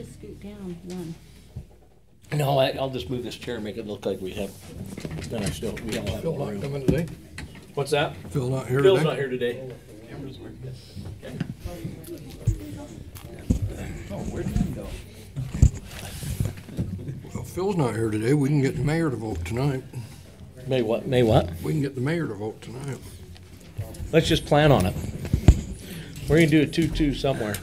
just scoot down one. No, I'll just move this chair and make it look like we have, then we don't have Phil not room. coming today? What's that? Phil not here Phil's today? not here today. Okay. Oh, where'd he go? Well, Phil's not here today. We can get the mayor to vote tonight. May what? May what? We can get the mayor to vote tonight. Let's just plan on it. We're gonna do a 2-2 somewhere.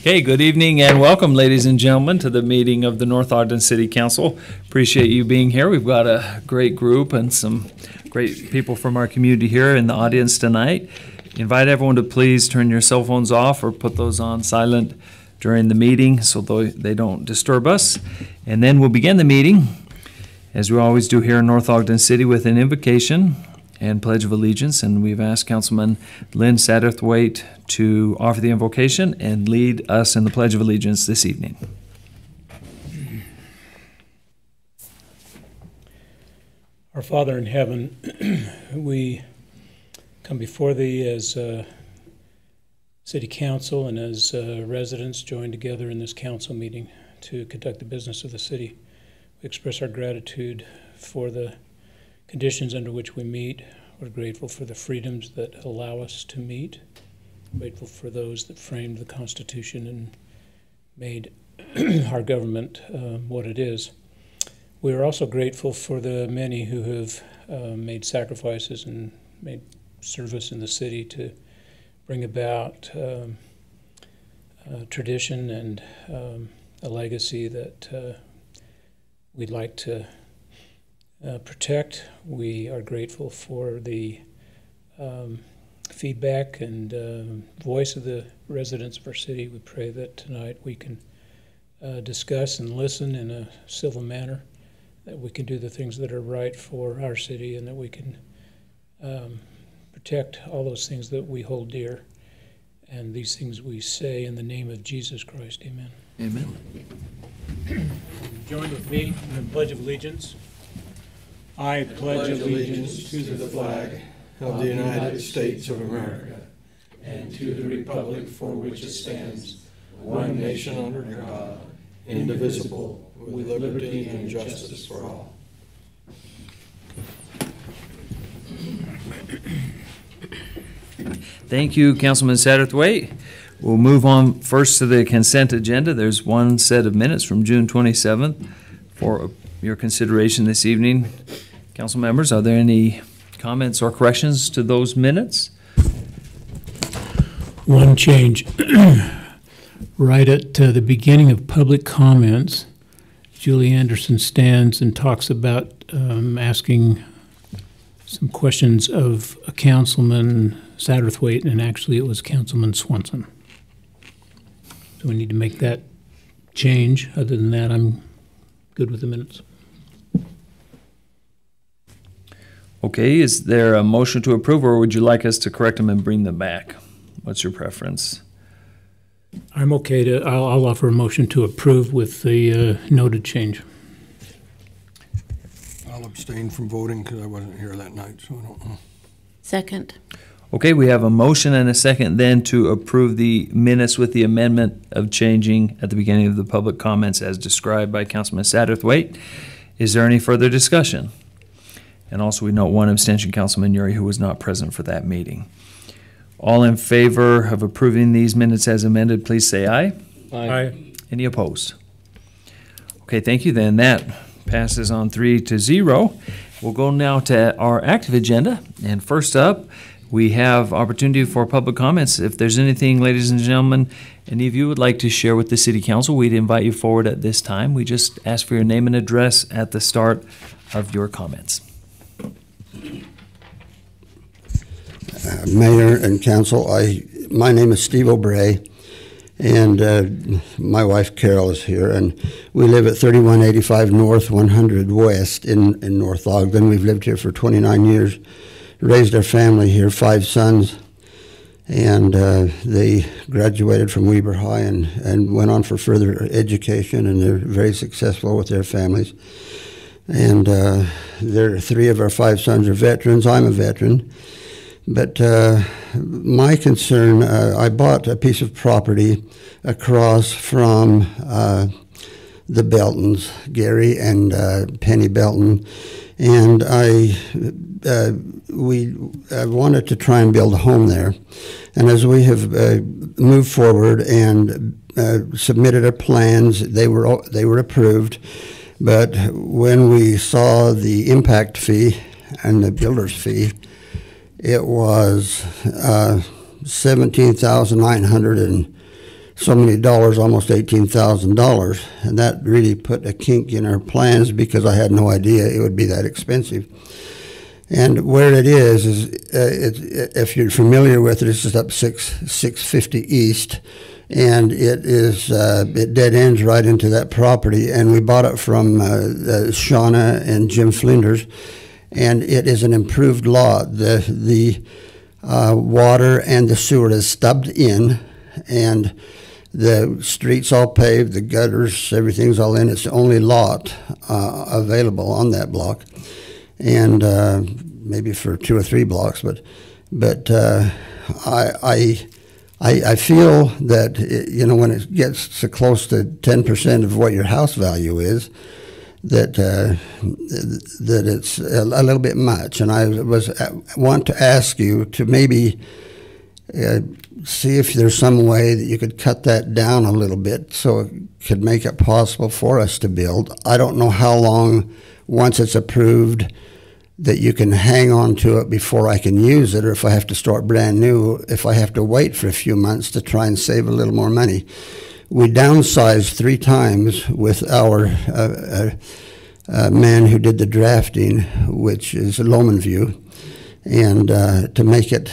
Okay, good evening and welcome, ladies and gentlemen, to the meeting of the North Ogden City Council. Appreciate you being here. We've got a great group and some great people from our community here in the audience tonight. Invite everyone to please turn your cell phones off or put those on silent during the meeting so they don't disturb us. And then we'll begin the meeting, as we always do here in North Ogden City, with an invocation and Pledge of Allegiance, and we've asked Councilman Lynn Satterthwaite to offer the invocation and lead us in the Pledge of Allegiance this evening. Our Father in heaven, we come before Thee as City Council and as residents joined together in this council meeting to conduct the business of the city. We express our gratitude for the conditions under which we meet. We're grateful for the freedoms that allow us to meet. Grateful for those that framed the Constitution and made our government what it is. We are also grateful for the many who have made sacrifices and made service in the city to bring about tradition and a legacy that we'd like to protect. We are grateful for the feedback and voice of the residents of our city. We pray that tonight we can discuss and listen in a civil manner, that we can do the things that are right for our city, and that we can protect all those things that we hold dear. And these things we say in the name of Jesus Christ. Amen. Amen. Join with me in the Pledge of Allegiance. I pledge allegiance to the flag Of the United States of America and to the republic for which it stands, one nation under God, indivisible, with liberty and justice for all. Thank you, Councilman Satterthwaite. We'll move on first to the consent agenda. There's one set of minutes from June 27th for your consideration this evening. Council members, are there any comments or corrections to those minutes? one change. Right at the beginning of public comments, Julie Anderson stands and talks about asking some questions of a Councilman Satterthwaite, and actually it was Councilman Swanson. So we need to make that change. Other than that, I'm good with the minutes. Okay, is there a motion to approve, or would you like us to correct them and bring them back? What's your preference? I'm okay to, I'll offer a motion to approve with the noted change. I'll abstain from voting because I wasn't here that night, so I don't know. Second. Okay, we have a motion and a second then to approve the minutes with the amendment of changing at the beginning of the public comments as described by Councilman Satterthwaite. Is there any further discussion? And also we note one abstention, Councilman Uri, who was not present for that meeting. All in favor of approving these minutes as amended, please say aye. Aye. Any opposed? Okay, thank you then. That passes on 3-0. We'll go now to our active agenda. And first up, we have opportunity for public comments. If there's anything, ladies and gentlemen, any of you would like to share with the City Council, we'd invite you forward at this time. We just ask for your name and address at the start of your comments. Mayor and Council, my name is Steve O'Bray, and my wife Carol is here, and we live at 3185 North 100 West in North Ogden. We've lived here for 29 years, raised our family here, 5 sons, and they graduated from Weber High and went on for further education, and they're very successful with their families. And 3 of our 5 sons are veterans. I'm a veteran. But my concern, I bought a piece of property across from the Beltons, Gary and Penny Belton, and we wanted to try and build a home there. And as we have moved forward and submitted our plans, they were approved. But when we saw the impact fee and the builder's fee, it was $17,900 and so many dollars, almost $18,000, and that really put a kink in our plans because I had no idea it would be that expensive. And where it is if you're familiar with it, it's just up 650 East, and it dead ends right into that property. And we bought it from Shauna and Jim Flinders. And it is an improved lot. The water and the sewer is stubbed in, and the streets all paved, the gutters, everything's all in. It's the only lot available on that block, and maybe for 2 or 3 blocks. But I feel that when it gets so close to 10% of what your house value is, that it's a little bit much, and I want to ask you to maybe see if there's some way that you could cut that down a little bit so it could make it possible for us to build. I don't know how long, once it's approved, that you can hang on to it before I can use it, or if I have to start brand new, if I have to wait for a few months to try and save a little more money. We downsized 3 times with our man who did the drafting, which is Loman View, and to make it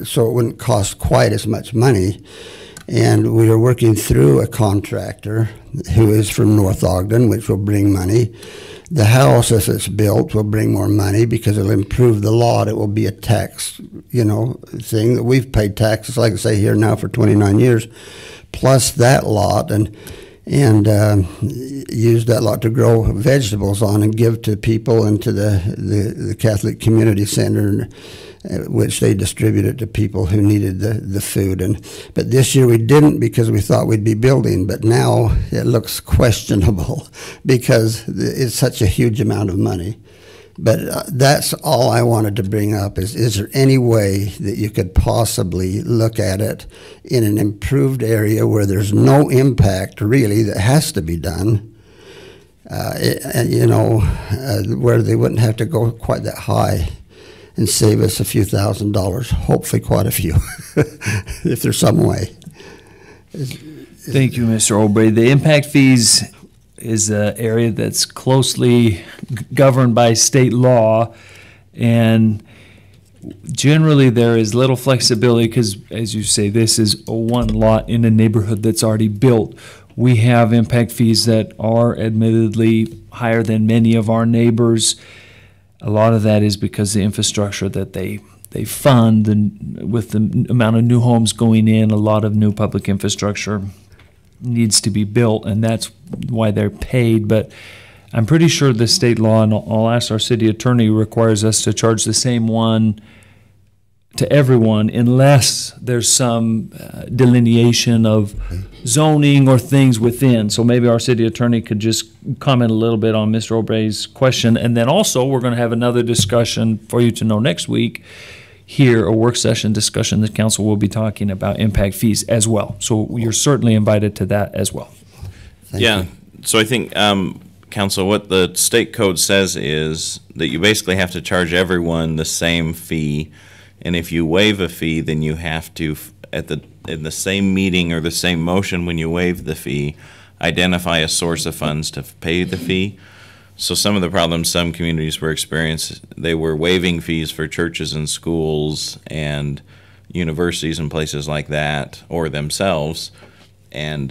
so it wouldn't cost quite as much money. And we are working through a contractor who is from North Ogden, which will bring money. The house, if it's built, will bring more money because it'll improve the lot. It will be a tax, thing that we've paid taxes, like I say, here now for 29 years. Plus that lot, and use that lot to grow vegetables on and give to people and to the Catholic Community Center, which they distributed to people who needed the food. But this year we didn't because we thought we'd be building, but now it looks questionable because it's such a huge amount of money. But that's all I wanted to bring up is there any way that you could possibly look at it in an improved area where there's no impact really that has to be done, where they wouldn't have to go quite that high and save us a few $1,000s, hopefully quite a few, if there's some way. Thank you, Mr. Obrey. The impact fees is an area that's closely governed by state law, and generally there is little flexibility because, as you say, this is a one lot in a neighborhood that's already built. We have impact fees that are admittedly higher than many of our neighbors. A lot of that is because the infrastructure that they fund, and with the amount of new homes going in, a lot of new public infrastructure needs to be built, and that's why they're paid. But I'm pretty sure the state law, and I'll ask our city attorney, requires us to charge the same one to everyone unless there's some delineation of zoning or things within. So maybe our city attorney could just comment a little bit on Mr. Obrey's question. And then also we're going to have another discussion for you to know next week here, a work session discussion. The council will be talking about impact fees as well. So you're certainly invited to that as well. Thank you. So I think, Council, what the state code says is that you basically have to charge everyone the same fee. And if you waive a fee, then you have to, in the same meeting or the same motion when you waive the fee, identify a source of funds to pay the fee. So some of the problems some communities were experiencing, they were waiving fees for churches and schools and universities and places like that, or themselves, and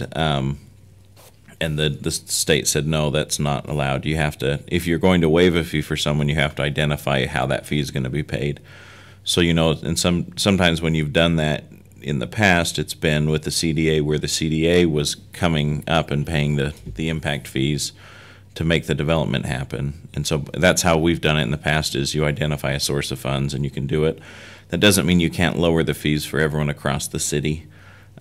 the state said, no, that's not allowed. You have to, if you're going to waive a fee for someone, you have to identify how that fee is going to be paid. So, and sometimes when you've done that in the past, it's been with the CDA, where the CDA was coming up and paying the impact fees to make the development happen. And so that's how we've done it in the past, is you identify a source of funds and you can do it. That doesn't mean you can't lower the fees for everyone across the city.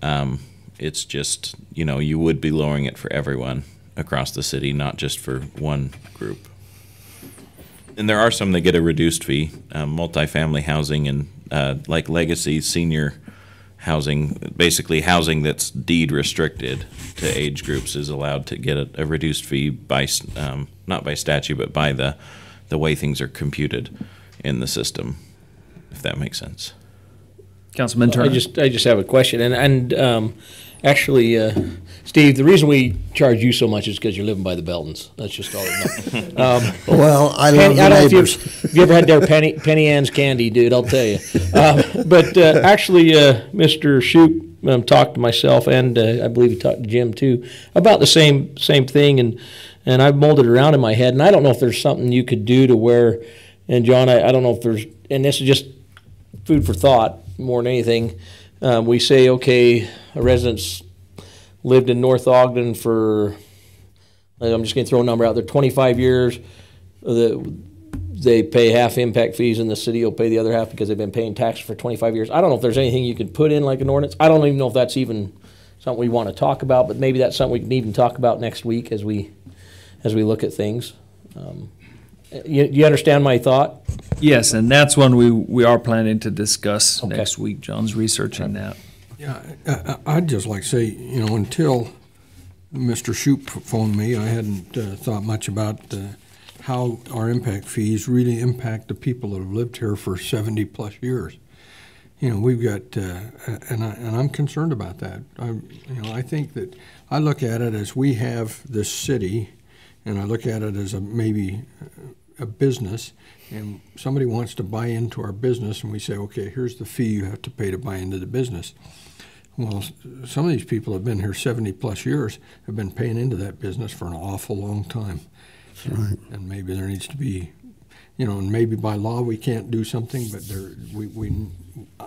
It's just, you would be lowering it for everyone across the city, not just for one group. And there are some that get a reduced fee, multifamily housing and like legacy senior housing, basically housing that's deed restricted to age groups is allowed to get a reduced fee by, not by statute, but by the way things are computed in the system, if that makes sense. Councilman Turner? I just have a question, and actually, Steve, the reason we charge you so much is because you're living by the Beltons. That's just all it knows. Well, I love I the don't know neighbors. if you ever had their Penny Ann's candy, dude, I'll tell you. But actually, Mr. Shoup talked to myself, and I believe he talked to Jim too, about the same thing, and I've molded it around in my head, and I don't know if there's something you could do to where, and John, I don't know if there's, and this is just food for thought more than anything. We say, okay, a resident's lived in North Ogden for, I'm just going to throw a number out there, 25 years. They pay half impact fees, and the city will pay the other half because they've been paying taxes for 25 years. I don't know if there's anything you could put in like an ordinance. I don't even know if that's even something we want to talk about, but maybe that's something we can even talk about next week as we look at things. You understand my thought? Yes, and that's one we are planning to discuss Okay. next week. John's researching that. Yeah, I'd just like to say, until Mr. Shoup phoned me, I hadn't thought much about how our impact fees really impact the people that have lived here for 70-plus years. We've got, and I'm concerned about that. I think that I look at it as we have this city, and I look at it as maybe a business, and somebody wants to buy into our business, and we say, okay, here's the fee you have to pay to buy into the business. Well, some of these people have been here 70-plus years, have been paying into that business for an awful long time. Right. And maybe there needs to be, and maybe by law we can't do something, but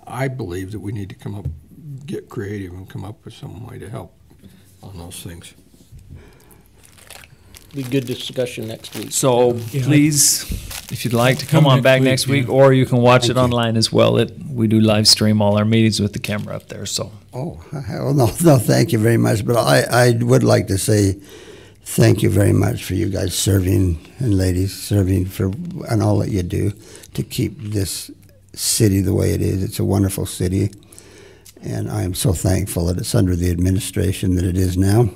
I believe that we need to get creative and come up with some way to help on those things. Be good discussion next week. So Yeah. please, if you'd like to come Come on back next next week, week, yeah. or you can watch it online as well. We do live stream all our meetings with the camera up there, so. Oh, hell no, thank you very much. But I would like to say thank you very much for you guys serving, and ladies serving and all that you do to keep this city the way it is. It's a wonderful city, and I am so thankful that it's under the administration that it is now.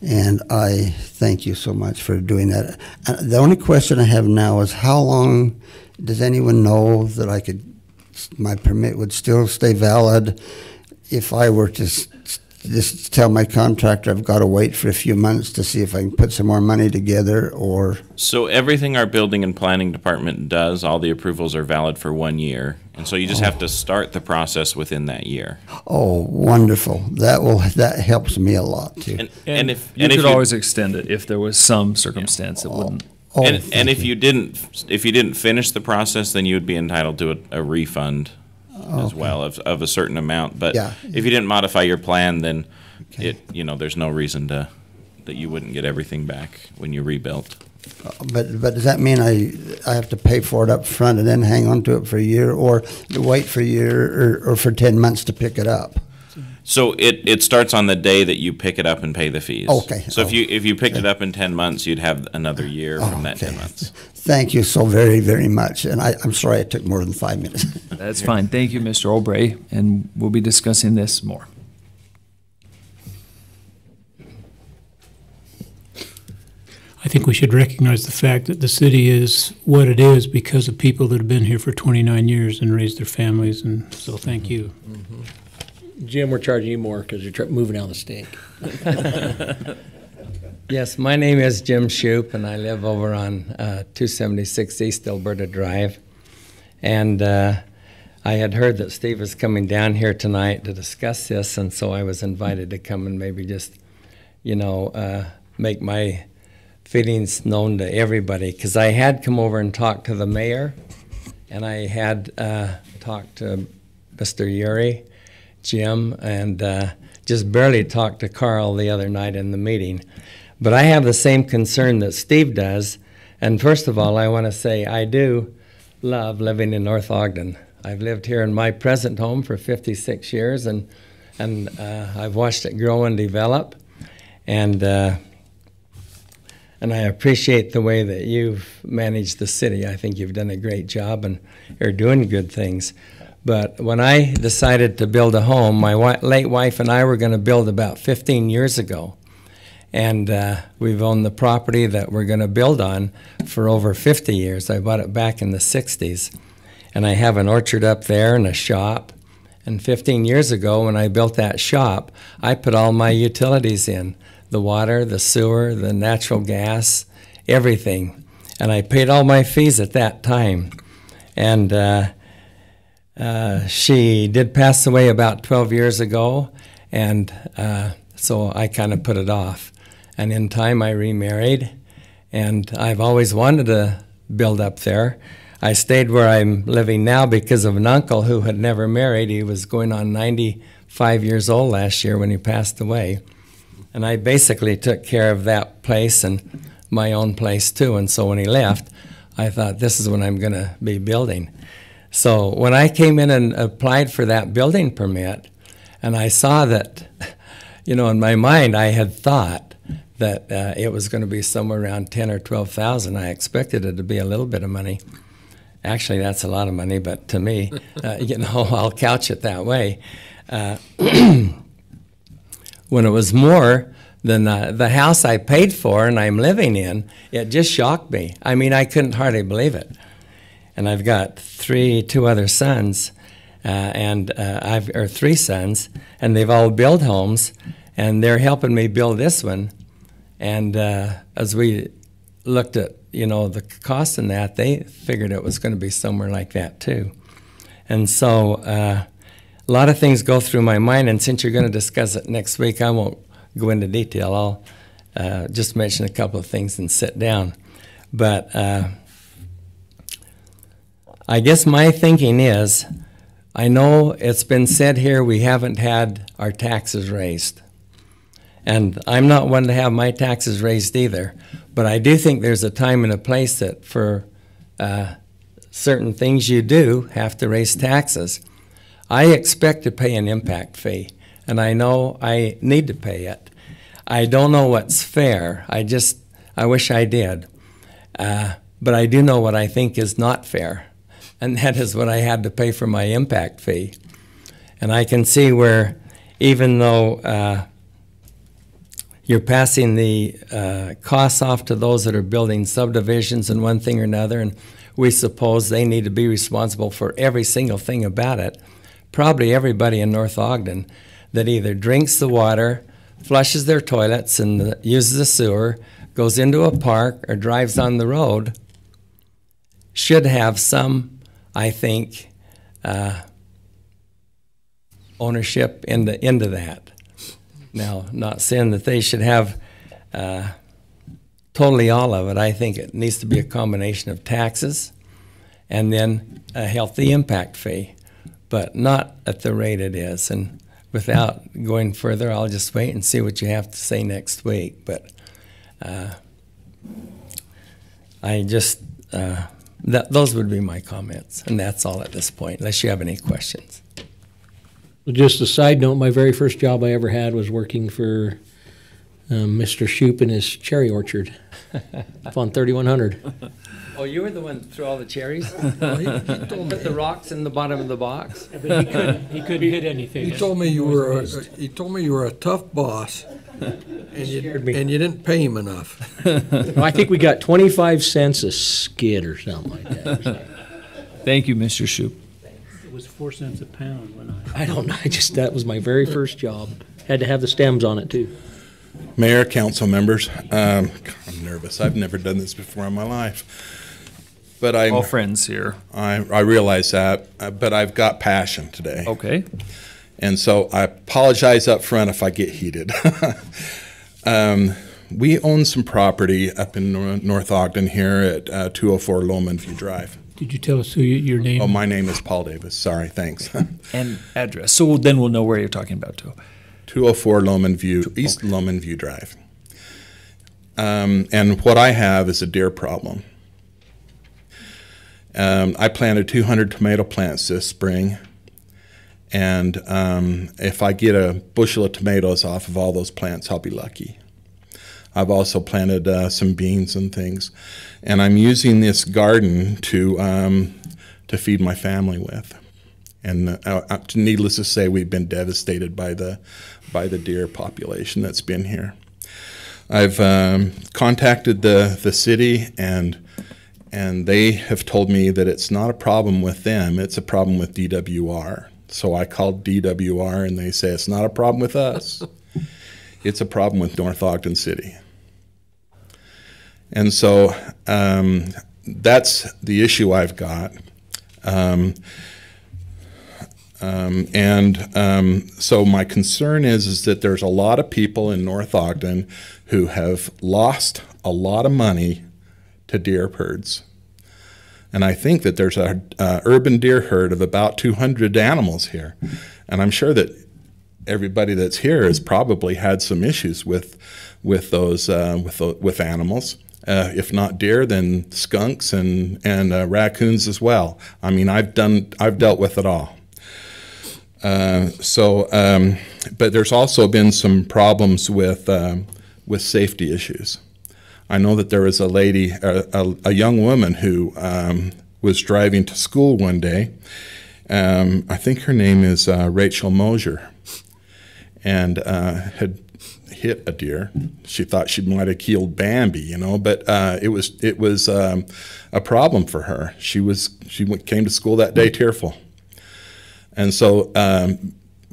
And I thank you so much for doing that. The only question I have now is how long does anyone know that my permit would still stay valid if I were to just tell my contractor I've got to wait for a few months to see if I can put some more money together, or? So everything our building and planning department does, all the approvals are valid for 1 year. And so you just have to start the process within that year. Oh, wonderful. That helps me a lot too. And if You and if could always extend it if there was some circumstance that wouldn't. Oh, and thank if you. you didn't finish the process, then you would be entitled to a refund as well of a certain amount. But Yeah. if you didn't modify your plan, then Okay. there's no reason that you wouldn't get everything back when you rebuilt. But does that mean I have to pay for it up front and then hang on to it for a year, or wait for a year, or for 10 months to pick it up? So it starts on the day that you pick it up and pay the fees. Okay. So if you picked it up in 10 months, you'd have another year from that 10 Okay. months. Thank you so very, very much. And I'm sorry it took more than 5 minutes. That's fine. Thank you, Mr. Obrey, and we'll be discussing this more. I think we should recognize the fact that the city is what it is because of people that have been here for 29 years and raised their families, and so thank you. Jim, we're charging you more because you're moving out of the state. Yes, my name is Jim Shoup, and I live over on 276 East Alberta Drive. And I had heard that Steve was coming down here tonight to discuss this, and so I was invited to come and maybe just, make my feelings known to everybody. Because I had come over and talked to the mayor, and I had talked to Mr. Urey, Jim, and just barely talked to Carl the other night in the meeting. But I have the same concern that Steve does. And first of all, I want to say I do love living in North Ogden. I've lived here in my present home for 56 years, and I've watched it grow and develop, and I appreciate the way that you've managed the city. I think you've done a great job, and you're doing good things. But when I decided to build a home, my late wife and I were going to build about 15 years ago. And we've owned the property that we're going to build on for over 50 years. I bought it back in the 60s. And I have an orchard up there and a shop. And 15 years ago, when I built that shop, I put all my utilities in, the water, the sewer, the natural gas, everything. And I paid all my fees at that time. And she did pass away about 12 years ago, and so I kind of put it off. And in time, I remarried, and I've always wanted to build up there. I stayed where I'm living now because of an uncle who had never married. He was going on 95 years old last year when he passed away. And I basically took care of that place and my own place too. And so when he left, I thought, this is what I'm going to be building. So when I came in and applied for that building permit, and I saw that, you know, in my mind I had thought that it was going to be somewhere around 10 or 12,000. I expected it to be a little bit of money. Actually, that's a lot of money, but to me, you know, I'll couch it that way. When it was more than the house I paid for and I'm living in, it just shocked me. I mean, I couldn't hardly believe it. And I've got two other sons, or 3 sons, and they've all built homes, and they're helping me build this one. And as we looked at, you know, the cost in that, they figured it was going to be somewhere like that too. And so a lot of things go through my mind, and since you're going to discuss it next week, I won't go into detail. I'll just mention a couple of things and sit down. But I guess my thinking is, I know it's been said here we haven't had our taxes raised. And I'm not one to have my taxes raised either. But I do think there's a time and a place that for certain things you do have to raise taxes. I expect to pay an impact fee, and I know I need to pay it. I don't know what's fair. I wish I did. But I do know what I think is not fair, and that is what I had to pay for my impact fee. And I can see where, even though you're passing the costs off to those that are building subdivisions and one thing or another, and we suppose they need to be responsible for every single thing about it. Probably everybody in North Ogden that either drinks the water, flushes their toilets, and uses the sewer, goes into a park, or drives on the road should have some, I think, ownership into that. Now, not saying that they should have totally all of it. I think it needs to be a combination of taxes and then a healthy impact fee, but not at the rate it is. And without going further, I'll just wait and see what you have to say next week. But I just, those would be my comments, and that's all at this point, unless you have any questions. Just a side note, my very first job I ever had was working for Mr. Shoup in his cherry orchard up on 3100. Oh, you were the one that threw all the cherries? Put the rocks in the bottom of the box? But he couldn't hit anything. He told me you were a tough boss, and you didn't pay him enough. Well, I think we got 25 cents a skid or something like that. Thank you, Mr. Shoup. It was 4 cents a pound when I don't know. That was my very first job. Had to have the stems on it too. Mayor, council members, I'm nervous. I've never done this before in my life. But All friends here. I realize that, but I've got passion today. Okay. And so I apologize up front if I get heated. We own some property up in North Ogden here at 204 Lowman View Drive. Did you tell us who your name? Oh, my name is Paul Davis. Sorry, thanks. And address. So then we'll know where you're talking about too. 204 Lowman View, East Lowman View Drive. And what I have is a deer problem. I planted 200 tomato plants this spring, and if I get a bushel of tomatoes off of all those plants, I'll be lucky. I've also planted some beans and things, and I'm using this garden to feed my family with. And needless to say, we've been devastated by the deer population that's been here. I've contacted the city, and they have told me that it's not a problem with them, it's a problem with DWR. So I called DWR, and they say it's not a problem with us. It's a problem with North Ogden City. And so that's the issue I've got. So my concern is that there's a lot of people in North Ogden who have lost a lot of money to deer herds. And I think that there's a urban deer herd of about 200 animals here. And I'm sure that everybody that's here has probably had some issues with animals. If not deer, then skunks and raccoons as well. I mean, I've dealt with it all. But there's also been some problems with safety issues. I know that there was a lady, a young woman who was driving to school one day. I think her name is Rachel Mosier, and had hit a deer. She thought she might have killed Bambi, you know, but it was a problem for her. She came to school that day tearful. And so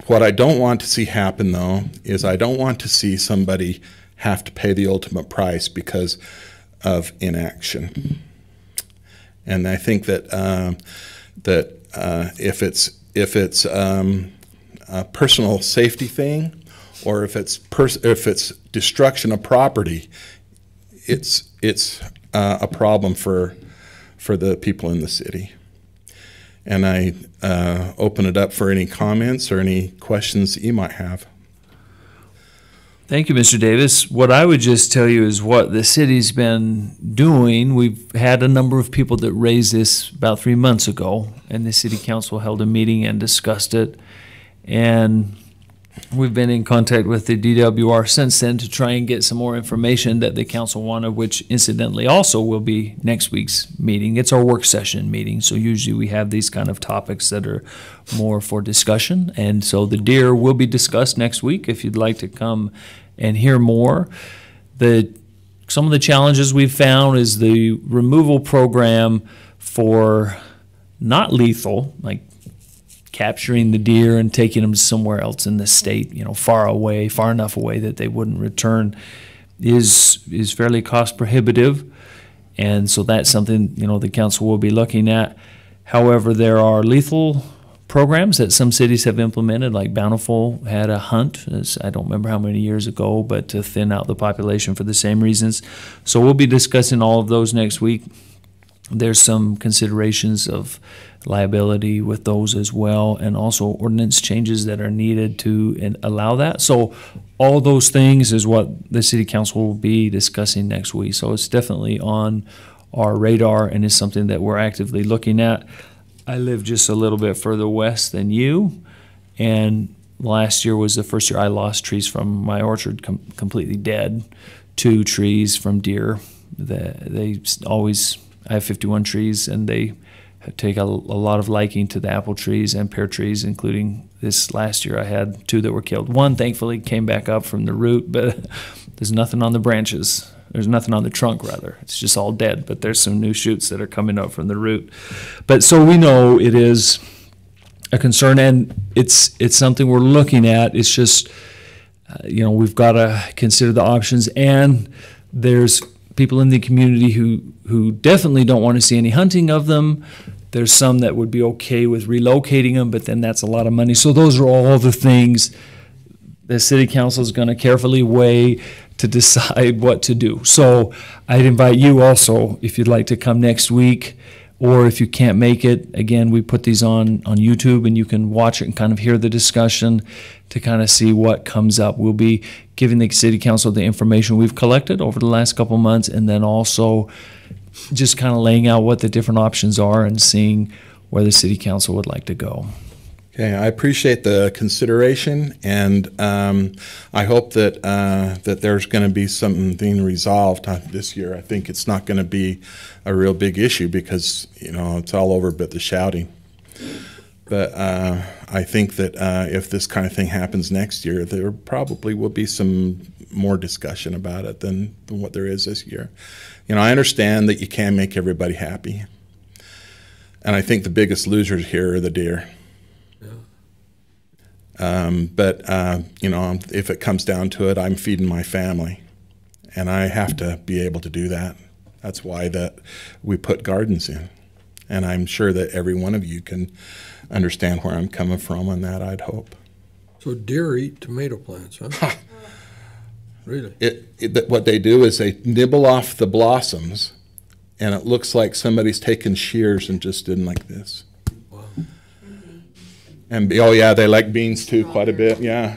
what I don't want to see happen, though, is I don't want to see somebody have to pay the ultimate price because of inaction. And I think that if it's a personal safety thing, or if it's destruction of property, it's a problem for the people in the city. And I open it up for any comments or any questions that you might have. Thank you, Mr. Davis. What I would just tell you is what the city's been doing. We've had a number of people that raised this about 3 months ago, and the city council held a meeting and discussed it. And we've been in contact with the DWR since then to try and get some more information that the council wanted, which incidentally also will be next week's meeting. It's our work session meeting, so usually we have these kind of topics that are more for discussion. And so the deer will be discussed next week if you'd like to come and hear more. Some of the challenges we've found is the removal program for not lethal, like capturing the deer and taking them somewhere else in the state, you know, far enough away that they wouldn't return, is fairly cost prohibitive. And so that's something, you know, the council will be looking at. However, there are lethal programs that some cities have implemented, like Bountiful had a hunt, I don't remember how many years ago, but to thin out the population for the same reasons. So we'll be discussing all of those next week. There's some considerations of liability with those as well, and also ordinance changes that are needed to allow that. So all those things is what the city council will be discussing next week. So it's definitely on our radar and is something that we're actively looking at. I live just a little bit further west than you, and last year was the first year I lost trees from my orchard completely dead. 2 trees from deer. I have 51 trees, and they take a lot of liking to the apple trees and pear trees, including this last year I had 2 that were killed. One thankfully came back up from the root, but there's nothing on the branches. There's nothing on the trunk, rather. It's just all dead, but there's some new shoots that are coming up from the root. But so we know it is a concern, and it's something we're looking at. It's just, you know, we've got to consider the options, and there's people in the community who definitely don't want to see any hunting of them. There's some that would be okay with relocating them, but then that's a lot of money. So those are all the things the city council is going to carefully weigh to decide what to do. So I'd invite you also, if you'd like to come next week, or if you can't make it, again, we put these on YouTube, and you can watch it and kind of hear the discussion to kind of see what comes up. We'll be giving the city council the information we've collected over the last couple months, and then also just kind of laying out what the different options are and seeing where the city council would like to go. Okay, I appreciate the consideration, and I hope that that there's going to be something resolved this year. I think it's not going to be a real big issue because, you know, it's all over but the shouting. But I think that if this kind of thing happens next year, there probably will be some more discussion about it than what there is this year. You know, I understand that you can't make everybody happy, and I think the biggest losers here are the deer. But you know, if it comes down to it, I'm feeding my family, and I have to be able to do that. That's why we put gardens in, and I'm sure that every one of you can understand where I'm coming from on that, I'd hope. So deer eat tomato plants, huh? Really? What they do is they nibble off the blossoms, and it looks like somebody's taken shears and just did like this. And oh yeah, they like beans too quite a bit. Yeah.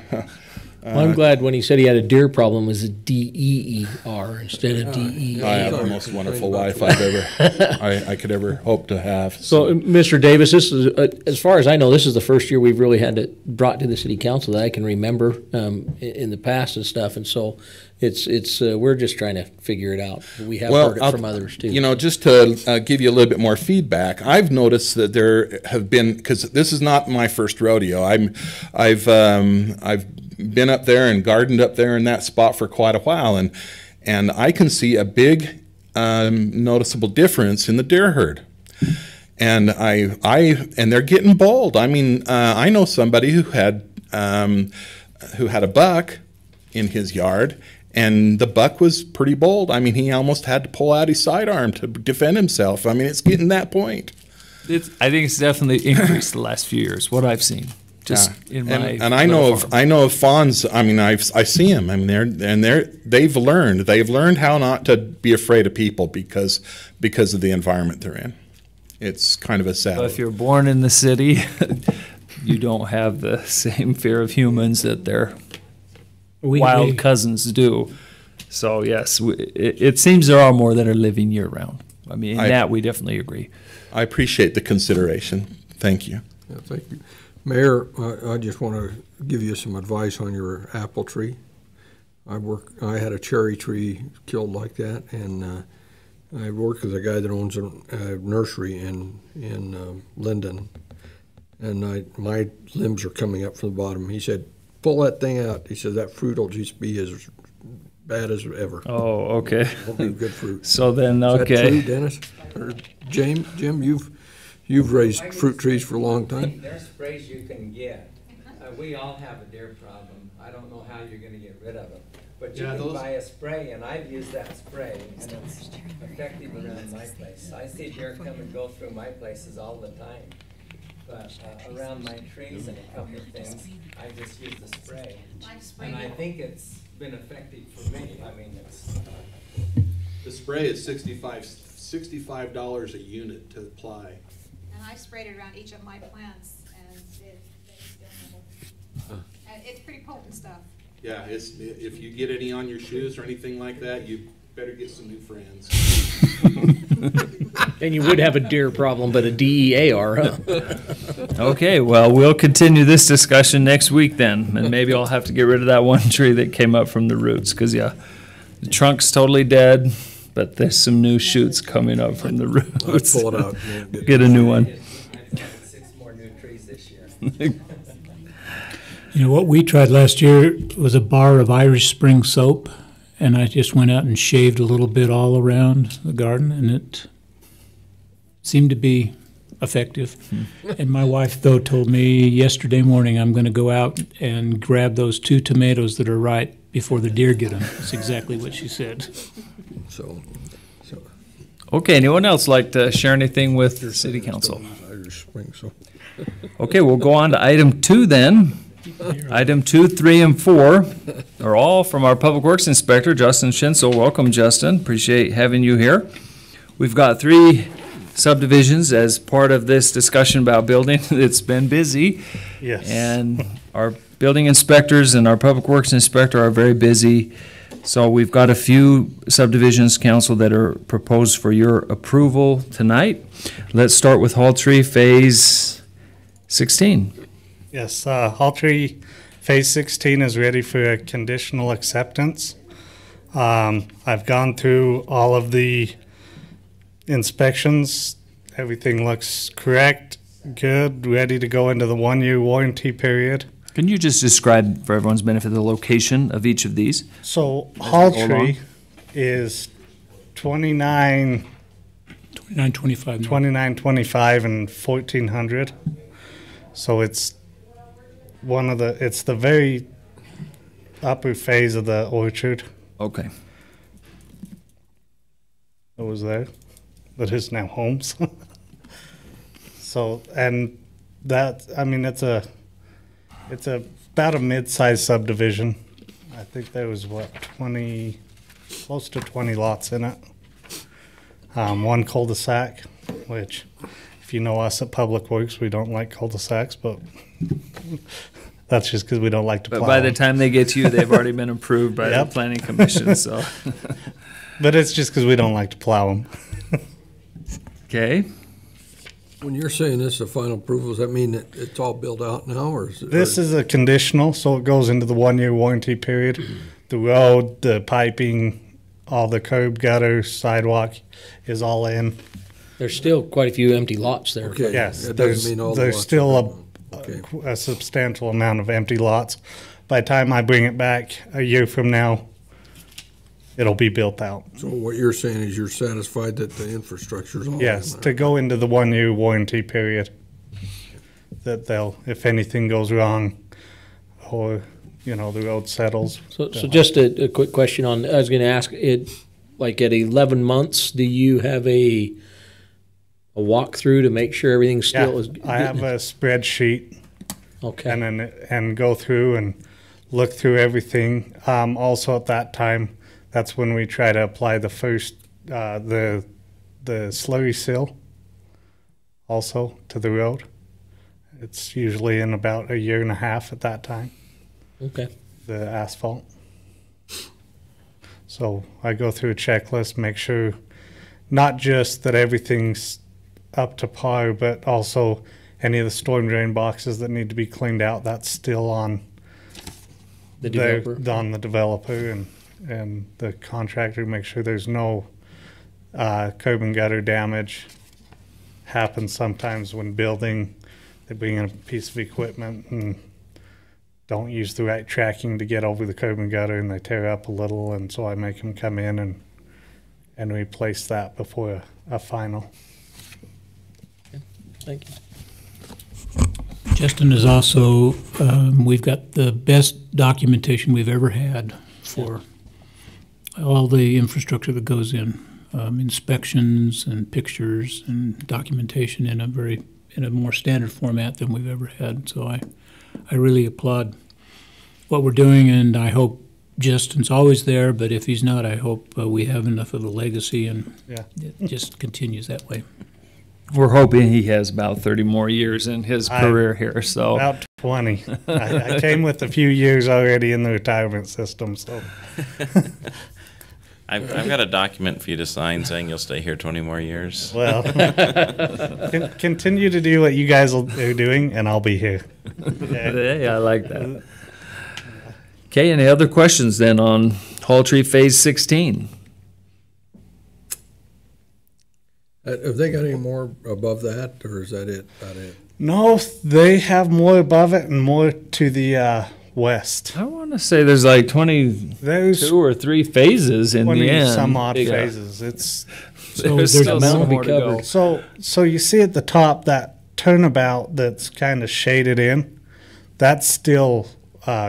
Well, I'm glad when he said he had a deer problem, it was a D-E-E-R instead of D-E-A. I have the most wonderful wife I've ever I could ever hope to have. So, Mr. Davis, this is as far as I know, this is the first year we've really had it brought to the city council that I can remember in the past and stuff. And so, it's we're just trying to figure it out. We have heard it from others too. You know, just to give you a little bit more feedback, I've noticed that there have been, because this is not my first rodeo. I've been up there and gardened up there in that spot for quite a while, and I can see a big noticeable difference in the deer herd. And and they're getting bold. I mean, I know somebody who had a buck in his yard, and the buck was pretty bold. I mean, he almost had to pull out his sidearm to defend himself. I mean, it's getting that point. I think it's definitely increased the last few years, what I've seen. Just in my and I know of fawns. I mean, I see them. I mean, they've learned how not to be afraid of people because of the environment they're in. It's kind of a sad. But if you're born in the city, you don't have the same fear of humans that their wild cousins do. So yes, it seems there are more that are living year round. I mean, in that we definitely agree. I appreciate the consideration. Thank you. Yeah, thank you. Mayor, I just want to give you some advice on your apple tree. I had a cherry tree killed like that, and I work with a guy that owns a nursery in Linden, and my limbs are coming up from the bottom. He said, "Pull that thing out." He said, "That fruit will just be as bad as ever." Oh, okay. Won't be good fruit. So then, okay. Is that true, Dennis? Or Jim, you've raised fruit trees for a long time. There's sprays you can get. We all have a deer problem. I don't know how you're going to get rid of it. But you can buy a spray, and I've used that spray, and it's effective around my place. I see deer come and go through my places all the time. But around my trees and a couple of things, I just use the spray. And I think it's been effective for me. I mean, it's... The spray is $65 a unit to apply. And I sprayed it around each of my plants, and they still nibble. And it's pretty potent stuff. Yeah, if you get any on your shoes or anything like that, you better get some new friends. And you would have a deer problem, but a DEAR, huh? Okay, well, we'll continue this discussion next week then, and maybe I'll have to get rid of that one tree that came up from the roots, because, yeah, the trunk's totally dead, but there's some new shoots coming up from the roots. Pull it out. Get a new one. I've planted 6 more new trees this year. You know, what we tried last year was a bar of Irish Spring soap, and I just went out and shaved a little bit all around the garden, and it seemed to be effective. And my wife, though, told me yesterday morning I'm going to go out and grab those 2 tomatoes that are ripe before the deer get them. That's exactly what she said. So. Okay, anyone else like to share anything with the City Council? Irish Spring soap. Okay, we'll go on to item 2 then. Item 2, 3, and 4 are all from our Public Works Inspector, Justin Schinzel. Welcome, Justin. Appreciate having you here. We've got 3 subdivisions as part of this discussion about building. It's been busy. Yes. And our building inspectors and our Public Works Inspector are very busy So we've got a few subdivisions, council, that are proposed for your approval tonight. Let's start with Halltree Phase 16. Yes, Halltree Phase 16 is ready for a conditional acceptance. I've gone through all of the inspections. Everything looks correct, good, ready to go into the 1-year warranty period. Can you just describe, for everyone's benefit, the location of each of these? So As we go along. Halltree is 29, 2925 north. 2925 and 1400. So it's it's the very upper phase of the orchard Okay. that was there, that is now homes. So, and that, I mean, it's about a mid-sized subdivision. I think there was close to 20 lots in it. One cul-de-sac, which, if you know us at Public Works, we don't like cul-de-sacs, but that's just because we don't like to plow But by the them. time they get to you, they've already been approved by the Yep. planning commission, so. But it's just because we don't like to plow them. Okay. When you're saying this is a final approval, does that mean that it's all built out now, or is it? This is a conditional, so it goes into the 1-year warranty period. The road, the piping, all the curb, gutter, sidewalk is all in. There's still quite a few empty lots there. Okay. Yes, That there's, doesn't mean all the there's lots still are done. Okay. a substantial amount of empty lots. By the time I bring it back a year from now, it'll be built out. So what you're saying is you're satisfied that the infrastructure's all in Yes, there? to go into the 1-year warranty period. That if anything goes wrong, or, the road settles. So just a quick question on, I was gonna ask, like at 11 months, do you have a walkthrough to make sure everything still is? I have a spreadsheet. Okay. And go through and look through everything. Also at that time, that's when we try to apply the first, the slurry seal also to the road. It's usually in about a year and a half at that time, Okay. the asphalt. So I go through a checklist, make sure not just that everything's up to par, but also any of the storm drain boxes that need to be cleaned out, that's still on The developer. on the developer and the contractor, make sure there's no curb and gutter damage. Happens sometimes when building, they bring in a piece of equipment and don't use the right tracking to get over the curb and gutter, and they tear up a little, and so I make them come in and replace that before a final. Thank you. Justin is also, we've got the best documentation we've ever had for all the infrastructure that goes in, inspections and pictures and documentation in a more standard format than we've ever had. So I really applaud what we're doing, and I hope Justin's always there, but if he's not, I hope we have enough of a legacy and Yeah. it just continues that way. We're hoping he has about 30 more years in his I- career here, so. About 20. I came with a few years already in the retirement system, so. I've got a document for you to sign saying you'll stay here 20 more years. Well, continue to do what you guys are doing, and I'll be here. Hey, I like that. Okay, any other questions then on Halltree Phase 16? Have they got any more above that, or is that it, about it? No, they have more above it and more to the west. I want to say there's like 22 There's or 3 phases in the 20 end. some odd Yeah. phases. It's So There's there's still a some mountain more to to cover. go. so you see at the top that turnabout that's kind of shaded in. That's still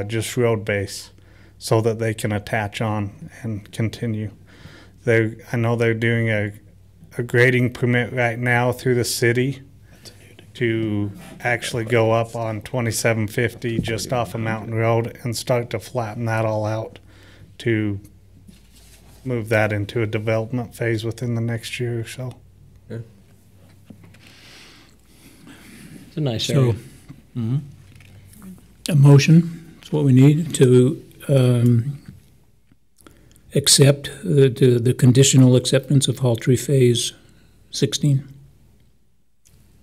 just road base, so that they can attach on and continue. I know they're doing a grading permit right now through the city to actually go up on 2750 just off a mountain road and start to flatten that all out to move that into a development phase within the next year or so. It's a nice So, area. a motion is what we need to accept the conditional acceptance of Haltree Phase 16.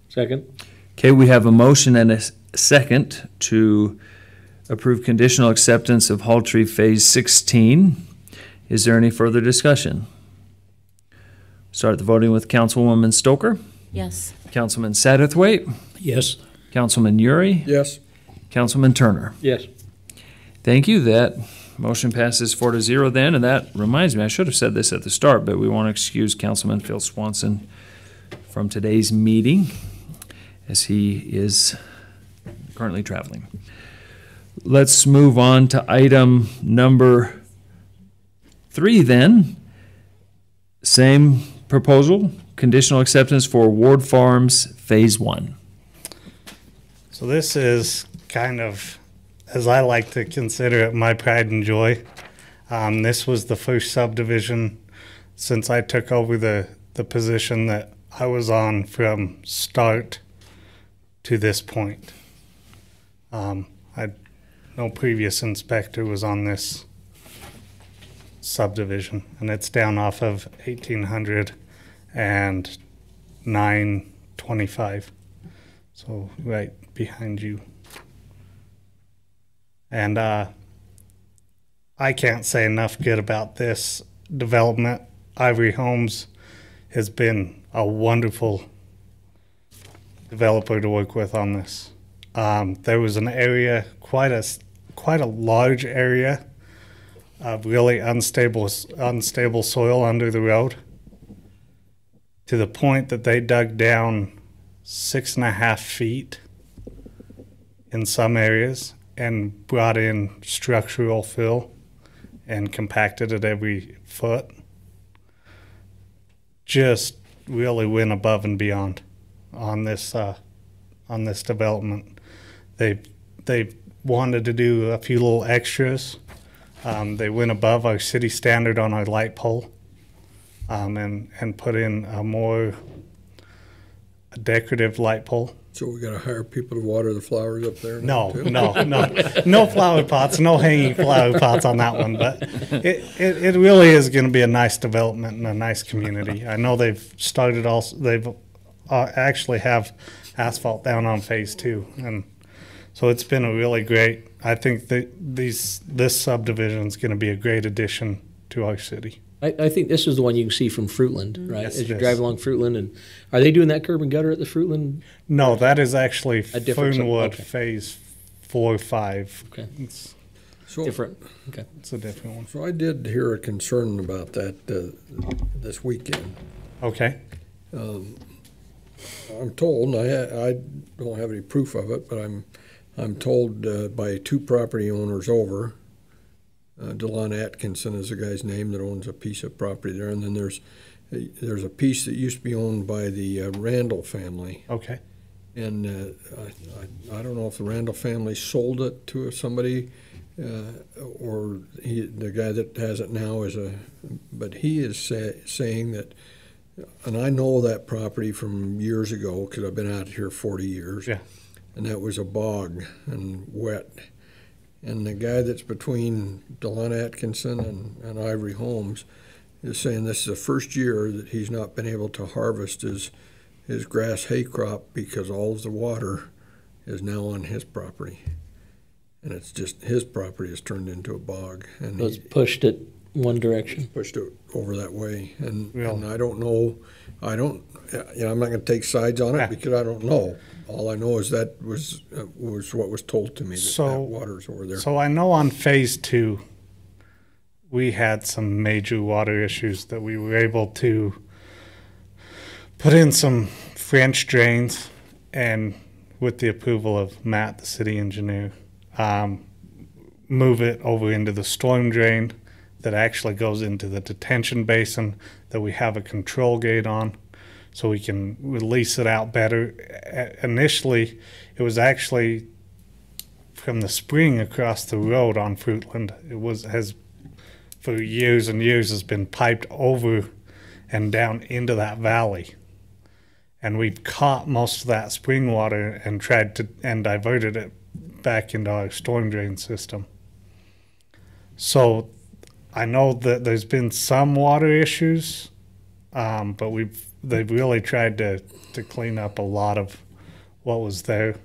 Second. Okay, we have a motion and a second to approve conditional acceptance of Haltree Phase 16. Is there any further discussion? Start the voting with Councilwoman Stoker, Yes. Councilman Satterthwaite, Yes. Councilman Uri, Yes. Councilman Turner. Yes. Thank you. That motion passes 4-0 then, and that reminds me, I should have said this at the start, but we want to excuse Councilman Phil Swanson from today's meeting as he is currently traveling. Let's move on to item number 3 then. Same proposal, conditional acceptance for Ward Farms Phase 1. So this is kind of, as I like to consider it, my pride and joy. This was the first subdivision since I took over the position that I was on from start to this point. No previous inspector was on this subdivision, and it's down off of 1800 and 925. So right behind you. And I can't say enough good about this development. Ivory Homes has been a wonderful developer to work with on this. There was an area, quite a large area of really unstable soil under the road, to the point that they dug down 6.5 feet in some areas and brought in structural fill and compacted it every foot. Just really went above and beyond on this development. They wanted to do a few little extras. They went above our city standard on our light pole, and put in a decorative light pole. So we got to hire people to water the flowers up there? No flower pots, no hanging flower pots on that one. But it really is going to be a nice development and a nice community. I know they've started also. They've actually have asphalt down on phase 2, and so it's been a really great. I think that this subdivision is going to be a great addition to our city. I think this is the one you can see from Fruitland, right? Yes, As you it drive is. along Fruitland, and are they doing that curb and gutter at the Fruitland? No, that is actually A different Fernwood okay. phase 4 or 5. Okay. It's So, Different. Okay. a different one. so I did hear a concern about that this weekend. Okay. I'm told, and I don't have any proof of it, but I'm told by 2 property owners over. DeLon Atkinson is the guy's name that owns a piece of property there, and then there's a piece that used to be owned by the Randall family, Okay. and I don't know if the Randall family sold it to somebody, or the guy that has it now but he is saying that, and I know that property from years ago because I've been out here 40 years, Yeah. and that was a bog and wet. And the guy that's between DeLon Atkinson and Ivory Homes is saying this is the first year that he's not been able to harvest his grass hay crop because all of the water is now on his property. And it's just, his property is turned into a bog. And It was pushed it one direction. pushed it over that way. And, Yeah. and I don't know, I'm not going to take sides on it Yeah. because I don't know. All I know is that was what was told to me, that water's over there. So I know on phase 2, we had some major water issues that we were able to put in some French drains, and with the approval of Matt, the city engineer, move it over into the storm drain that actually goes into the detention basin that we have a control gate on, so we can release it out better. Initially, it was actually from the spring across the road on Fruitland. Has for years and years has been piped over and down into that valley. And we've caught most of that spring water and tried to diverted it back into our storm drain system. So I know that there's been some water issues, but they've really tried to clean up a lot of what was there.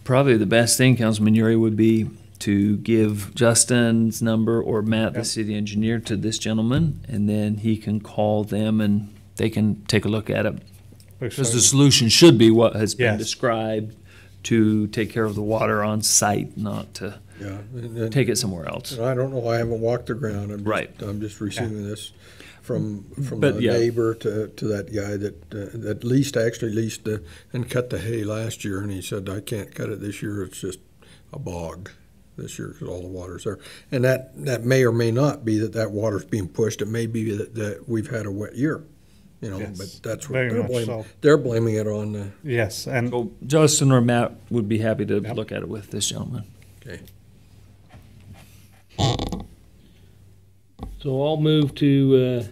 Probably the best thing, Councilman Uri, would be to give Justin's number or Matt, the city engineer, to this gentleman, and then he can call them and they can take a look at it. Because the solution should be what has been described, to take care of the water on site, not to take it somewhere else. And I don't know, I haven't walked the ground. I'm just receiving this from a neighbor to that guy that actually leased and cut the hay last year, and he said, I can't cut it this year, it's just a bog this year because all the water's there. And that may or may not be that water's being pushed. It may be that we've had a wet year. But that's what they're blaming. So. They're blaming it on the. Yes, and so Justin or Matt would be happy to look at it with this gentleman. Okay. So I'll move to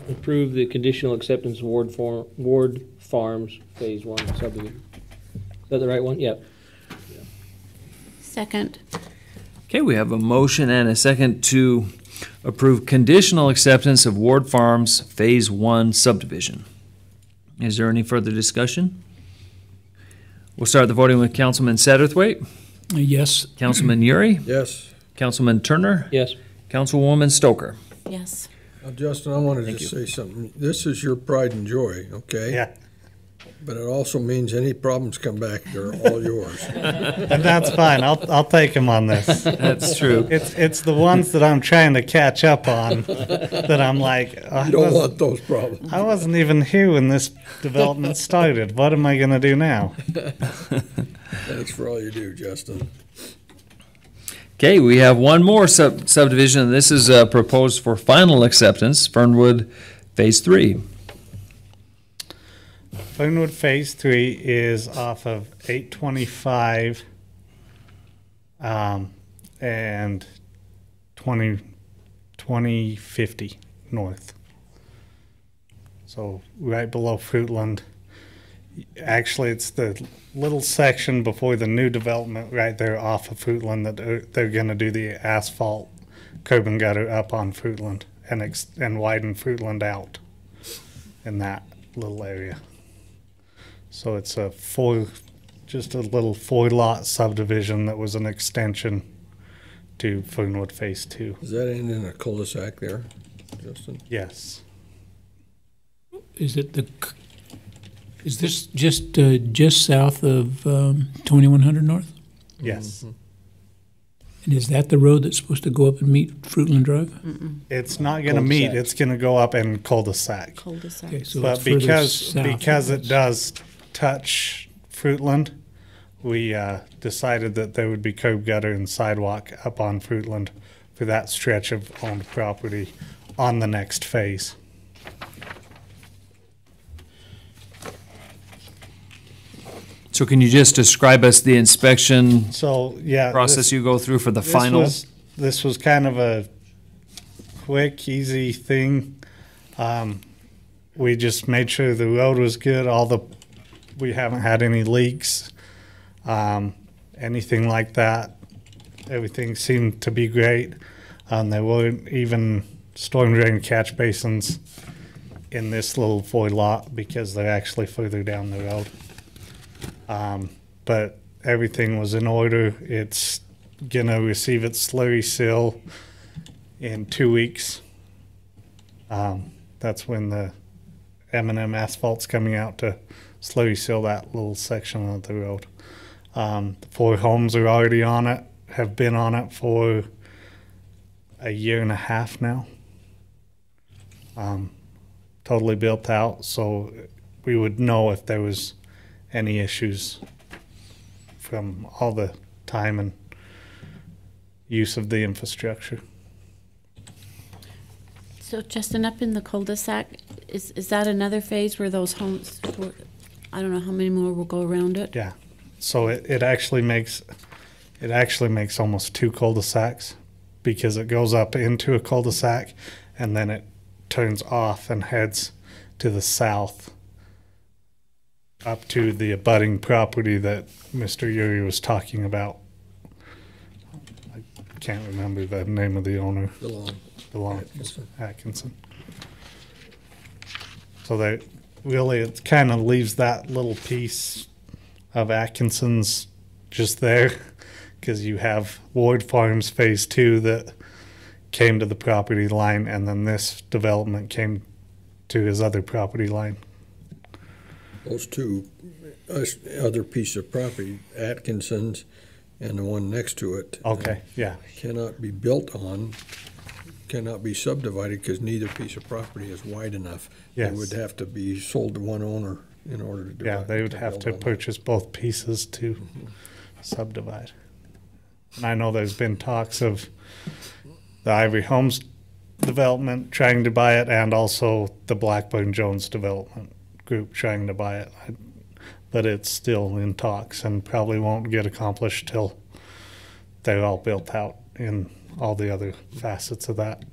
approve the conditional acceptance of Ward Farms Phase 1 subdivision. Is that the right one? Yep. Second. Okay, we have a motion and a second to approve conditional acceptance of Ward Farms Phase 1 subdivision. Is there any further discussion? We'll start the voting with Councilman Satterthwaite. Yes. Councilman Uri. Yes. Councilman Turner. Yes. Councilwoman Stoker. Yes. Justin, I wanted to say something. This is your pride and joy, okay? Yeah. But it also means any problems come back, they're all yours. And that's fine. I'll take him on this. That's true. It's the ones that I'm trying to catch up on that I'm like, You don't want those problems. I wasn't even here when this development started. What am I going to do now? Thanks for all you do, Justin. Okay, we have one more subdivision, and this is proposed for final acceptance, Fernwood Phase 3. Fernwood Phase 3 is off of 825 and 2050 north. So right below Fruitland. Actually, it's the little section before the new development right there off of Fruitland that they're going to do the asphalt curb and gutter up on Fruitland and widen Fruitland out in that little area. So it's just a little 4-lot subdivision that was an extension to Fernwood Phase 2. Does that end in a cul-de-sac there, Justin? Yes. Is this just south of 2100 North? Yes. And is that the road that's supposed to go up and meet Fruitland Drive? It's not going to meet. It's going to go up in cul-de-sac. Cul-de-sac. Okay, so But it's further because south. it does touch Fruitland, we decided that there would be curb gutter and sidewalk up on Fruitland for that stretch of owned property on the next phase. So can you just describe us the inspection So, yeah. process you go through for the final? This was kind of a quick, easy thing. We just made sure the road was good. We haven't had any leaks, anything like that. Everything seemed to be great. There weren't even storm drain catch basins in this little 4-lot because they're actually further down the road. But everything was in order. It's gonna receive its slurry seal in 2 weeks. That's when the M&M asphalt's coming out to slurry seal that little section of the road. 4 homes are already on it, have been on it for a year and a half now. Totally built out, so we would know if there was any issues from all the time and use of the infrastructure. So Justin, up in the cul-de-sac, is that another phase where those homes, I don't know how many more will go around it? Yeah, so it actually makes almost 2 cul-de-sacs because it goes up into a cul-de-sac and then it turns off and heads to the south up to the abutting property that Mr. Uri was talking about. can't remember the name of the owner. DeLong. Atkinson. So they really, it kind of leaves that little piece of Atkinson's just there, because you have Ward Farms Phase 2 that came to the property line, and then this development came to his other property line. Those two other piece of property, Atkinson's and the one next to it. Okay, yeah. Cannot be built on, cannot be subdivided because neither piece of property is wide enough. Yes. It would have to be sold to one owner in order to do it. Yeah, they would have to build on. purchase both pieces to subdivide. And I know there's been talks of the Ivory Homes development trying to buy it, and also the Blackburn Jones development group trying to buy it. But it's still in talks and probably won't get accomplished till they're all built out in all the other facets of that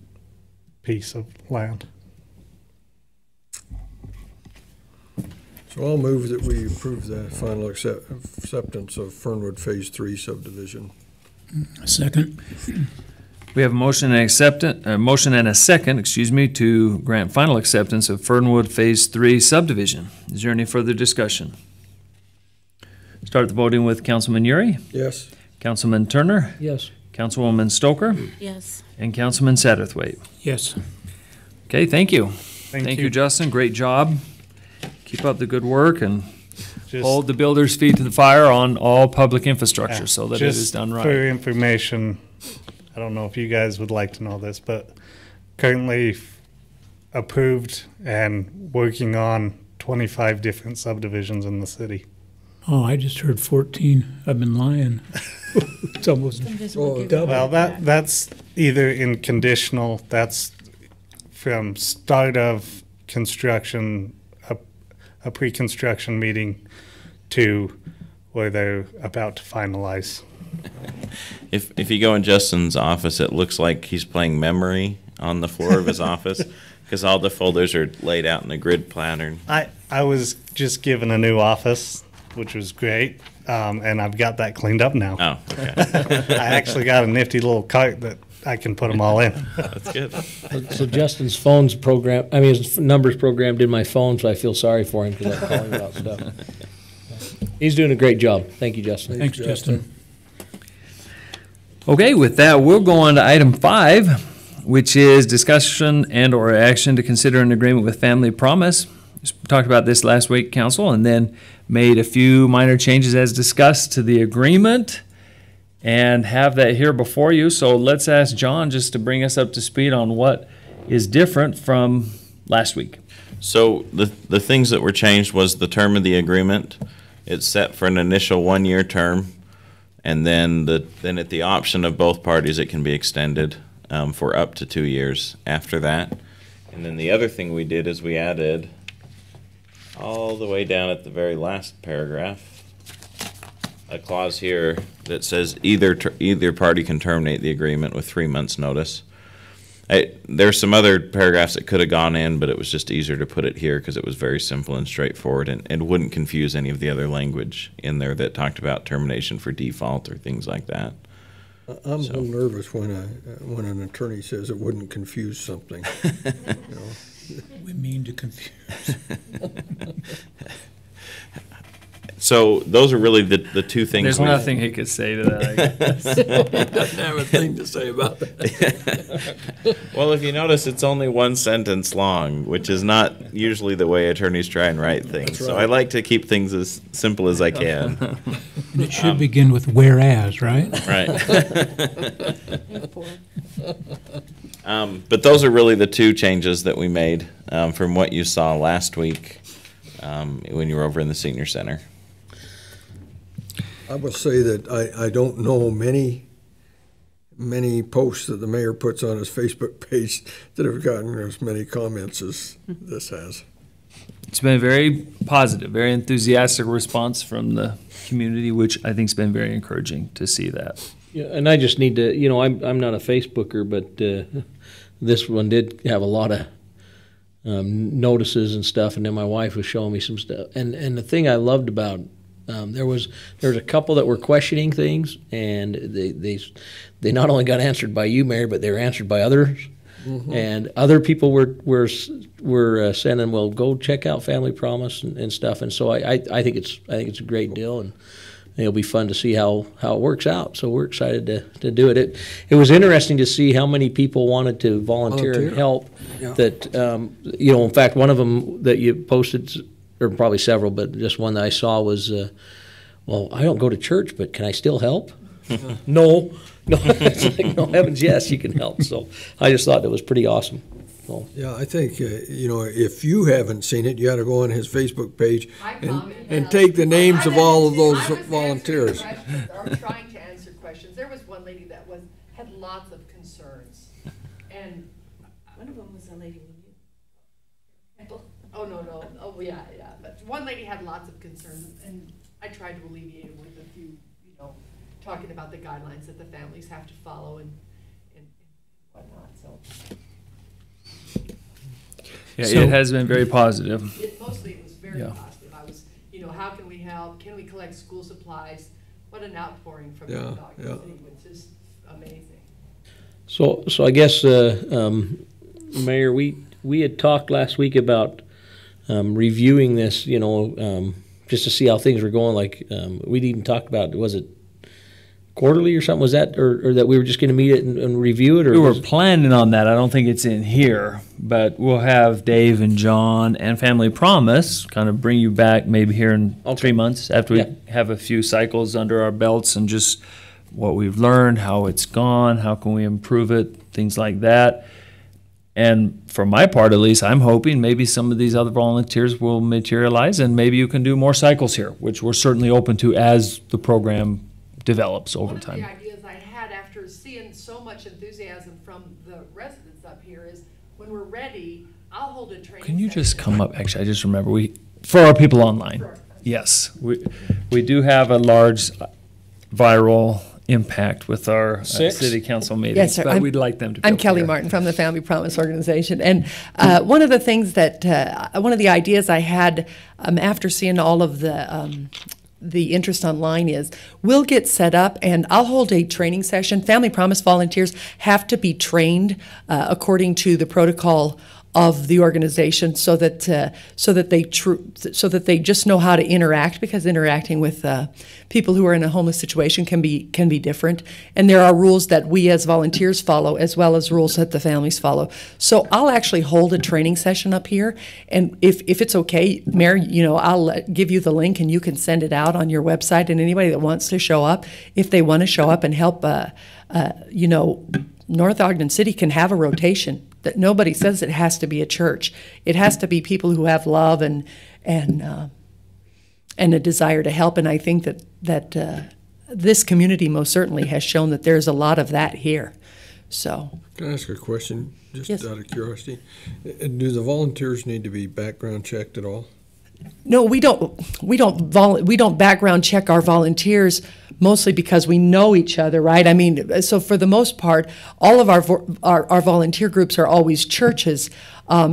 piece of land. So I'll move that we approve the final acceptance of Fernwood Phase 3 subdivision. Second. We have a motion and a second, to grant final acceptance of Fernwood Phase 3 subdivision. Is there any further discussion? Start the voting with Councilman Uri, Yes. Councilman Turner, Yes. Councilwoman Stoker, Yes. and Councilman Satterthwaite. Yes. Okay, thank you. Thank you, you. Justin. Great job. Keep up the good work and Just- hold the builders' feet to the fire on all public infrastructure Yeah, so that it just is done right. For information, I don't know if you guys would like to know this, but currently approved and working on 25 different subdivisions in the city. Oh, I just heard 14. I've been lying. It's almost double. Well, that's either in conditional, that's from start of construction, a pre-construction meeting to where they're about to finalize. If you go in Justin's office, it looks like he's playing memory on the floor of his office because all the folders are laid out in a grid pattern. I was just given a new office, which was great, and I've got that cleaned up now. Oh, okay. I actually got a nifty little cart that I can put them all in. That's good. So Justin's phone's program, I mean, his number's programmed in my phone, so I feel sorry for him because I'm calling about stuff. He's doing a great job. Thank you, Justin. Thanks, Justin. Okay, with that, we'll go on to item 5, which is discussion and/or action to consider an agreement with Family Promise. We talked about this last week, Council, and then made a few minor changes as discussed to the agreement and have that here before you. So let's ask John just to bring us up to speed on what is different from last week. So the things that were changed was the term of the agreement. It's set for an initial 1-year term, and then at the option of both parties, it can be extended for up to 2 years after that. And then the other thing we did is we added all the way down at the very last paragraph a clause here that says either party can terminate the agreement with 3 months' notice. There's some other paragraphs that could have gone in, but it was just easier to put it here because it was very simple and straightforward and wouldn't confuse any of the other language in there that talked about termination for default or things like that. I'm a little nervous when an attorney says it wouldn't confuse something. You know? We mean to confuse. So those are really the two things. There's nothing he could say to that, I guess. He doesn't have a thing to say about that. Well, if you notice, it's only one sentence long, which is not usually the way attorneys try and write things. That's So right. I like to keep things as simple as I can. And it should begin with whereas, right? Right. But those are really the two changes that we made from what you saw last week when you were over in the senior center. I will say that I don't know many posts that the mayor puts on his Facebook page that have gotten as many comments as this has. It's been a very positive, very enthusiastic response from the community, which I think has been very encouraging to see that. Yeah, and I just need to, I'm not a Facebooker, but this one did have a lot of notices and stuff, and then my wife was showing me some stuff. And the thing I loved about There was a couple that were questioning things, and they not only got answered by you, Mayor, but they were answered by others. And other people were sending, well, go check out Family Promise and stuff. And so I think it's a great deal, and it'll be fun to see how it works out. So we're excited to do it. It was interesting to see how many people wanted to volunteer and help. Yeah. That in fact, one of them that you posted, or probably several, but just one that I saw was, well, I don't go to church, but can I still help? No. It's like, no, heavens, yes, you can help. So I just thought that was pretty awesome. So. Yeah, I think, if you haven't seen it, you ought to go on his Facebook page and take the names of all of those volunteers. Or trying to answer questions. There was one lady that had lots of concerns. And One of them was a lady we knew. oh, no. Oh, yeah. But one lady had lots of concerns, and I tried to alleviate it with a few, talking about the guidelines that the families have to follow and whatnot, so. Yeah, it has been very positive. Mostly it was very Yeah. positive. I was, how can we help? Can we collect school supplies? What an outpouring from the Yeah, Ogden yeah. City, which is amazing. So I guess, Mayor, we had talked last week about reviewing this, just to see how things were going. Like, we'd even talked about, was it quarterly or something? Was that, or that we were just going to meet it and review it? Or We were planning on that. I don't think it's in here, but we'll have Dave and John and Family Promise kind of bring you back maybe here in 3 months after we have a few cycles under our belts and just what we've learned, how it's gone, how can we improve it, things like that. And for my part, at least, I'm hoping maybe some of these other volunteers will materialize and maybe you can do more cycles here, which we're certainly open to as the program develops over time. One of the ideas I had after seeing so much enthusiasm from the residents up here is when we're ready, I'll hold a training Can you session. just come up? Actually, I just remember for our people online. Yes, we do have a large viral impact with our city council meetings, Yes, sir. but we'd like them to be I'm up Kelly here. Martin from the Family Promise Organization, and one of the things that one of the ideas I had after seeing all of the interest online is we'll get set up and I'll hold a training session. Family Promise volunteers have to be trained according to the protocol of the organization so that they just know how to interact, because interacting with people who are in a homeless situation can be different, and there are rules that we as volunteers follow as well as rules that the families follow. So I'll actually hold a training session up here, and if it's okay, Mayor, I'll give you the link and you can send it out on your website, and anybody that wants to show up, if they want to show up and help, North Ogden City can have a rotation. That nobody says it has to be a church. It has to be people who have love and a desire to help. And I think that this community most certainly has shown that there's a lot of that here. So, Can I ask a question, just Yes. out of curiosity? Do the volunteers need to be background checked at all? no, we don't background check our volunteers, mostly because we know each other, right? I mean, so for the most part, all of our volunteer groups are always churches.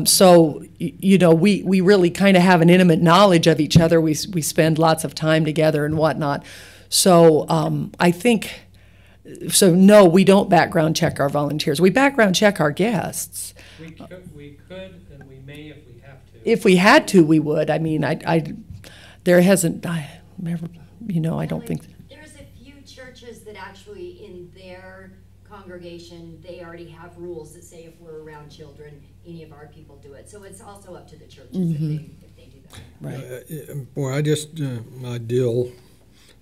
So we really kind of have an intimate knowledge of each other. We spend lots of time together and whatnot. So I think, so no, we don't background check our volunteers. We background check our guests. We could, and we may if we have to. If we had to, we would. I mean, there hasn't, I don't think. There's a few churches that actually in their congregation, they already have rules that say if we're around children, any of our people do it. So it's also up to the churches if they do that. Right. Boy, I deal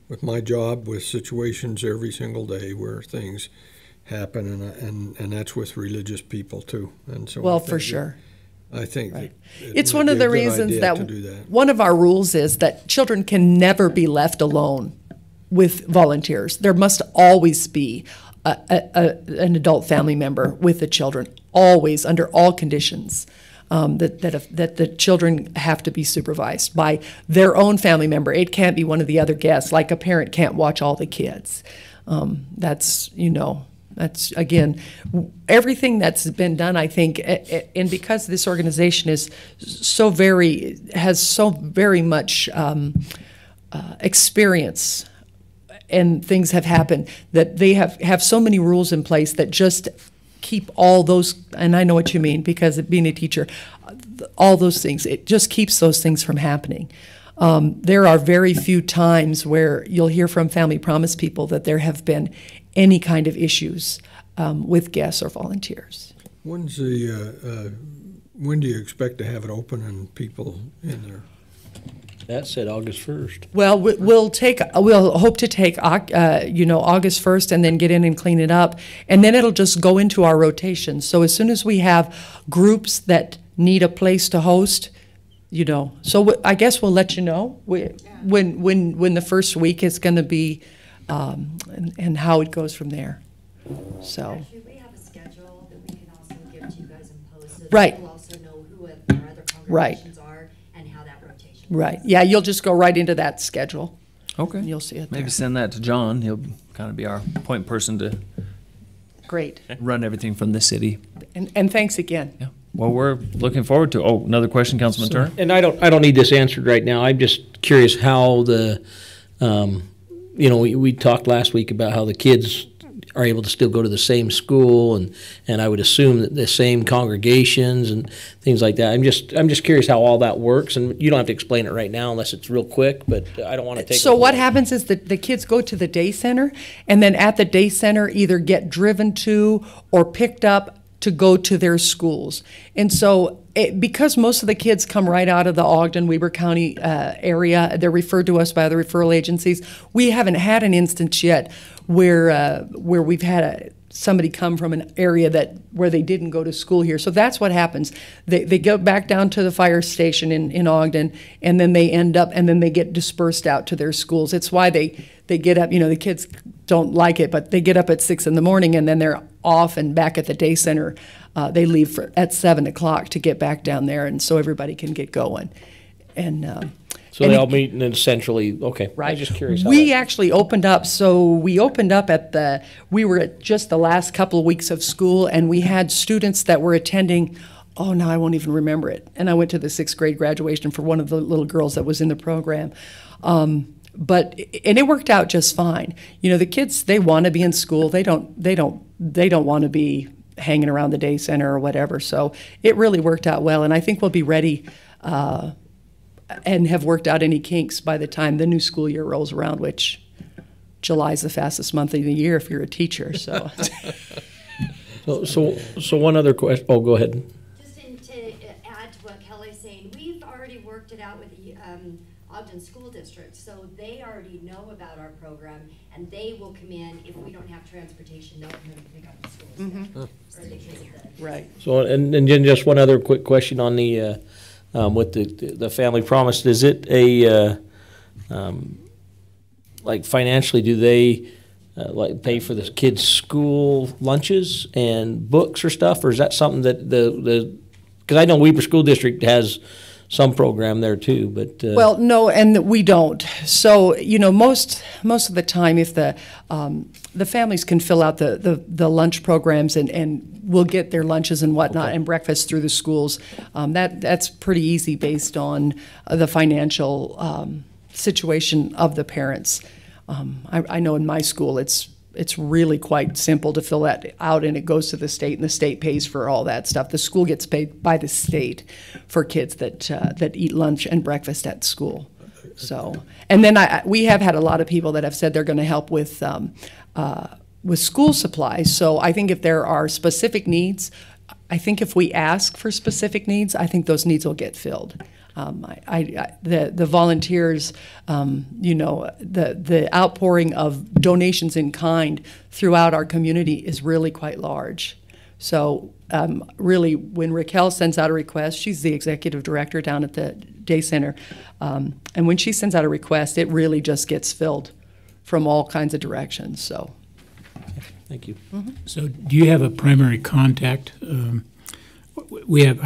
with my job with situations every single day where things happen, and that's with religious people too. And so Well, for sure. I think Right. that It's might one be of a the good reasons idea that to do that. one of our rules is that children can never be left alone with volunteers. There must always be an adult family member with the children, always, under all conditions. That the children have to be supervised by their own family member. It can't be one of the other guests, like a parent can't watch all the kids. That's, again, everything that's been done, I think, and because this organization is has so very much experience and things have happened that they have so many rules in place that just keep all those, and I know what you mean because of being a teacher, all those things, it just keeps those things from happening. There are very few times where you'll hear from Family Promise people that there have been any kind of issues with guests or volunteers. When do you expect to have it open and people in there? That said August 1st. Well, we'll hope to take August 1st and then get in and clean it up, and then it'll just go into our rotation. So as soon as we have groups that need a place to host, so I guess we'll let you know when the first week is going to be, and how it goes from there. So. Actually, we have a schedule that we can also give to you guys and post, so right. We'll also know who our other congregations are and how that rotation. Right. Yeah, you'll just go right into that schedule. Okay. And you'll see it Maybe there. send that to John. He'll kind of be our point person to Great. run everything from the city. And thanks again. Yeah. Well, we're looking forward to. Oh, another question, Councilman Turner. And I don't need this answered right now. I'm just curious how the, we talked last week about how the kids are able to still go to the same school, and I would assume that the same congregations and things like that. I'm just curious how all that works, and you don't have to explain it right now unless it's real quick, but I don't want to take. So what happens is that the kids go to the day center, and then at the day center either get driven to or picked up to go to their schools. And so because most of the kids come right out of the Ogden, Weber County area, they're referred to us by the referral agencies, we haven't had an instance yet where we've had somebody come from an area where they didn't go to school here. So that's what happens. They go back down to the fire station in Ogden, and then they they get dispersed out to their schools. It's why they get up, the kids don't like it, but they get up at 6 in the morning, and then they're off and back at the day center. They leave at 7 o'clock to get back down there, and so everybody can get going. So they all meet and then centrally, okay. Right. I'm just curious. We actually opened up, we were at just the last couple of weeks of school, and we had students that were attending, now I won't even remember it. And I went to the 6th grade graduation for one of the little girls that was in the program. And it worked out just fine. The kids, they want to be in school. They don't want to be hanging around the day center or whatever. So it really worked out well, and I think we'll be ready and have worked out any kinks by the time the new school year rolls around, which July's the fastest month of the year if you're a teacher. So, so one other question. Oh, go ahead. Just to add to what Kelly's saying, we've already worked it out with the Ogden School District, so they already know about our program, and they will come in if we don't have transportation. They'll come in and pick up the schools. Mm-hmm. Or the kids at the right. So and then just one other quick question on the with the Family Promise. Is it a like financially? Do they like pay for the kids' school lunches and books or stuff, or is that something that because I know Weber School District has some program there too, but well, no, and we don't. So most of the time, if the families can fill out the lunch programs and will get their lunches and whatnot and breakfast through the schools, that's pretty easy based on the financial situation of the parents. I know in my school it's really quite simple to fill that out, and it goes to the state, and the state pays for all that stuff. The school gets paid by the state for kids that eat lunch and breakfast at school. So, and then we have had a lot of people that have said they're going to help with school supplies. So I think if there are specific needs, I think if we ask for specific needs, I think those needs will get filled. The volunteers, the outpouring of donations in kind throughout our community is really quite large. So really, when Raquel sends out a request, she's the executive director down at the day center, and when she sends out a request, it really just gets filled from all kinds of directions. So, thank you. Mm-hmm. So, do you have a primary contact? I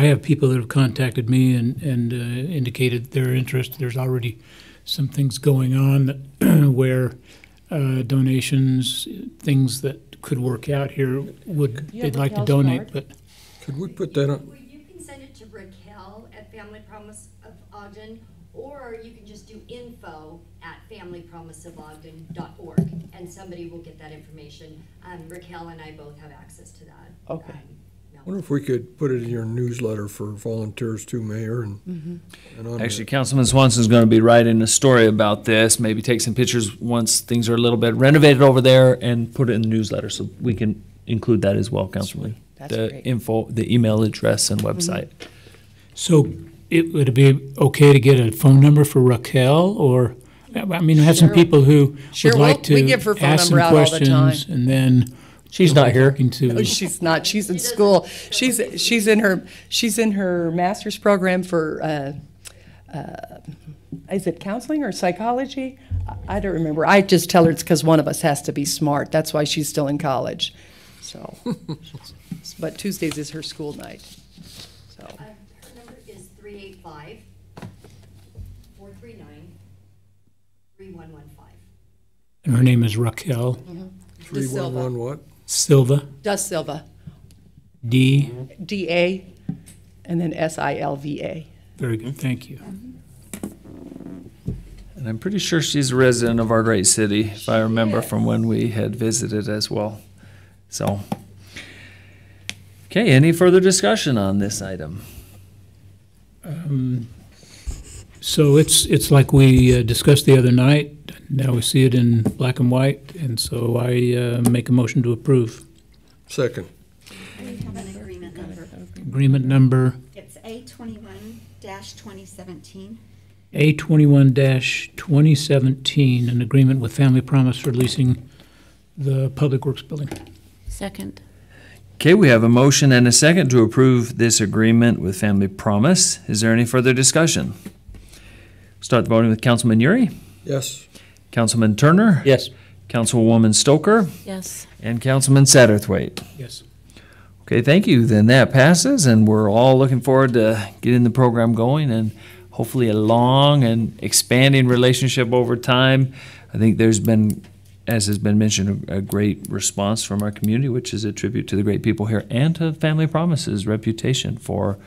have people that have contacted me and indicated their interest. There's already some things going on that where donations, things that could work out here they'd like to donate. But could we put that on? Well, you can send it to Raquel at Family Promise of Ogden, Or you can just do info@familypromiseofogden.org, and somebody will get that information. Raquel and I both have access to that. Okay. I wonder if we could put it in your newsletter for volunteers too, Mayor, and on Actually, Councilman Swanson's going to be writing a story about this, maybe take some pictures once things are a little bit renovated over there and put it in the newsletter so we can include that as well, Councilman. That's The great. info, the email address and website. So would it be okay to get a phone number for Raquel, or, I mean, I have some Sure. people who Sure, would we'll- like we to give her phone ask some number out all the questions, time. and then. She's not here. talking to- No, she's not. She's in school. She's in her master's program for is it counseling or psychology? I don't remember. I just tell her it's because one of us has to be smart. That's why she's still in college. So, but Tuesdays is her school night. So Her number is 385-439-3115. And her name is Raquel 311 what? Silva, Silva, D. DA, and then SILVA. Very good, thank you. And I'm pretty sure she's a resident of our great city, if I remember from when we had visited as well. So, okay, any further discussion on this item? So it's like we discussed the other night. Now we see it in black and white, and so I make a motion to approve. Second. We have an agreement number. Agreement number It's A21-2017. A21-2017, an agreement with Family Promise for leasing the Public Works Building. Second. Okay, we have a motion and a second to approve this agreement with Family Promise. Is there any further discussion? Start the voting with Councilman Uri, Yes. Councilman Turner, Yes. Councilwoman Stoker, Yes. and Councilman Satterthwaite. Yes. Okay, thank you. Then that passes, and we're all looking forward to getting the program going and hopefully a long and expanding relationship over time. I think there's been, as has been mentioned, a great response from our community, which is a tribute to the great people here and to Family Promise's reputation for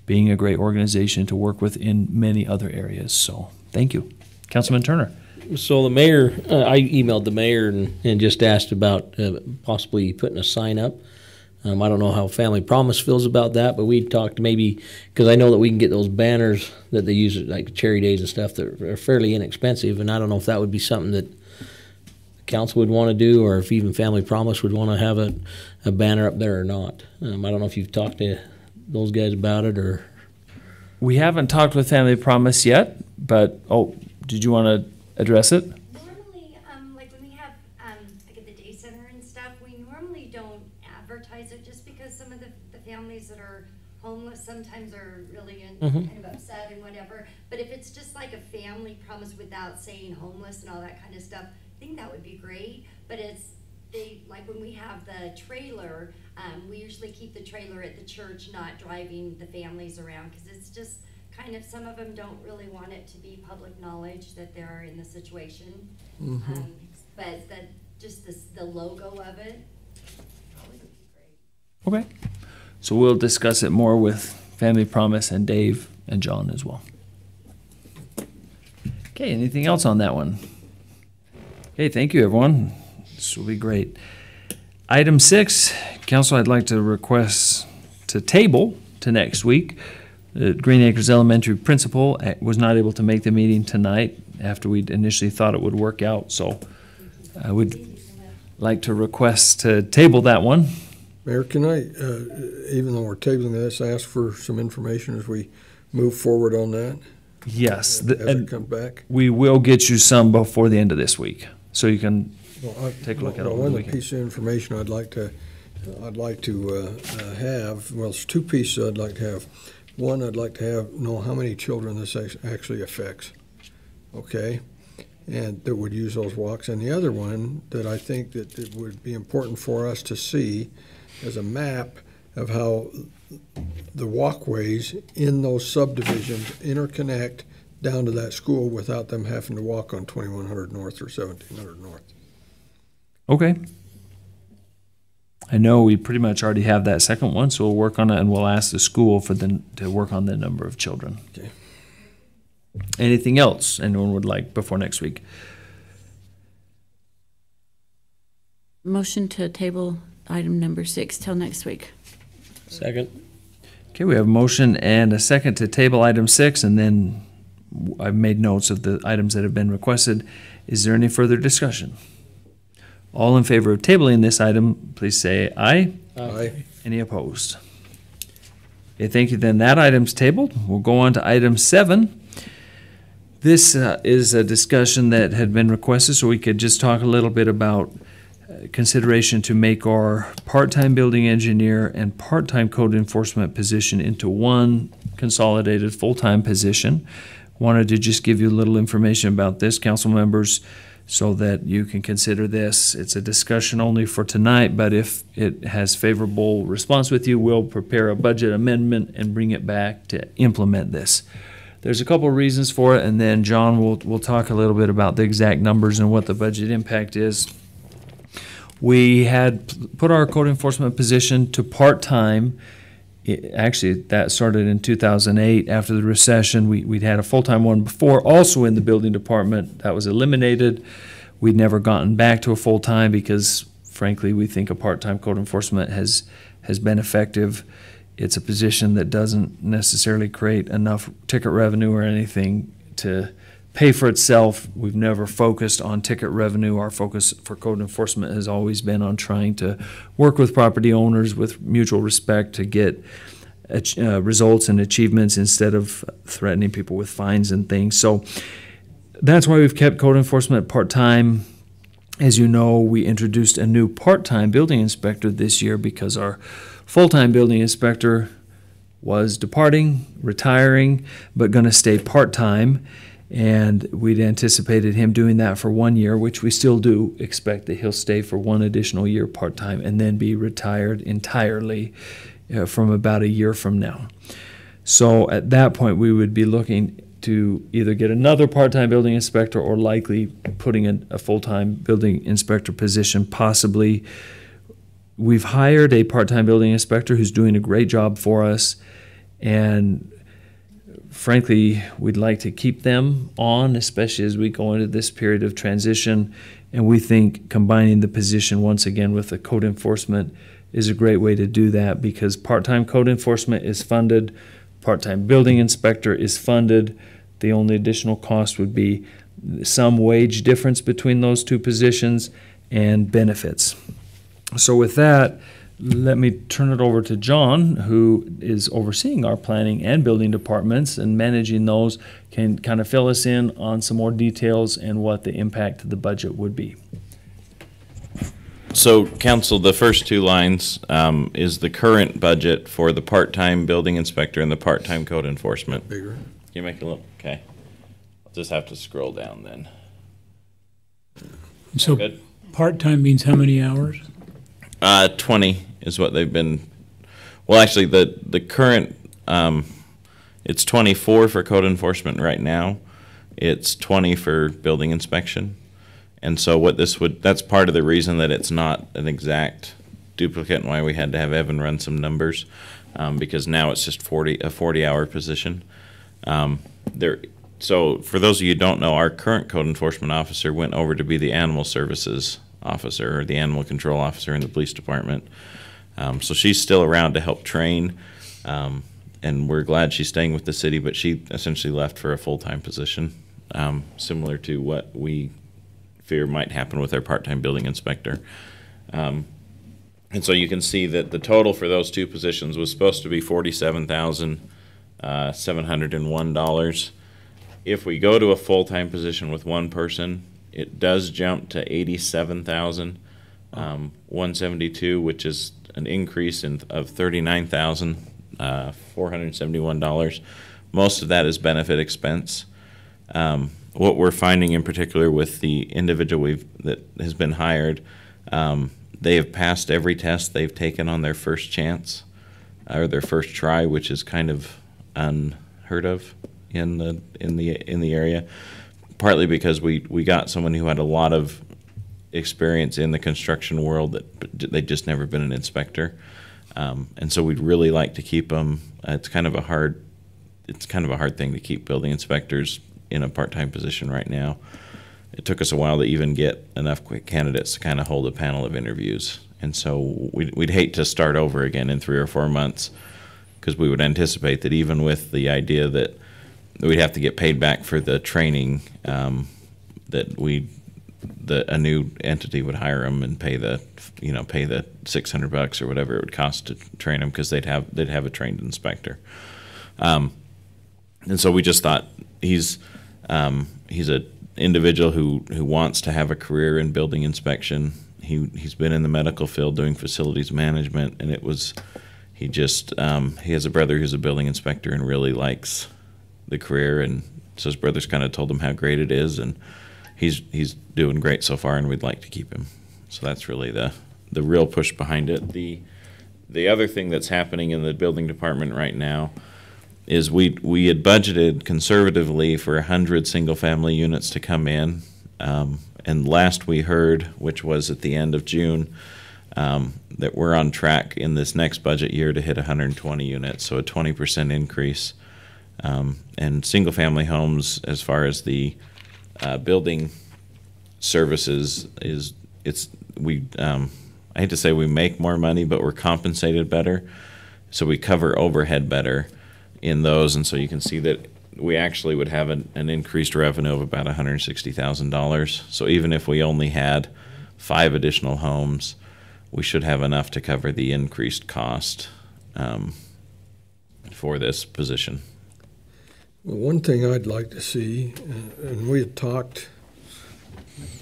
being a great organization to work with in many other areas. So, thank you. Councilman Turner. So the mayor, I emailed the mayor and just asked about possibly putting a sign up. I don't know how Family Promise feels about that, but we talked maybe, because I know that we can get those banners that they use at like Cherry Days and stuff that are fairly inexpensive, and I don't know if that would be something that the council would want to do, or if even Family Promise would want to have a banner up there or not. I don't know if you've talked to those guys about it, or... We haven't talked with Family Promise yet, but, did you want to address it? Normally, like when we have, like at the day center and stuff, we normally don't advertise it just because some of the families that are homeless sometimes are really kind of upset and whatever. But if it's just like a Family Promise without saying homeless and all that kind of stuff, I think that would be great. But like when we have the trailer, we usually keep the trailer at the church, not driving the families around, because it's just kind of, some of them don't really want it to be public knowledge that they're in the situation. But the logo of it probably would be great. Okay. So we'll discuss it more with Family Promise and Dave and John as well. Okay, anything else on that one? Okay, thank you, everyone. This will be great. Item 6, Council, I'd like to request to table to next week. The Green Acres Elementary principal was not able to make the meeting tonight after we initially thought it would work out, so I would like to request to table that one. Mayor, can I, even though we're tabling this, ask for some information as we move forward on that? Yes. As it comes back? We will get you some before the end of this week, so you can take a look at it over the One weekend. piece of information I'd like to have, well, it's two pieces I'd like to have. One, I'd like to know how many children this actually affects, okay? And that would use those walks. And the other one that I think that it would be important for us to see is a map of how the walkways in those subdivisions interconnect down to that school without them having to walk on 2100 North or 1700 North. Okay. I know we pretty much already have that second one, so we'll work on it, and we'll ask the school to work on the number of children. Okay. Anything else anyone would like before next week? Motion to table item number 6 till next week. Second. Okay, we have a motion and a second to table item 6, and then I've made notes of the items that have been requested. Is there any further discussion? All in favor of tabling this item, please say aye. Aye. Any opposed? Okay, thank you. Then that item's tabled. We'll go on to item 7. This is a discussion that had been requested, so we could just talk a little bit about consideration to make our part-time building engineer and part-time code enforcement position into one consolidated full-time position. Wanted to just give you a little information about this, council members, so that you can consider this. It's a discussion only for tonight, but if it has favorable response with you, we'll prepare a budget amendment and bring it back to implement this. There's a couple of reasons for it, and then John will talk a little bit about the exact numbers and what the budget impact is. We had put our code enforcement position to part-time. Actually, that started in 2008 after the recession. We'd had a full-time one before, also in the building department. That was eliminated. We'd never gotten back to a full-time because, frankly, we think a part-time code enforcement has been effective. It's a position that doesn't necessarily create enough ticket revenue or anything to pay for itself. We've never focused on ticket revenue. Our focus for code enforcement has always been on trying to work with property owners with mutual respect to get results and achievements instead of threatening people with fines and things. So that's why we've kept code enforcement part-time. As you know, we introduced a new part-time building inspector this year because our full-time building inspector was departing, retiring, but going to stay part-time. And we'd anticipated him doing that for 1 year, which we still do expect that he'll stay for 1 additional year part-time and then be retired entirely from about a year from now. So at that point, we would be looking to either get another part-time building inspector or likely putting in a full-time building inspector position, possibly. We've hired a part-time building inspector who's doing a great job for us, and frankly, we'd like to keep them on, especially as we go into this period of transition. And we think combining the position once again with the code enforcement is a great way to do that, because part-time code enforcement is funded, part-time building inspector is funded. The only additional cost would be some wage difference between those two positions and benefits. So with that, let me turn it over to John, who is overseeing our planning and building departments and managing those, can kind of fill us in on some more details and what the impact of the budget would be. So, council, the first 2 lines is the current budget for the part-time building inspector and the part-time code enforcement. Bigger. Can you make it look? Okay. I'll just have to scroll down then. So good? Part-time means how many hours? 20 is what they've been. Well, actually, the current, it's 24 for code enforcement right now. It's 20 for building inspection. And so what this would, that's part of the reason that it's not an exact duplicate and why we had to have Evan run some numbers, because now it's just a 40-hour position. So for those of you who don't know, our current code enforcement officer went over to be the animal services officer or the animal control officer in the police department. So she's still around to help train, and we're glad she's staying with the city, but she essentially left for a full-time position, similar to what we fear might happen with our part-time building inspector. And so you can see that the total for those 2 positions was supposed to be $47,701. If we go to a full-time position with 1 person, it does jump to $87,172, which is an increase of $39,471. Most of that is benefit expense. What we're finding in particular with the individual that has been hired, they have passed every test they've taken on their first chance or their first try, which is kind of unheard of in the area. Partly because we got someone who had a lot of experience in the construction world that they'd just never been an inspector, and so we'd really like to keep them. It's kind of a hard thing to keep building inspectors in a part-time position right now. It took us a while to even get enough quick candidates to kind of hold a panel of interviews. And so we'd hate to start over again in 3 or 4 months, because we would anticipate that even with the idea that we'd have to get paid back for the training, that a new entity would hire them and pay the $600 or whatever it would cost to train them, because they'd have a trained inspector. And so we just thought he's a individual who wants to have a career in building inspection. He's been in the medical field doing facilities management, and he has a brother who's a building inspector and really likes the career, and so his brother's kind of told him how great it is, and he's doing great so far, and we'd like to keep him. So that's really the real push behind it. The other thing that's happening in the building department right now is we had budgeted conservatively for 100 single-family units to come in, and last we heard, which was at the end of June, that we're on track in this next budget year to hit 120 units, so a 20% increase. And single-family homes, as far as the building services, I hate to say we make more money, but we're compensated better, so we cover overhead better in those, and so you can see that we actually would have an increased revenue of about $160,000. So even if we only had 5 additional homes, we should have enough to cover the increased cost for this position. Well, one thing I'd like to see, and we had talked,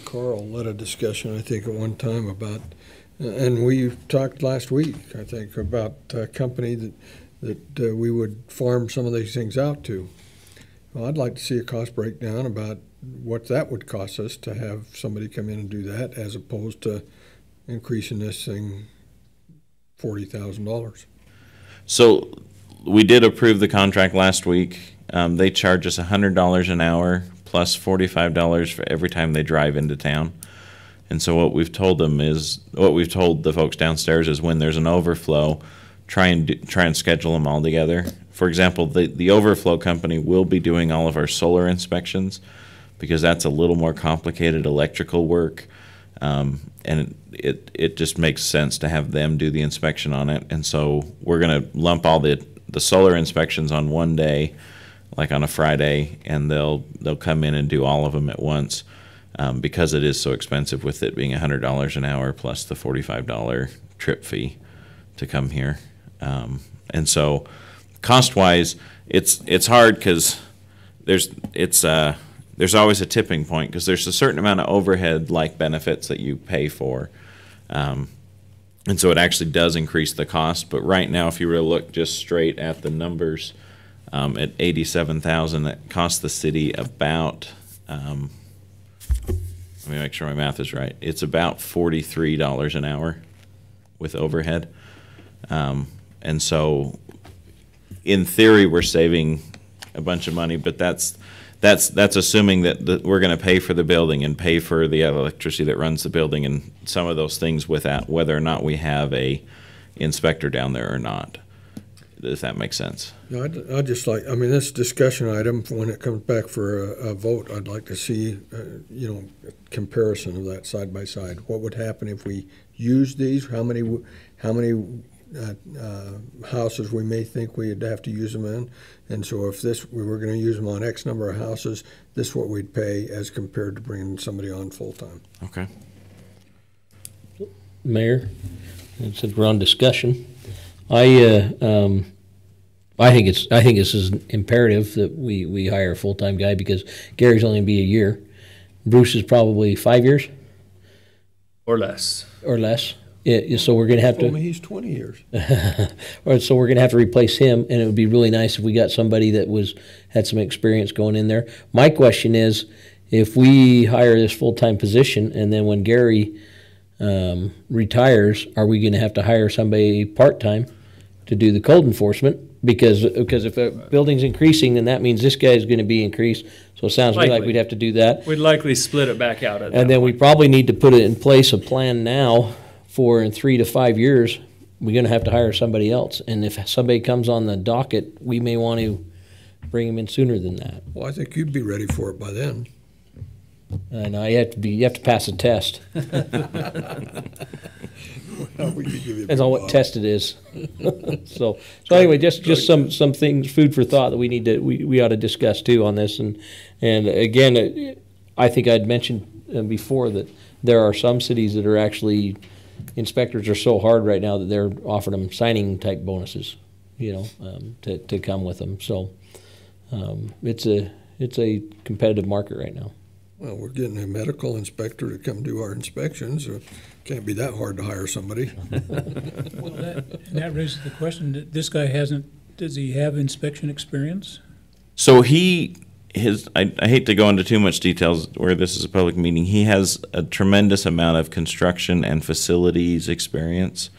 Carl led a discussion, I think, at one time about, and we talked last week, I think, about a company that we would farm some of these things out to. Well, I'd like to see a cost breakdown about what that would cost us to have somebody come in and do that, as opposed to increasing this thing $40,000. So we did approve the contract last week. They charge us $100 an hour plus $45 for every time they drive into town. And so what we've told the folks downstairs is, when there's an overflow, try and schedule them all together. For example, the overflow company will be doing all of our solar inspections, because that's a little more complicated electrical work, and it just makes sense to have them do the inspection on it. And so we're going to lump all the solar inspections on one day, like on a Friday, and they'll come in and do all of them at once, because it is so expensive, with it being $100 an hour plus the $45 trip fee to come here. And so cost-wise, it's hard, because there's always a tipping point, because there's a certain amount of overhead, like benefits, that you pay for. And so it actually does increase the cost. But right now, if you were to look just straight at the numbers, at $87,000, that costs the city about, let me make sure my math is right, it's about $43 an hour with overhead. And so in theory, we're saving a bunch of money, but that's assuming that we're going to pay for the building and pay for the electricity that runs the building and some of those things, without whether or not we have a inspector down there or not. Does that make sense? Yeah, I'd just like, I mean, this discussion item, when it comes back for a vote, I'd like to see, a comparison of that side by side. What would happen if we used these? How many houses we may think we'd have to use them in? And so if we were going to use them on X number of houses, this is what we'd pay as compared to bringing somebody on full-time. Okay. Mayor, since we're on discussion, I think this is imperative that we hire a full-time guy, because Gary's only gonna be a year. Bruce is probably 5 years Or less. or less. Yeah, so we're gonna have Told to. me he's 20 years. Or so we're gonna have to replace him, and it would be really nice if we got somebody that had some experience going in there. My question is, if we hire this full-time position, and then when Gary retires, are we gonna have to hire somebody part-time to do the code enforcement? Because if a building's increasing, then that means this guy's going to be increased. So it sounds to me like Likely. we'd have to do that. We'd likely split it back out at that And then we point. probably need to put it in place, a plan now for in 3 to 5 years, we're going to have to hire somebody else. And if somebody comes on the docket, we may want to bring them in sooner than that. Well, I think you'd be ready for it by then. And you have to pass a test. Well, we could give you a Depends on what big test it is. So anyway, just some things, food for thought that we ought to discuss too on this. And again, I think I'd mentioned before that there are some cities that are actually, inspectors are so hard right now that they're offering them signing type bonuses, to come with them. So it's a competitive market right now. Well, we're getting a medical inspector to come do our inspections. So can't be that hard to hire somebody. Well, that raises the question, that this guy does he have inspection experience? So I hate to go into too much details where this is a public meeting. He has a tremendous amount of construction and facilities experience,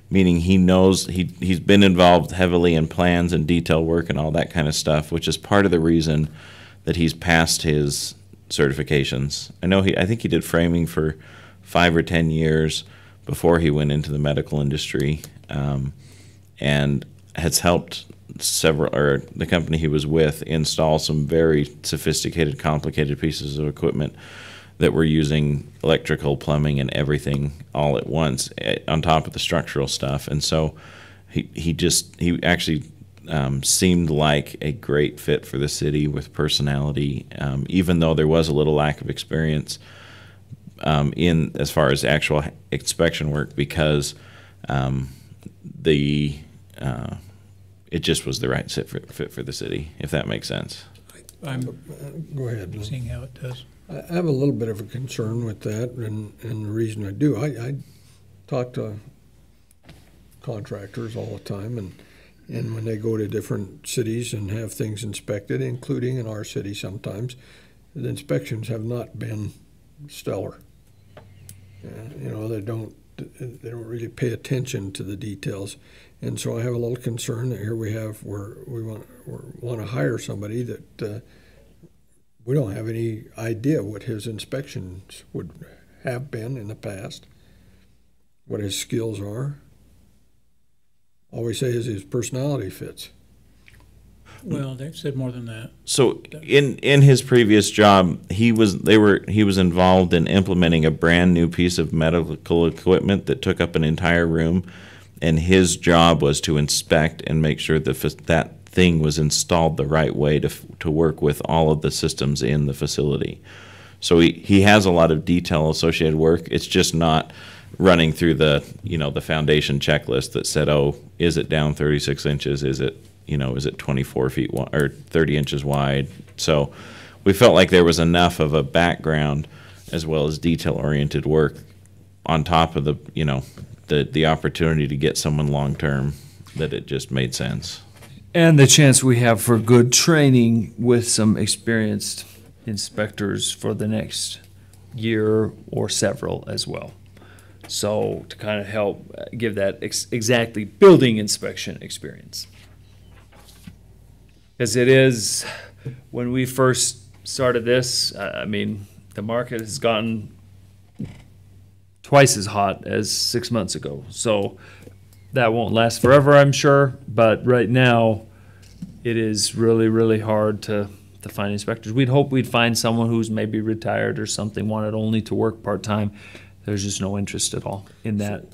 meaning he knows he's been involved heavily in plans and detail work and all that kind of stuff, which is part of the reason that he's passed his certifications. I think he did framing for 5 or 10 years before he went into the medical industry, and has helped the company he was with install some very sophisticated, complicated pieces of equipment that were using electrical, plumbing, and everything all at once on top of the structural stuff. And so he actually seemed like a great fit for the city with personality, even though there was a little lack of experience in as far as actual inspection work, because it just was the right fit for the city, if that makes sense. Go ahead. Seeing how it does. I have a little bit of a concern with that, and the reason I do, I talk to contractors all the time, and when they go to different cities and have things inspected, including in our city sometimes, the inspections have not been stellar. They don't really pay attention to the details, and so I have a little concern that here we want to hire somebody that we don't have any idea what his inspections would have been in the past, what his skills are. All we say is his personality fits. Well, they've said more than that. So in his previous job, he was involved in implementing a brand new piece of medical equipment that took up an entire room, and his job was to inspect and make sure that thing was installed the right way to work with all of the systems in the facility. So he has a lot of detail associated work. It's just not running through the foundation checklist that said, oh, is it down 36 inches? Is it 24 feet wide or 30 inches wide? So we felt like there was enough of a background as well as detail-oriented work on top of the opportunity to get someone long-term that it just made sense. And the chance we have for good training with some experienced inspectors for the next year or several as well. So to kind of help give that exactly building inspection experience. Because it is, when we first started this, the market has gotten twice as hot as 6 months ago. So that won't last forever, I'm sure. But right now, it is really, really hard to find inspectors. We'd hope we'd find someone who's maybe retired or something, wanted only to work part-time. There's just no interest at all in that.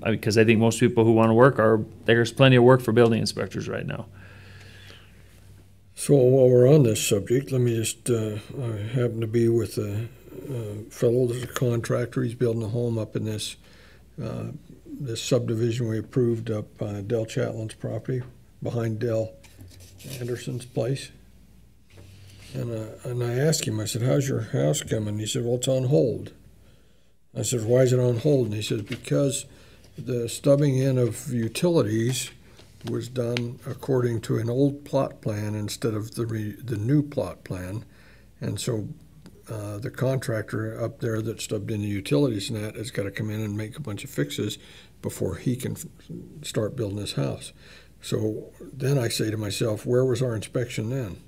Because I think most people who want to work there's plenty of work for building inspectors right now. So while we're on this subject, let me just, I happen to be with a fellow that's a contractor. He's building a home up in this subdivision we approved up Del Chatlin's property, behind Del Anderson's place. And I asked him, I said, how's your house coming? He said, well, it's on hold. I said, why is it on hold? And he says, because the stubbing in of utilities was done according to an old plot plan instead of the new plot plan. And so the contractor up there that stubbed in the utilities and that has got to come in and make a bunch of fixes before he can start building his house. So then I say to myself, where was our inspection then?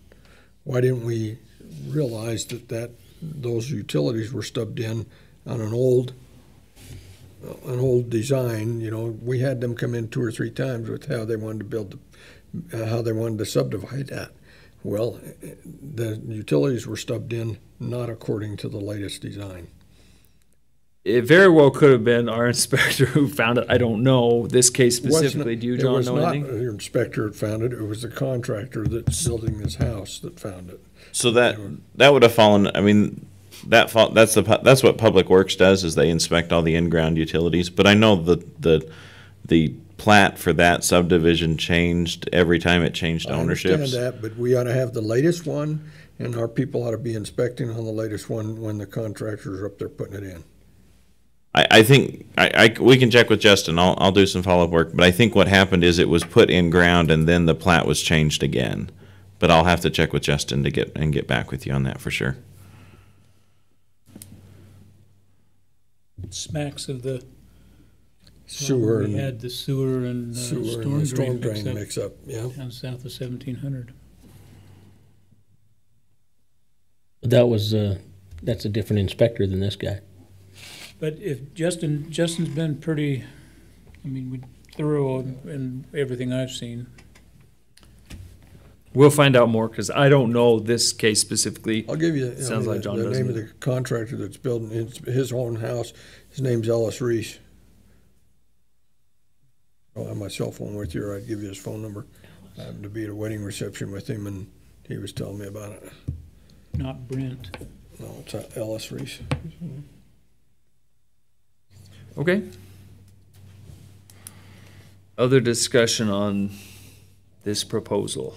Why didn't we realize that those utilities were stubbed in on an old design? We had them come in 2 or 3 times with how they wanted to build, how they wanted to subdivide that. Well, the utilities were stubbed in not according to the latest design. It very well could have been our inspector who found it. I don't know this case specifically. Do you, John, know anything? It was not the inspector that found it. It was the contractor that's building this house that found it. So that would have fallen. I mean, that's what Public Works does, is they inspect all the in-ground utilities. But I know the plat for that subdivision changed every time it changed ownerships. I understand that, but we ought to have the latest one, and our people ought to be inspecting on the latest one when the contractors are up there putting it in. I think we can check with Justin. I'll do some follow-up work, but I think what happened is it was put in ground and then the plat was changed again. But I'll have to check with Justin to get back with you on that for sure. Smacks of the Sewer. We had the sewer and storm drain mix up. Yeah. Down south of 1700. That was that's a different inspector than this guy. But if Justin's been pretty, I mean, thorough in everything I've seen. We'll find out more because I don't know this case specifically. I'll give you. Sounds like John the doesn't. name of the contractor that's building his own house. His name's Ellis Reese. I'll have my cell phone with you, or I'd give you his phone number. I happened to be at a wedding reception with him, and he was telling me about it. Not Brent. No, it's Ellis Reese. Okay. Other discussion on this proposal?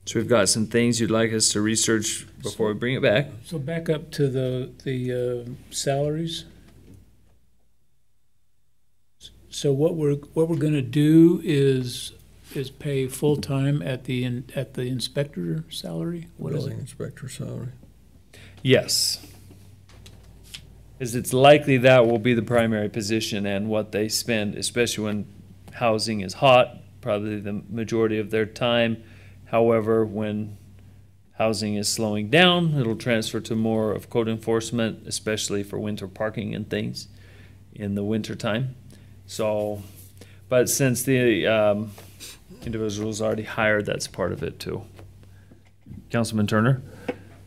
So we've got some things you'd like us to research before we bring it back. So back up to the salaries. So what we're going to do is pay full time at the inspector salary. What is it? Building inspector salary. Yes. Because it's likely that will be the primary position and what they spend, especially when housing is hot, probably the majority of their time. However, when housing is slowing down, it'll transfer to more of code enforcement, especially for winter parking and things in the winter time. So, but since the individual's already hired, that's part of it too. Councilman Turner?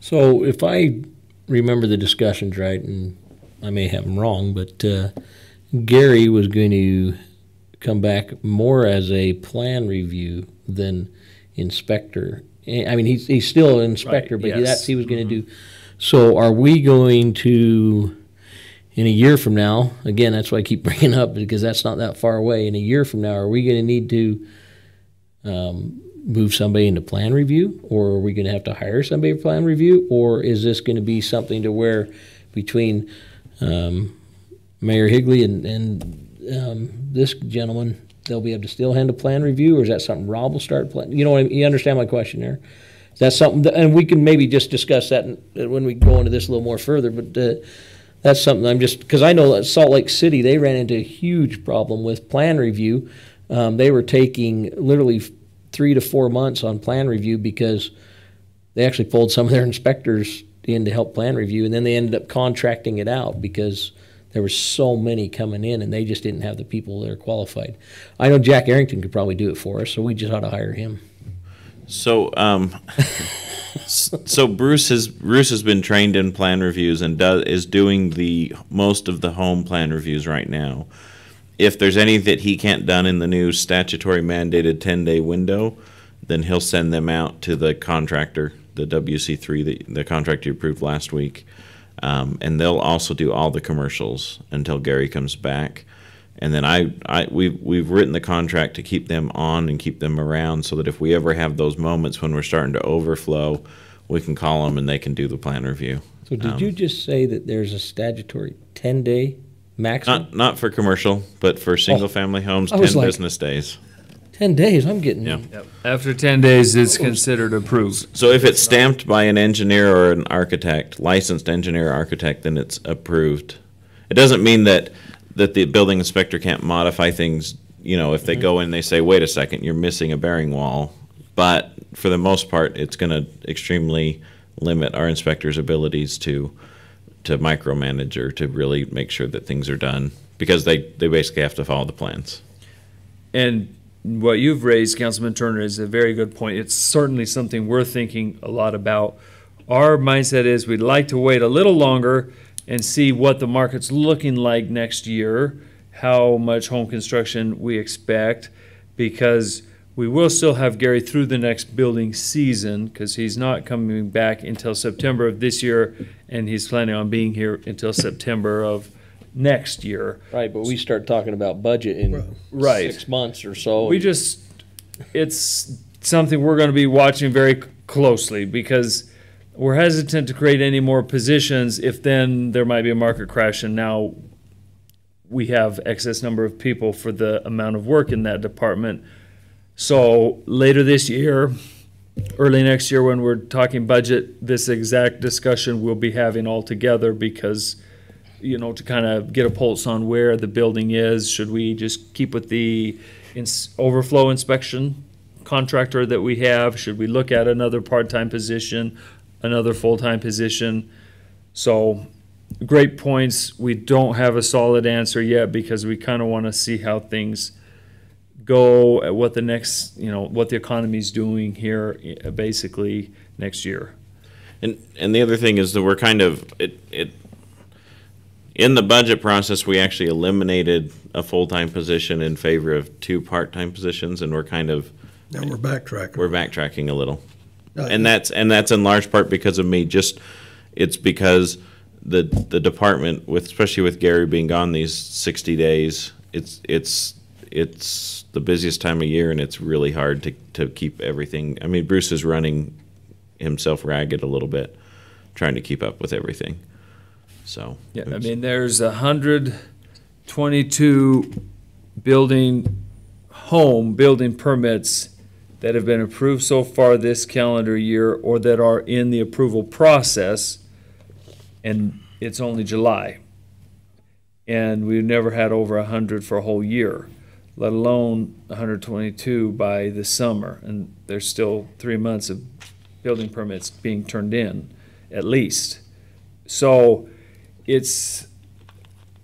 So if I remember the discussions right, and I may have them wrong, but Gary was going to come back more as a plan review than inspector. I mean, he's still an inspector, Right, but yes. that's he was going to do. So are we going to, in a year from now, again, that's why I keep bringing up, because that's not that far away. In a year from now, are we going to need to move somebody into plan review, or are we going to have to hire somebody for plan review, or is this going to be something to where between Mayor Higley and this gentleman, they'll be able to still handle plan review, or is that something Rob will start plan? You know, you understand my question there? Is that something, and we can maybe just discuss that when we go into this a little more further, but that's something I'm just, because I know that Salt Lake City, they ran into a huge problem with plan review. They were taking literally 3 to 4 months on plan review because they actually pulled some of their inspectors in to help plan review, and then they ended up contracting it out because there were so many coming in and they just didn't have the people that are qualified. I know Jack Arrington could probably do it for us, so we just ought to hire him. So, so Bruce has been trained in plan reviews and is doing most of the home plan reviews right now. If there's any that he can't done in the new statutory mandated 10-day window, then he'll send them out to the contractor, the WC3, the contract you approved last week. And they'll also do all the commercials until Gary comes back. And then we've written the contract to keep them on and keep them around so that if we ever have those moments when we're starting to overflow, we can call them and they can do the plan review. So did you just say that there's a statutory 10-day maximum? Not for commercial, but for single-family homes, 10 business days. 10 days, I'm getting... Yeah. Yep. After 10 days, it's considered approved. So if it's stamped by an engineer or an architect, licensed engineer or architect, then it's approved. It doesn't mean that the building inspector can't modify things, you know, if they go in and they say, wait a second, you're missing a bearing wall. But for the most part, it's going to extremely limit our inspector's abilities to micromanage or to really make sure that things are done, because they basically have to follow the plans. And what you've raised, Councilman Turner, is a very good point. It's certainly something we're thinking a lot about. Our mindset is we'd like to wait a little longer and see what the market's looking like next year, how much home construction we expect, because we will still have Gary through the next building season, because he's not coming back until September of this year, and he's planning on being here until September of next year. Right, but we start talking about budget in Right. 6 months or so. It's something we're going to be watching very closely, because we're hesitant to create any more positions if then there might be a market crash, and now we have excess number of people for the amount of work in that department. So later this year, early next year, when we're talking budget, this exact discussion we'll be having all together, because, you know, to kind of get a pulse on where the building is. Should we just keep with the overflow inspection contractor that we have? Should we look at another part-time position, another full-time position? So great points. We don't have a solid answer yet, because we kind of want to see how things go, at what the next, you know, what the economy's doing here basically next year. And the other thing is that we're kind of, in the budget process, we actually eliminated a full-time position in favor of 2 part-time positions, and we're kind of. Now we're backtracking. We're backtracking a little. And that's in large part because of me. It's because the department, especially with Gary being gone these 60 days, it's the busiest time of year, and it's really hard to keep everything. I mean, Bruce is running himself ragged a little bit, trying to keep up with everything. So yeah, I mean, there's 122 building permits that have been approved so far this calendar year, or that are in the approval process, and it's only July. And we've never had over 100 for a whole year, let alone 122 by the summer. And there's still 3 months of building permits being turned in, at least. So it's,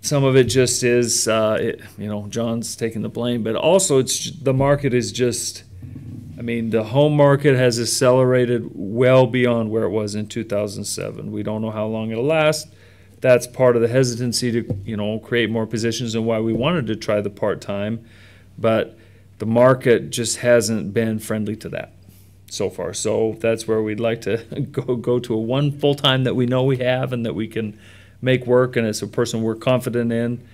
some of it just is, you know, John's taking the blame, but also it's, the market is just, I mean, the home market has accelerated well beyond where it was in 2007. We don't know how long it'll last. That's part of the hesitancy to, you know, create more positions, and why we wanted to try the part-time. But the market just hasn't been friendly to that so far. So that's where we'd like to go to a one full-time that we know we have and that we can make work, and it's a person we're confident in,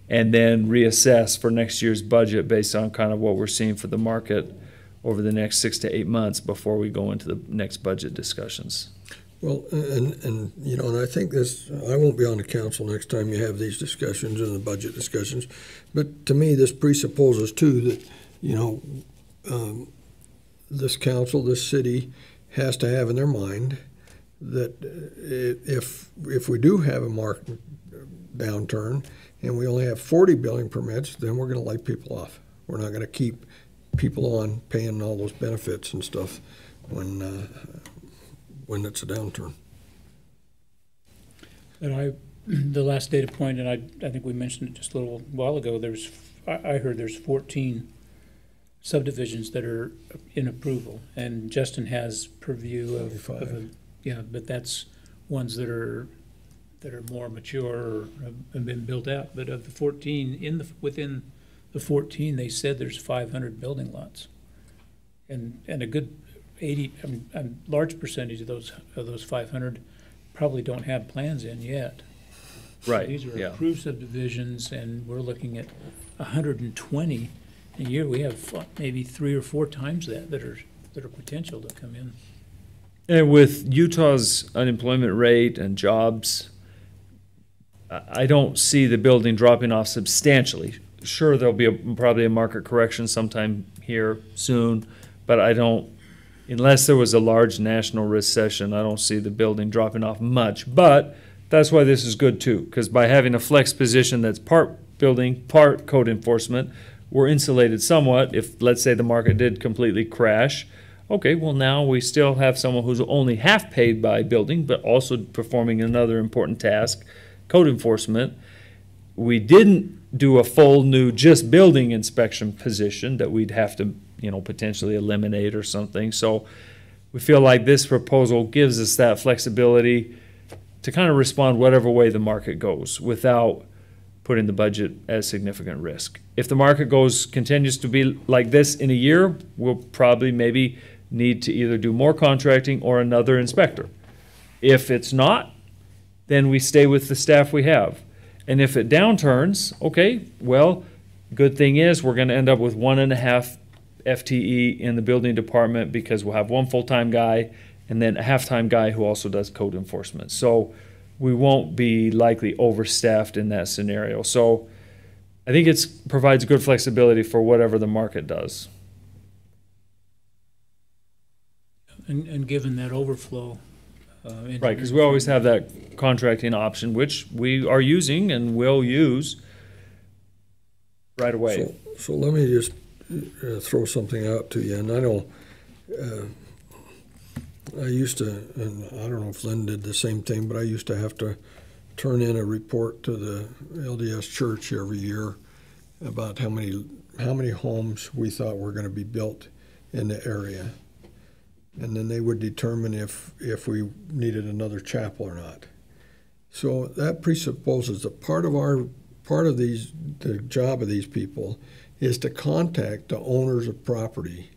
and then reassess for next year's budget based on kind of what we're seeing for the market over the next 6 to 8 months before we go into the next budget discussions. Well, and you know, and I think this, I won't be on the council next time you have these discussions and the budget discussions, but to me, this presupposes too that, you know, this council, this city has to have in their mind that if we do have a market downturn and we only have 40 building permits, then we're going to lay people off. We're not going to keep people on paying all those benefits and stuff when it's a downturn. And the last data point, and I think we mentioned it just a little while ago, I heard there's 14 subdivisions that are in approval, and Justin has purview of yeah, but that's ones that are more mature or have been built out. But of the 14, within the 14, they said there's 500 building lots, and a good 80, I mean, a large percentage of those 500 probably don't have plans in yet. Right. So these are yeah. approved subdivisions, and we're looking at 120 a year. We have maybe 3 or 4 times that are potential to come in. And with Utah's unemployment rate and jobs, I don't see the building dropping off substantially. Sure, there'll be probably a market correction sometime here soon, but I don't, unless there was a large national recession, I don't see the building dropping off much. But that's why this is good too, because by having a flex position that's part building, part code enforcement, we're insulated somewhat if, let's say, the market did completely crash. Okay, well, now we still have someone who's only half paid by building, but also performing another important task, code enforcement. We didn't do a full new just building inspection position that we'd have to, potentially eliminate or something. So we feel like this proposal gives us that flexibility to kind of respond whatever way the market goes without putting the budget at significant risk. If the market continues to be like this in a year, we'll probably maybe need to either do more contracting or another inspector. If it's not, then we stay with the staff we have. And if it downturns, okay, well, good thing is we're going to end up with 1.5 FTE in the building department because we'll have one full-time guy and then a half-time guy who also does code enforcement. So we won't be likely overstaffed in that scenario. So I think it provides good flexibility for whatever the market does. And given that overflow. Right, because we always have that contracting option, which we are using and will use right away. So let me just throw something out to you. And I know I used to, and I don't know if Lynn did the same thing, but I used to have to turn in a report to the LDS Church every year about how many homes we thought were going to be built in the area. And then they would determine if we needed another chapel or not. So that presupposes that part of the job of these people is to contact the owners of property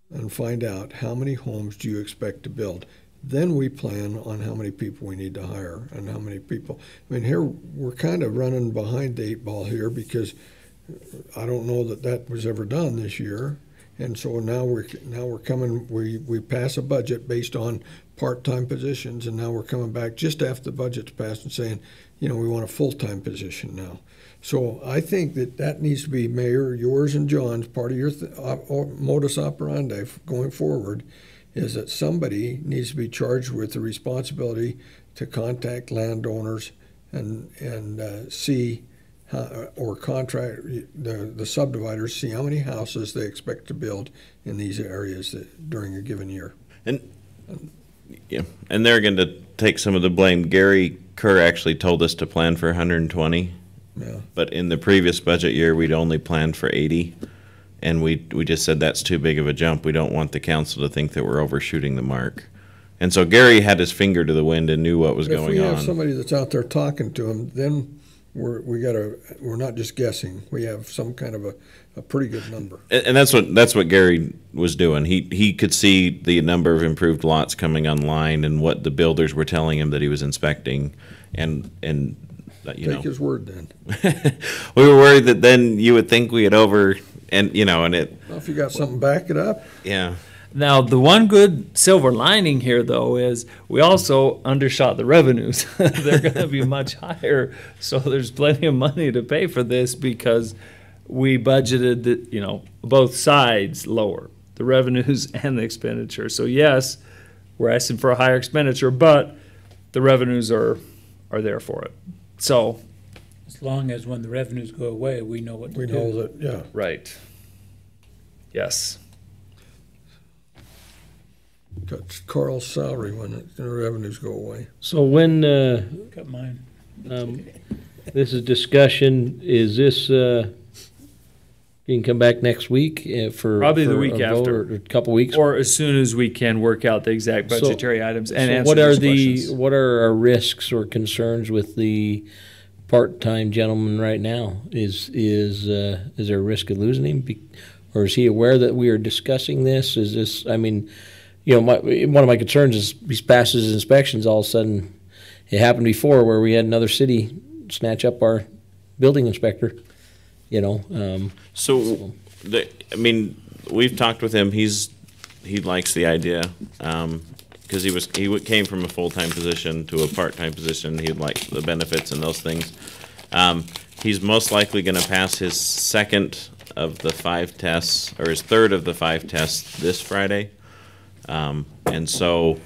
and find out how many homes do you expect to build. Then we plan on how many people we need to hire and how many people. I mean, here we're kind of running behind the 8 ball here because I don't know that was ever done this year. And so now we're coming, we pass a budget based on part-time positions, and now we're coming back just after the budget's passed and saying, we want a full-time position now. So I think that needs to be, Mayor, yours and John's, part of your modus operandi going forward, is that somebody needs to be charged with the responsibility to contact landowners and see or contract the subdividers, see how many houses they expect to build in these areas during a given year. And they're going to take some of the blame. Gary Kerr actually told us to plan for 120. Yeah. But in the previous budget year, we'd only planned for 80. And we just said that's too big of a jump. We don't want the council to think that we're overshooting the mark. And so Gary had his finger to the wind and knew what was going on. If we have somebody that's out there talking to him, then we're not just guessing. We have some kind of a pretty good number. And that's what Gary was doing. He could see the number of improved lots coming online and what the builders were telling him that he was inspecting, and Take his word then. We were worried that then you would think we had over and it. Well, if you got something, back it up. Yeah. Now, the one good silver lining here, though, is we also undershot the revenues. They're going to be much higher, so there's plenty of money to pay for this because we budgeted, both sides lower, the revenues and the expenditure. So, yes, we're asking for a higher expenditure, but the revenues are there for it. So, as long as when the revenues go away, we know what to do. We know that, yeah. Right. Yes. Cut Carl's salary when the revenues go away. So when Cut mine. This is discussion, is this you can come back next week for Probably the for week a vote after. or a couple weeks, Or as soon as we can work out the exact budgetary items and answer what are these questions. what are our risks or concerns with the part-time gentleman right now? Is there a risk of losing him, or is he aware that we are discussing this? Is this, I mean, one of my concerns is he passes his inspections, all of a sudden, it happened before where we had another city snatch up our building inspector, We've talked with him. He likes the idea because he came from a full-time position to a part-time position. He liked the benefits and those things. He's most likely going to pass his second of the 5 tests, or his third of the 5 tests this Friday. And so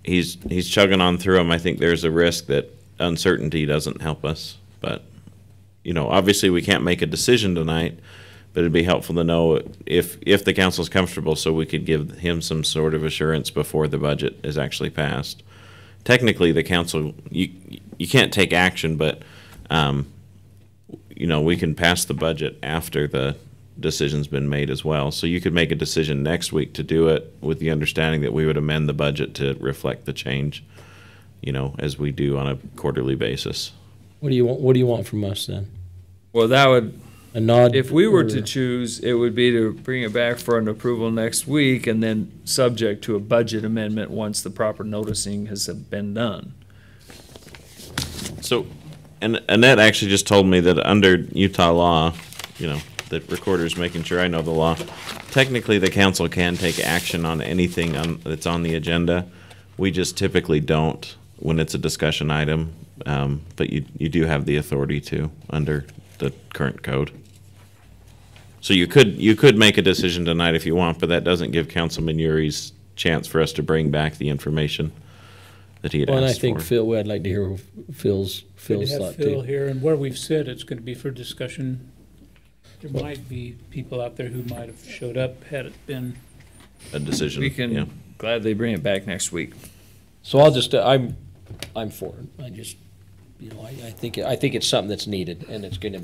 he's chugging on through them. I think there's a risk that uncertainty doesn't help us. But, obviously we can't make a decision tonight, but it'd be helpful to know if the council's comfortable so we could give him some sort of assurance before the budget is actually passed. Technically, the council, you can't take action, but we can pass the budget after the decision's been made as well. So you could make a decision next week to do it with the understanding that we would amend the budget to reflect the change, as we do on a quarterly basis. What do you want from us then? Well, that would, a nod? if we were or- to choose, it would be to bring it back for an approval next week and then subject to a budget amendment once the proper noticing has been done. So, and Annette actually just told me that under Utah law, the recorder's making sure I know the law. Technically, the council can take action on anything that's on the agenda. We just typically don't when it's a discussion item, but you do have the authority to under the current code. So you could make a decision tonight if you want, but that doesn't give Councilman Uri's chance for us to bring back the information that he had Well, and I asked think for. Phil, I'd like to hear Phil's Good to have thought Phil too. here, and where we've said it's going to be for discussion, there might be people out there who might have showed up had it been. A decision. We can gladly bring it back next week. So I'll just, I'm for it. I just, I think it's something that's needed and it's gonna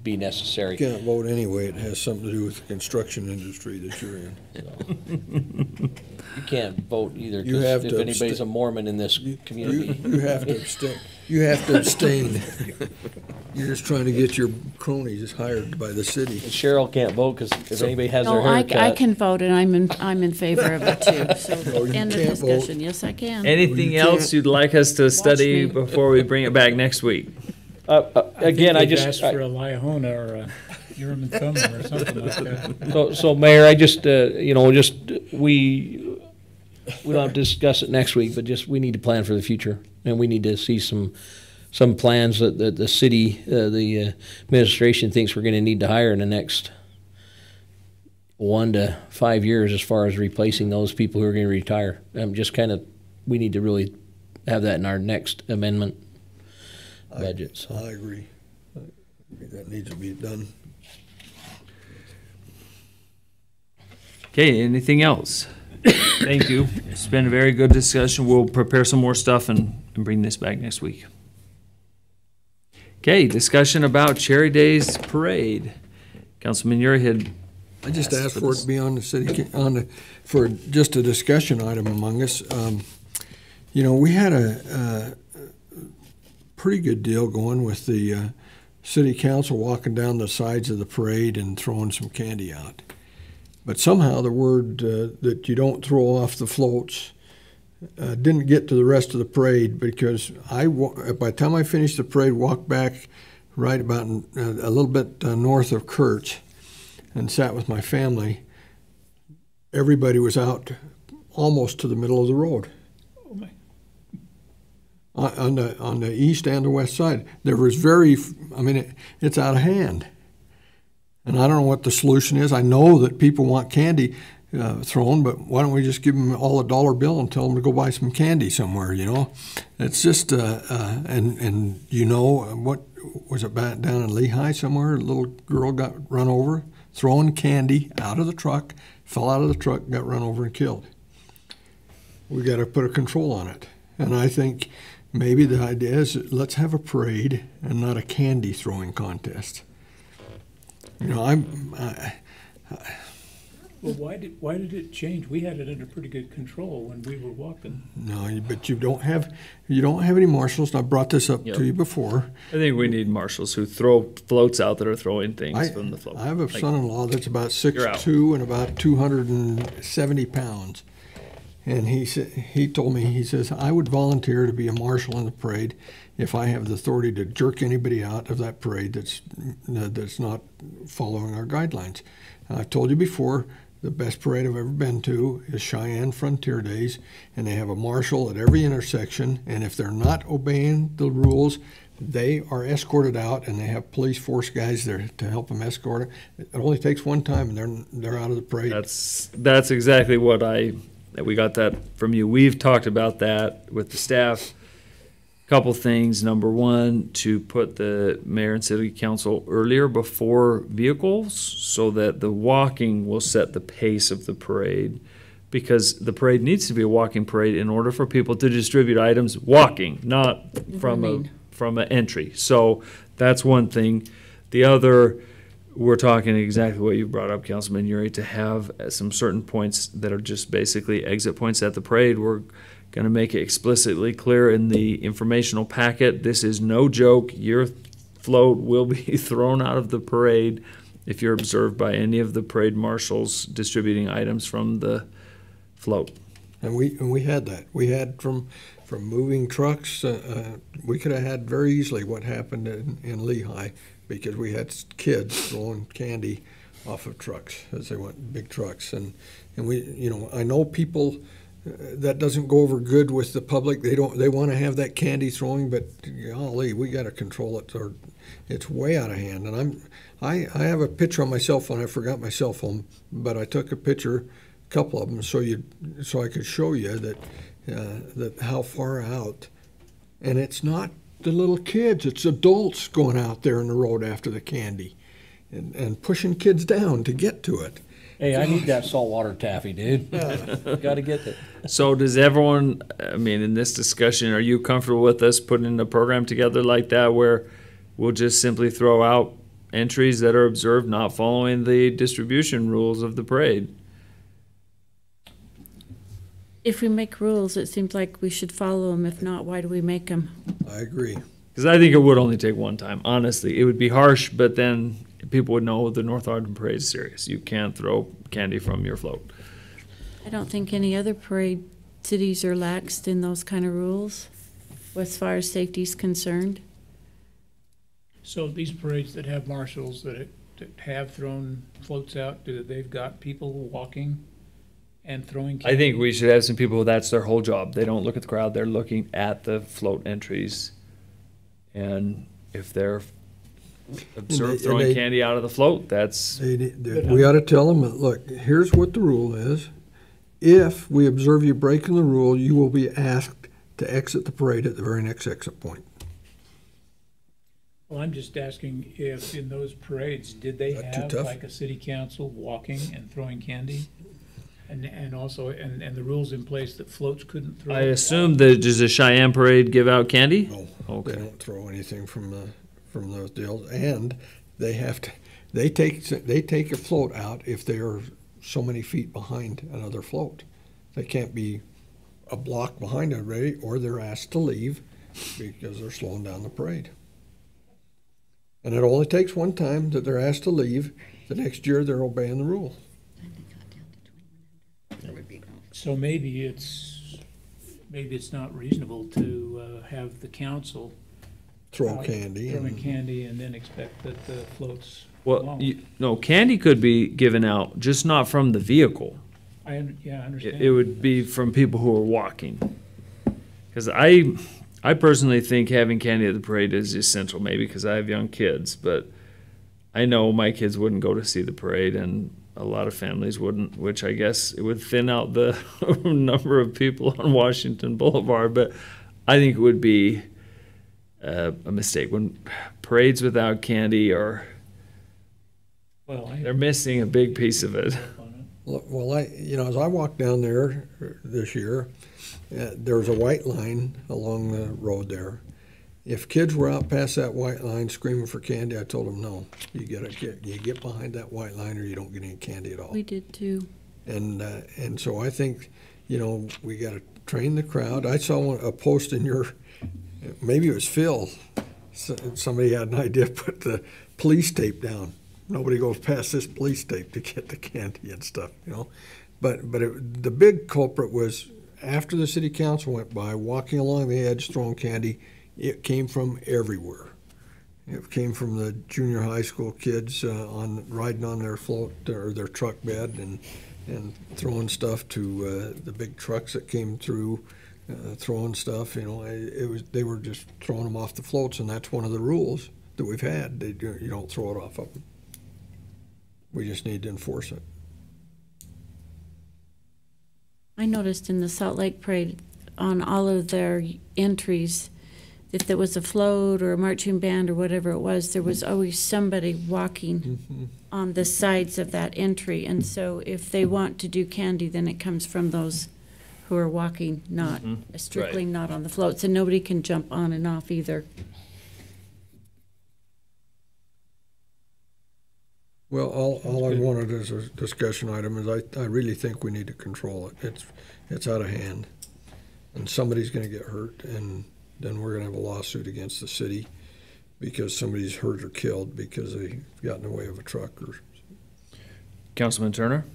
be necessary. You can't vote anyway. It has something to do with the construction industry that you're in. You can't vote either, You have because if to anybody's a Mormon in this community. You have to abstain. You have to abstain. You're just trying to get your cronies hired by the city. Cheryl can't vote because if anybody has their No, hair I cut. can vote, and I'm in favor of it too, so you end of can't vote. discussion, yes, I can. Anything else you'd like us to study me. before we bring it back next week? Again, I they've just. asked for a Liahona or a Urim and Thummim or something like that. So Mayor, I just, we don't have to discuss it next week, but just, we need to plan for the future. And we need to see some plans that the city, the administration thinks we're gonna need to hire in the next 1 to 5 years as far as replacing those people who are gonna retire. We need to really have that in our next amendment budget, so. I agree. That needs to be done. Okay, anything else? Thank you. It's been a very good discussion. We'll prepare some more stuff and bring this back next week. Okay, discussion about Cherry Days Parade. Councilman Uri had. I just asked for it to be on the city, for just a discussion item among us. We had a pretty good deal going with the city council walking down the sides of the parade and throwing some candy out. But somehow the word that you don't throw off the floats didn't get to the rest of the parade, because by the time I finished the parade, walked back right about a little bit north of Kurtz and sat with my family. Everybody was out almost to the middle of the road. Oh my. On the east and the west side. There was it's out of hand. And I don't know what the solution is. I know that people want candy thrown, but why don't we just give them all a $1 bill and tell them to go buy some candy somewhere, It's just, what was it back down in Lehigh somewhere? A little girl got run over, throwing candy out of the truck, fell out of the truck, got run over and killed. We got to put a control on it. And I think maybe the idea is, let's have a parade and not a candy throwing contest. Well, why did it change? We had it under pretty good control when we were walking. No, but you don't have any marshals. And I brought this up to you before. I think we need marshals who throw floats out that are throwing things from the float. I have a son-in-law that's about 6'2" and about 270 pounds. And he told me, he says, I would volunteer to be a marshal in the parade if I have the authority to jerk anybody out of that parade that's not following our guidelines. And I've told you before, the best parade I've ever been to is Cheyenne Frontier Days, and they have a marshal at every intersection, and if they're not obeying the rules, they are escorted out, and they have police force guys there to help them escort it. It only takes one time, and they're out of the parade. That's exactly what we got that from you. We've talked about that with the staff. Couple things. Number one, to put the mayor and city council earlier before vehicles so that the walking will set the pace of the parade, because the parade needs to be a walking parade in order for people to distribute items walking, not from an entry. So that's one thing. The other, we're talking exactly what you brought up, Councilman Uri, to have some certain points that are just basically exit points at the parade. We're going to make it explicitly clear in the informational packet. This is no joke. Your float will be thrown out of the parade if you're observed by any of the parade marshals distributing items from the float. And we had that. We had from moving trucks. We could have had very easily what happened in Lehigh, because we had kids throwing candy off of trucks as they went, big trucks, and we, you know, I know people that doesn't go over good with the public. They want to have that candy throwing, but golly, we got to control it, or it's way out of hand. And I have a picture on my cell phone. I forgot my cell phone, but I took a picture, a couple of them, so I could show you that how far out, and it's not the little kids, it's adults going out there in the road after the candy and pushing kids down to get to it. Hey, I need that saltwater taffy, dude. Got to get it. So does everyone, I mean, in this discussion, are you comfortable with us putting a program together like that where we'll just simply throw out entries that are observed not following the distribution rules of the parade? If we make rules, it seems like we should follow them. If not, why do we make them? I agree. Because I think it would only take one time, honestly. It would be harsh, but then people would know the North Ogden Parade is serious. You can't throw candy from your float. I don't think any other parade cities are laxed in those kind of rules as far as safety is concerned. So these parades that have marshals that have thrown floats out, they've got people walking and throwing candy? I think we should have some people, that's their whole job. They don't look at the crowd, they're looking at the float entries. And if they're observed throwing candy out of the float, that's... We ought to tell them, look, here's what the rule is. If we observe you breaking the rule, you will be asked to exit the parade at the very next exit point. Well, I'm just asking if in those parades, did they have like a city council walking and throwing candy? And also, and the rules in place that floats couldn't throw? I assume that, does the Cheyenne Parade give out candy? No, okay. They don't throw anything from those deals, and they have to. They take a float out if they are so many feet behind another float. They can't be a block behind everybody, or they're asked to leave because they're slowing down the parade. And it only takes one time that they're asked to leave. The next year, they're obeying the rule. So maybe it's not reasonable to have the council throwing candy and then expect that the floats. Well, no, candy could be given out, just not from the vehicle. I understand. It would be from people who are walking. Because I personally think having candy at the parade is essential, maybe because I have young kids, but I know my kids wouldn't go to see the parade, and a lot of families wouldn't, which I guess it would thin out the number of people on Washington Boulevard. But I think it would be a mistake when parades without candy are, they're missing a big piece of it. Well, as I walked down there this year, there was a white line along the road there. If kids were out past that white line screaming for candy, I told them, no, you get behind that white line or you don't get any candy at all. We did too. And so I think, we got to train the crowd. I saw a post in maybe it was Phil. Somebody had an idea, put the police tape down. Nobody goes past this police tape to get the candy and stuff, But the big culprit was after the city council went by, walking along the edge, throwing candy. It came from everywhere. It came from the junior high school kids riding on their float or their truck bed and throwing stuff to the big trucks that came through, throwing stuff. They were just throwing them off the floats, and that's one of the rules that we've had. You don't throw it off of them. We just need to enforce it. I noticed in the Salt Lake Parade on all of their entries, if there was a float or a marching band or whatever it was, there was always somebody walking on the sides of that entry. And so if they want to do candy, then it comes from those who are walking, not strictly not on the floats. And nobody can jump on and off either. Well, all I wanted as a discussion item is I really think we need to control it. It's out of hand. And somebody's gonna get hurt, and then we're gonna have a lawsuit against the city because somebody's hurt or killed because they got in the way of a truck or. Councilman Turner?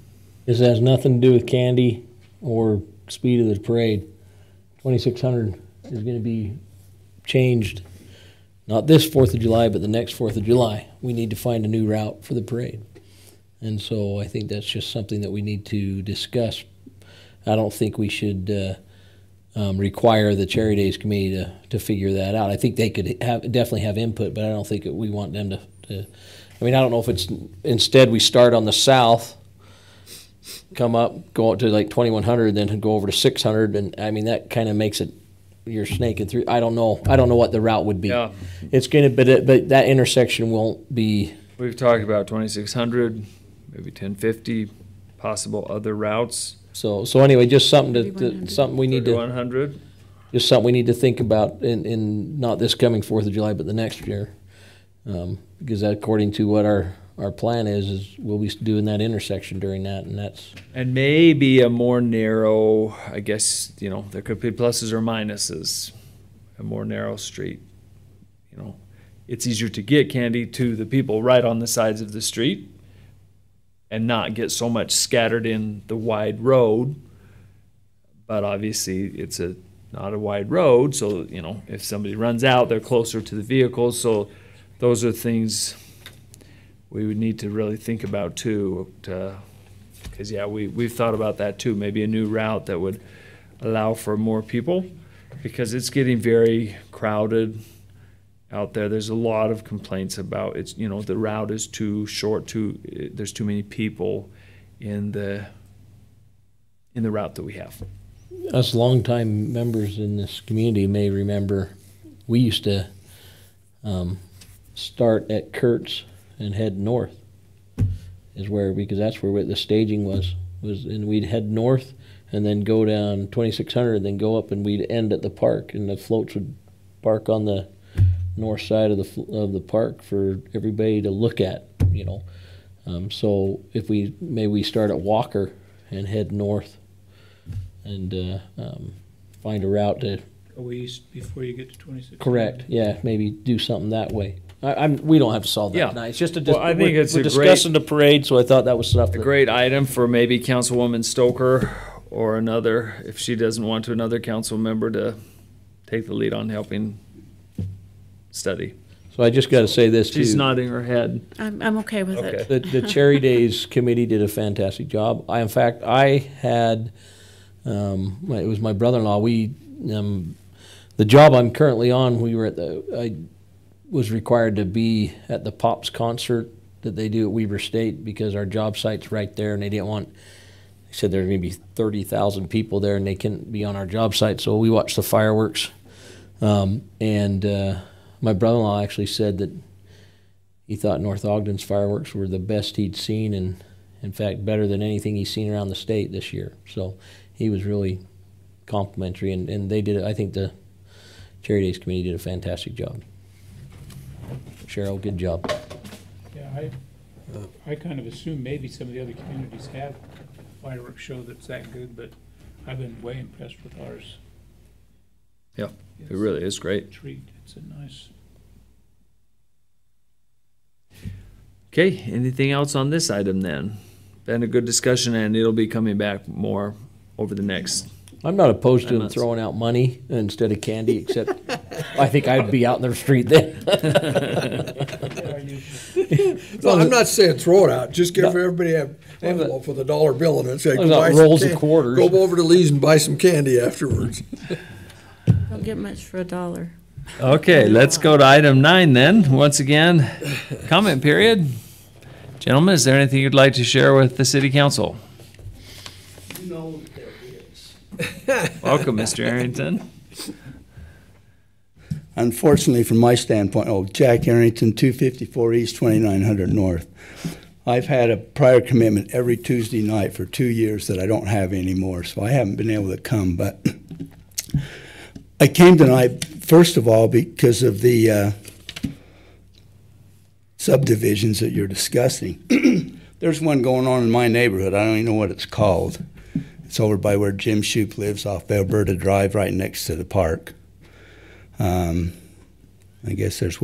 This has nothing to do with candy or speed of the parade. 2600 is going to be changed, not this 4th of July, but the next 4th of July. We need to find a new route for the parade. And so I think that's just something that we need to discuss. I don't think we should require the Cherry Days Committee to figure that out. I think they could definitely have input, but I don't think we want them to I mean, I don't know if it's, instead we start on the south, come up, go out to like 2100, then go over to 600, and I mean, that kind of makes it, you're snaking through. I don't know what the route would be. Yeah. It's gonna, but that intersection won't be. We've talked about 2600, maybe 1050, possible other routes. So anyway, just something something we need to. 100. Just something we need to think about in not this coming 4th of July, but the next year. Because according to what our plan is we'll be doing that intersection during that, and that's. And maybe a more narrow, I guess, you know, there could be pluses or minuses, a more narrow street. You know, it's easier to get candy to the people right on the sides of the street and not get so much scattered in the wide road. But obviously it's not a wide road, so, you know, if somebody runs out, they're closer to the vehicles. So those are things we would need to really think about too, because yeah, we've thought about that too. Maybe a new route that would allow for more people, because it's getting very crowded out there. There's a lot of complaints about it's, you know, the route is too short, there's too many people in the route that we have. Us longtime members in this community may remember we used to start at Kurtz and head north because that's where the staging was, and we'd head north and then go down 2600 and then go up, and we'd end at the park, and the floats would park on the north side of the park for everybody to look at, you know. So if we start at Walker and head north and find a route to go east before you get to 26. Correct. Yeah, maybe do something that way. We don't have to solve that tonight. It's just I think we're discussing the parade, so I thought that was stuff. A great item for maybe Councilwoman Stoker or another, if she doesn't want to, another council member to take the lead on helping study. So I just got to say this too. She's nodding her head. I'm okay with it. The Cherry Days Committee did a fantastic job. I had, it was my brother-in-law. The job I'm currently on, I was required to be at the Pops concert that they do at Weber State because our job site's right there, and they said there's going to be 30,000 people there and they couldn't be on our job site, so we watched the fireworks. My brother-in-law actually said that he thought North Ogden's fireworks were the best he'd seen, and in fact better than anything he's seen around the state this year. So he was really complimentary, and they did. I think the Cherry Days Committee did a fantastic job. Cheryl, good job. Yeah, I kind of assume maybe some of the other communities have a fireworks show that's that good, but I've been way impressed with ours. Yeah, it really is great. Treat. It's a nice. Okay, anything else on this item then? Been a good discussion, and it'll be coming back more over the next. I'm not opposed to them throwing out money instead of candy, except I think I'd be out in the street then. No, I'm not saying throw it out. Just give everybody an envelope with a dollar bill in it. Say, rolls of quarters. Go over to Lee's and buy some candy afterwards. Don't get much for $1. Okay, let's go to item 9 then. Once again, comment period. Gentlemen, is there anything you'd like to share with the City Council? No, there is. Welcome, Mr. Arrington. Unfortunately, from my standpoint, Jack Arrington, 254 East, 2900 North. I've had a prior commitment every Tuesday night for 2 years that I don't have anymore, so I haven't been able to come. But I came tonight, first of all, because of the subdivisions that you're discussing. There's one going on in my neighborhood. I don't even know what it's called. It's over by where Jim Shoup lives off Alberta Drive, right next to the park. I guess there's,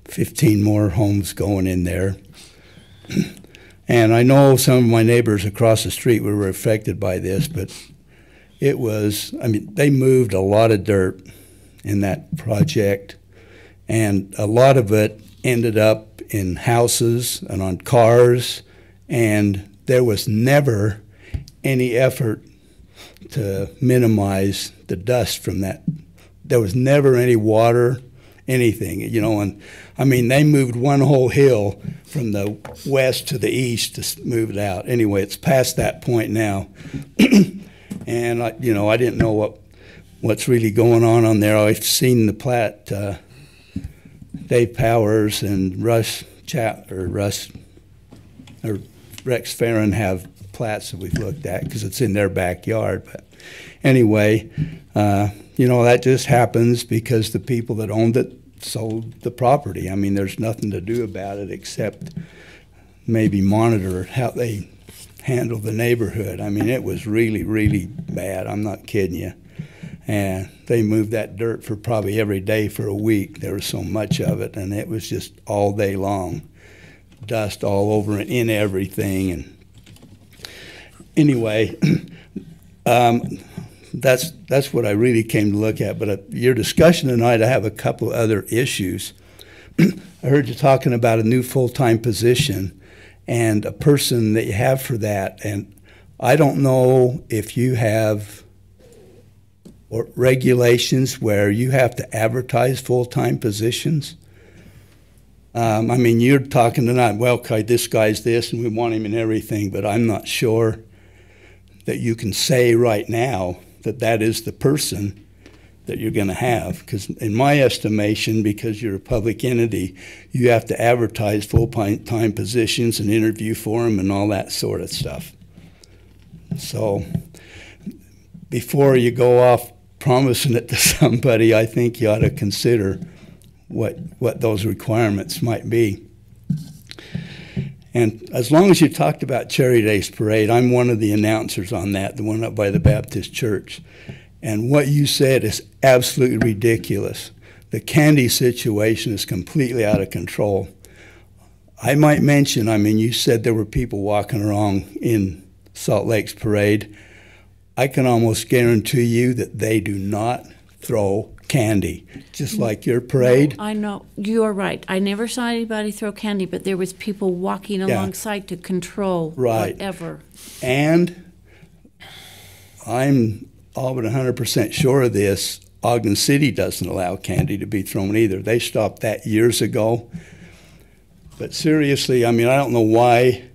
15 more homes going in there. And I know some of my neighbors across the street were affected by this, but it was, they moved a lot of dirt in that project, and a lot of it ended up in houses and on cars, and there was never any effort to minimize the dust from that. There was never any water, anything, and they moved one whole hill from the west to the east to move it out. Anyway, it's past that point now. And I didn't know what's really going on there. I've seen the plat, Dave Powers and Rex Farron have plats that we've looked at because it's in their backyard. But anyway, that just happens because the people that owned it sold the property. There's nothing to do about it except maybe monitor how they handle the neighborhood. It was really, really bad. I'm not kidding you. And they moved that dirt for probably every day for a week. There was so much of it, and it was just all day long. Dust all over and in everything. And anyway, that's what I really came to look at. But your discussion tonight, I have a couple other issues. I heard you talking about a new full-time position and a person that you have for that. And I don't know if you have regulations where you have to advertise full-time positions. You're talking tonight, well, this guy's this and we want him in everything, but I'm not sure that you can say right now that is the person that you're going to have. Because in my estimation, because you're a public entity, you have to advertise full-time positions and interview for them and all that sort of stuff. So before you go off promising it to somebody, I think you ought to consider what those requirements might be. And as long as you talked about Cherry Days Parade, I'm one of the announcers on that, the one up by the Baptist Church. And what you said is absolutely ridiculous. The candy situation is completely out of control. I might mention, you said there were people walking around in Salt Lake's parade. I can almost guarantee you that they do not throw candy, just like your parade. No, I know, you are right. I never saw anybody throw candy, but there was people walking alongside to control whatever. And I'm all but 100% sure of this. Ogden City doesn't allow candy to be thrown either. They stopped that years ago. But seriously, I don't know why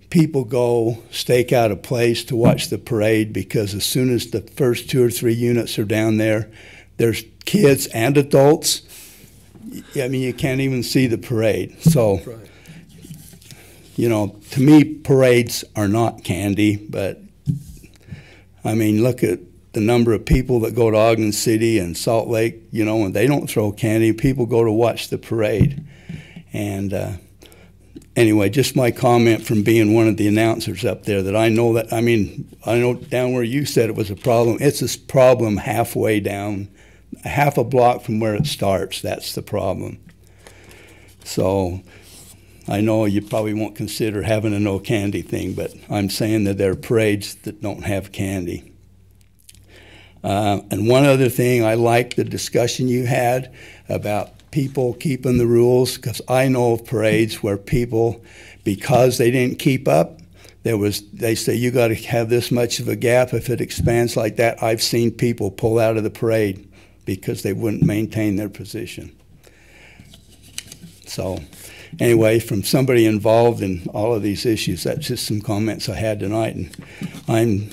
people go stake out a place to watch the parade, because as soon as the first 2 or 3 units are down there, there's kids and adults. You can't even see the parade. So, to me, parades are not candy, but look at the number of people that go to Ogden City and Salt Lake, and they don't throw candy. People go to watch the parade. And anyway, just my comment from being one of the announcers up there, that I know that, I know down where you said it was a problem, it's a problem halfway down, half a block from where it starts. That's the problem. So I know you probably won't consider having a no candy thing, but I'm saying that there are parades that don't have candy. And one other thing, I like the discussion you had about people keeping the rules, because I know of parades where people, because they didn't keep up, they say you got to have this much of a gap. If it expands like that, I've seen people pull out of the parade because they wouldn't maintain their position. So anyway, from somebody involved in all of these issues, that's just some comments I had tonight. And I'm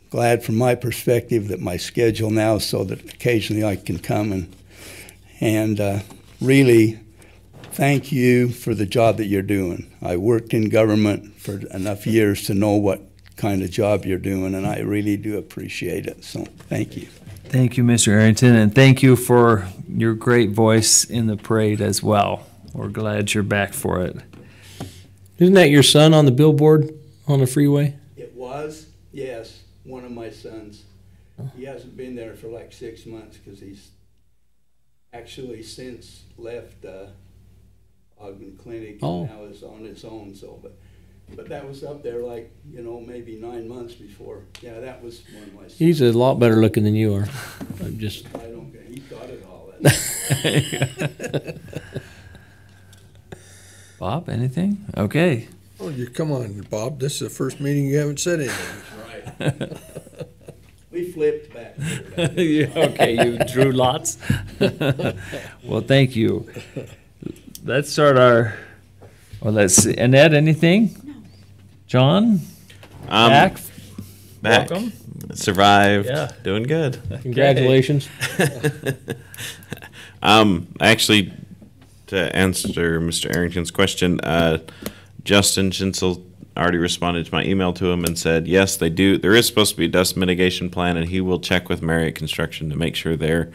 glad from my perspective that my schedule now is so that occasionally I can come and really thank you for the job that you're doing. I worked in government for enough years to know what kind of job you're doing, and I really do appreciate it. So thank you. Thank you, Mr. Arrington, and thank you for your great voice in the parade as well. we're glad you're back for it. Isn't that your son on the billboard on the freeway? It was, yes, one of my sons. He hasn't been there for like 6 months because he's actually since left Ogden Clinic and now is on his own. So, but that was up there like, maybe 9 months before. Yeah, that was one of my sons. He's a lot better looking than you are. I'm just. I don't care. He got it all. Bob, anything? Okay. Oh, come on, Bob. This is the first meeting you haven't said anything. Right. We flipped back. Okay, you drew lots. Well, thank you. Let's start let's see. Annette, anything? No. John? Back. Welcome. Survived. Yeah. Doing good. Congratulations. Actually, to answer Mr. Arrington's question, Justin Shinsel already responded to my email to him and said, yes, they do. There is supposed to be a dust mitigation plan, and he will check with Marriott Construction to make sure they're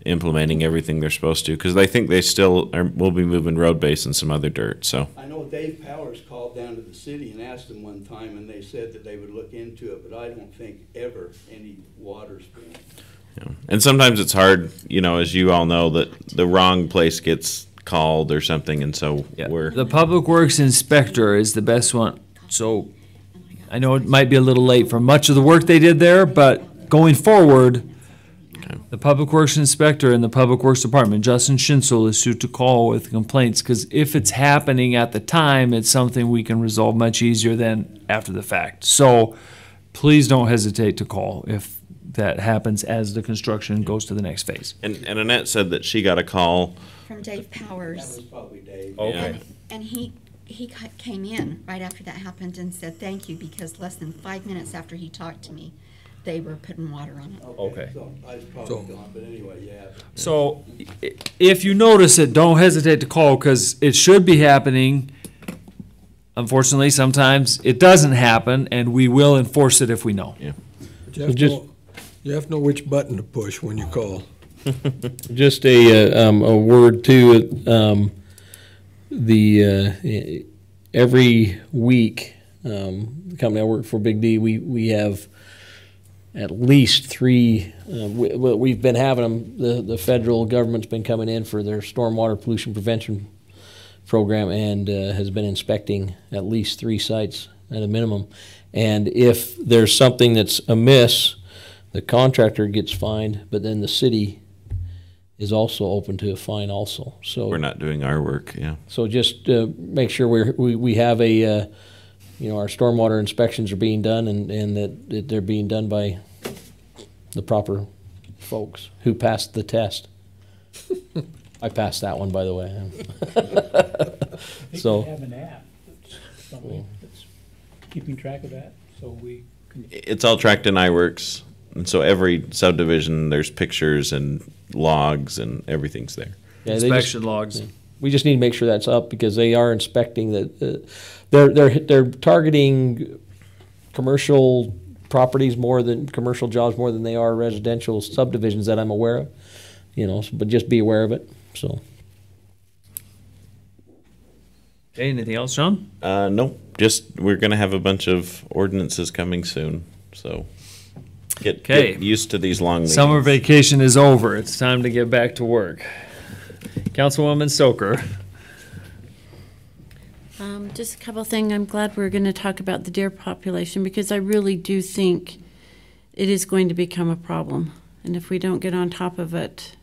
implementing everything they're supposed to, because they think they still will be moving road base and some other dirt. So I know Dave Powers called down to the city and asked them one time, and they said that they would look into it, but I don't think ever any water's been. yeah. And sometimes it's hard, as you all know, that the wrong place gets called or something, and so we're The Public Works Inspector is the best one. So I know it might be a little late for much of the work they did there, but going forward, the Public Works Inspector and the Public Works Department, Justin Shinsel, is who to call with complaints, because if it's happening at the time, it's something we can resolve much easier than after the fact. So please don't hesitate to call if that happens as the construction goes to the next phase. And Annette said that she got a call From Dave Powers. That was probably Dave. Okay. And he came in right after that happened and said thank you, because less than 5 minutes after he talked to me, they were putting water on it. Okay. So I was probably gone, but anyway, yeah. So if you notice it, don't hesitate to call, because it should be happening. Unfortunately, sometimes it doesn't happen, and we will enforce it if we know. Yeah. You have to know which button to push when you call. Just a word too. Every week, the company I work for, Big D, we have at least 3. We've been having them. The federal government's been coming in for their stormwater pollution prevention program, and has been inspecting at least 3 sites at a minimum. And if there's something that's amiss, the contractor gets fined, but then the city is also open to a fine also. So we're not doing our work. Yeah. So just make sure we have a our stormwater inspections are being done, and that they're being done by the proper folks who passed the test. I passed that one, by the way. So we have an app that's keeping track of that, so we can. It's all tracked in iWorks, and so every subdivision, there's pictures and logs and everything's there. Yeah, Inspection logs. Yeah. We just need to make sure that's up, because they are inspecting that. They're targeting commercial properties more than commercial jobs more than they are residential subdivisions that I'm aware of. But just be aware of it. So. Okay, anything else, John? Nope. Just we're going to have a bunch of ordinances coming soon, so get used to these long meetings. Summer vacation is over. It's time to get back to work. Councilwoman Stoker. Just a couple things. I'm glad we're going to talk about the deer population, because I really do think it is going to become a problem. And if we don't get on top of it,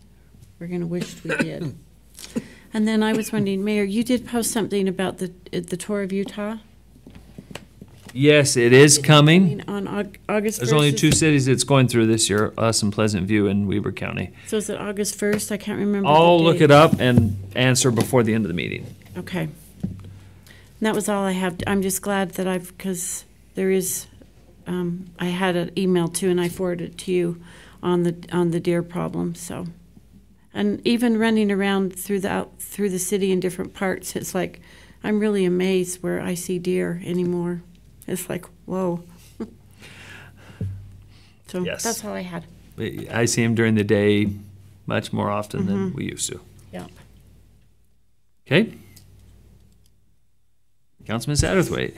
we're going to wish we did. And then I was wondering, Mayor, you did post something about the tour of Utah? Yes, it is coming. On August 1st? There's only 2 cities it's going through this year, us and Pleasant View and Weber County. So is it August 1st? I can't remember. I'll look it up and answer before the end of the meeting. Okay. And that was all I have. I'm just glad that because there is, I had an email too, and I forwarded it to you on the deer problem. So, and even running around through the city in different parts, it's like I'm really amazed where I see deer anymore. It's like, whoa. So yes. That's all I had. I see them during the day much more often than we used to. Yeah. Okay. Councilman Satterthwaite.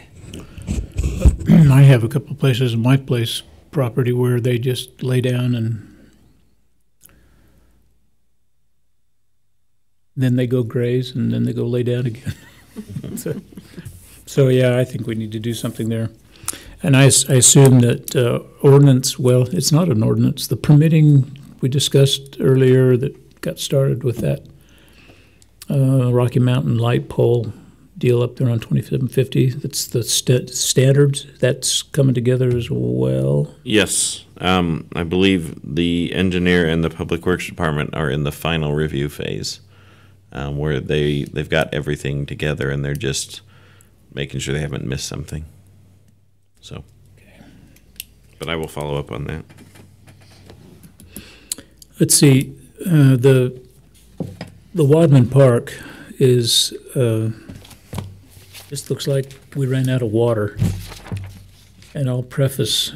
I have a couple of places in my place property where they just lay down and then they go graze and then they go lay down again. So yeah, I think we need to do something there. And I assume that ordinance, well, it's not an ordinance. The permitting we discussed earlier that got started with that Rocky Mountain light pole deal up there on 2750. That's the standards. That's coming together as well. Yes. I believe the engineer and the Public Works Department are in the final review phase, where they've got everything together and they're just making sure they haven't missed something. So, but I will follow up on that. Let's see. The Wadman Park is just looks like we ran out of water. And I'll preface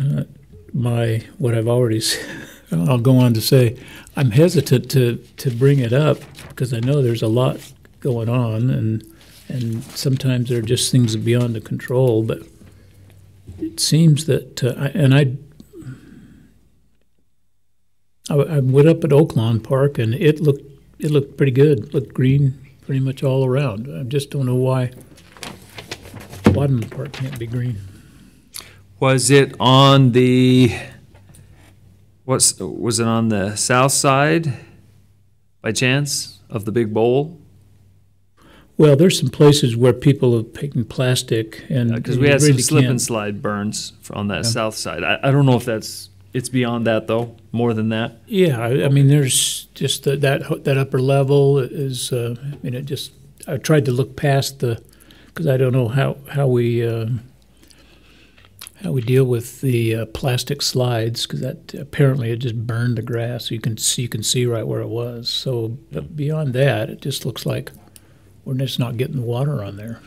what I've already said. I'll go on to say I'm hesitant to bring it up because I know there's a lot going on, and sometimes there are just things beyond the control. But it seems that, I went up at Oaklawn Park and it looked pretty good. It looked green pretty much all around. I just don't know why Wadman Park can't be green. Was it on the was it on the south side by chance of the big bowl? Well, there's some places where people have taken plastic and because we had some slip and slide burns on that south side. I don't know if it's beyond that though, more than that. Yeah, I mean, there's just that upper level is. I tried to look past because I don't know how we deal with the plastic slides, because that apparently it just burned the grass. You can see right where it was. So, but beyond that, it just looks like we're just not getting water on there.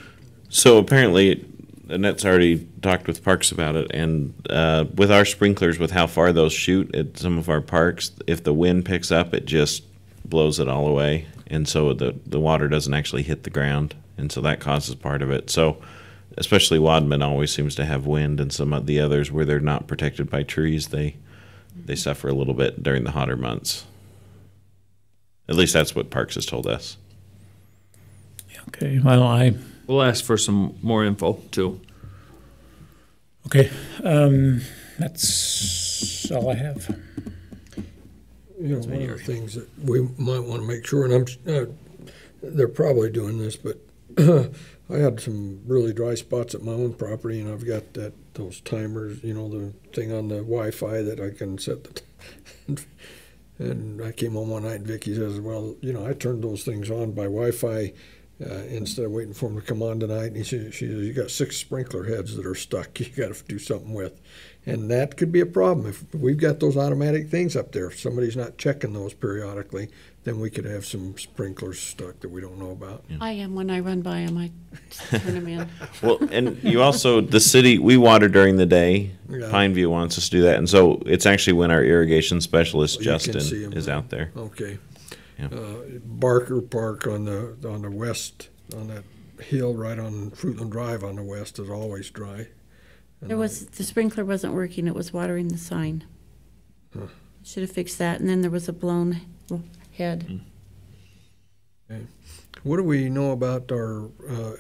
So apparently, Annette's already talked with Parks about it, and with our sprinklers, with how far those shoot at some of our parks, if the wind picks up, it just blows it all away, and so the water doesn't actually hit the ground, and so that causes part of it. So especially Wadman always seems to have wind, and some of the others where they're not protected by trees, they suffer a little bit during the hotter months. At least that's what Parks has told us. Okay, well, we'll ask for some more info too. Okay, that's all I have. You know, one of the things that we might want to make sure, and they're probably doing this, but I had some really dry spots at my own property, and I've got those timers, the thing on the Wi-Fi that I can set and I came home one night and Vicki says, well, I turned those things on by Wi-Fi instead of waiting for them to come on tonight. And she says, you got 6 sprinkler heads that are stuck you got to do something with. And that could be a problem. If we've got those automatic things up there, if somebody's not checking those periodically, then we could have some sprinklers stuck that we don't know about. I am when I run by them. I turn them in. Well, and you also, the city, we water during the day. Yeah. Pineview wants us to do that. And so it's actually when our irrigation specialist, Justin, is out there. Okay. Yeah. Barker Park on the west, on that hill right on Fruitland Drive on the west is always dry. The sprinkler wasn't working. It was watering the sign. Huh. Should have fixed that. And then there was a blown head. Okay. What do we know about our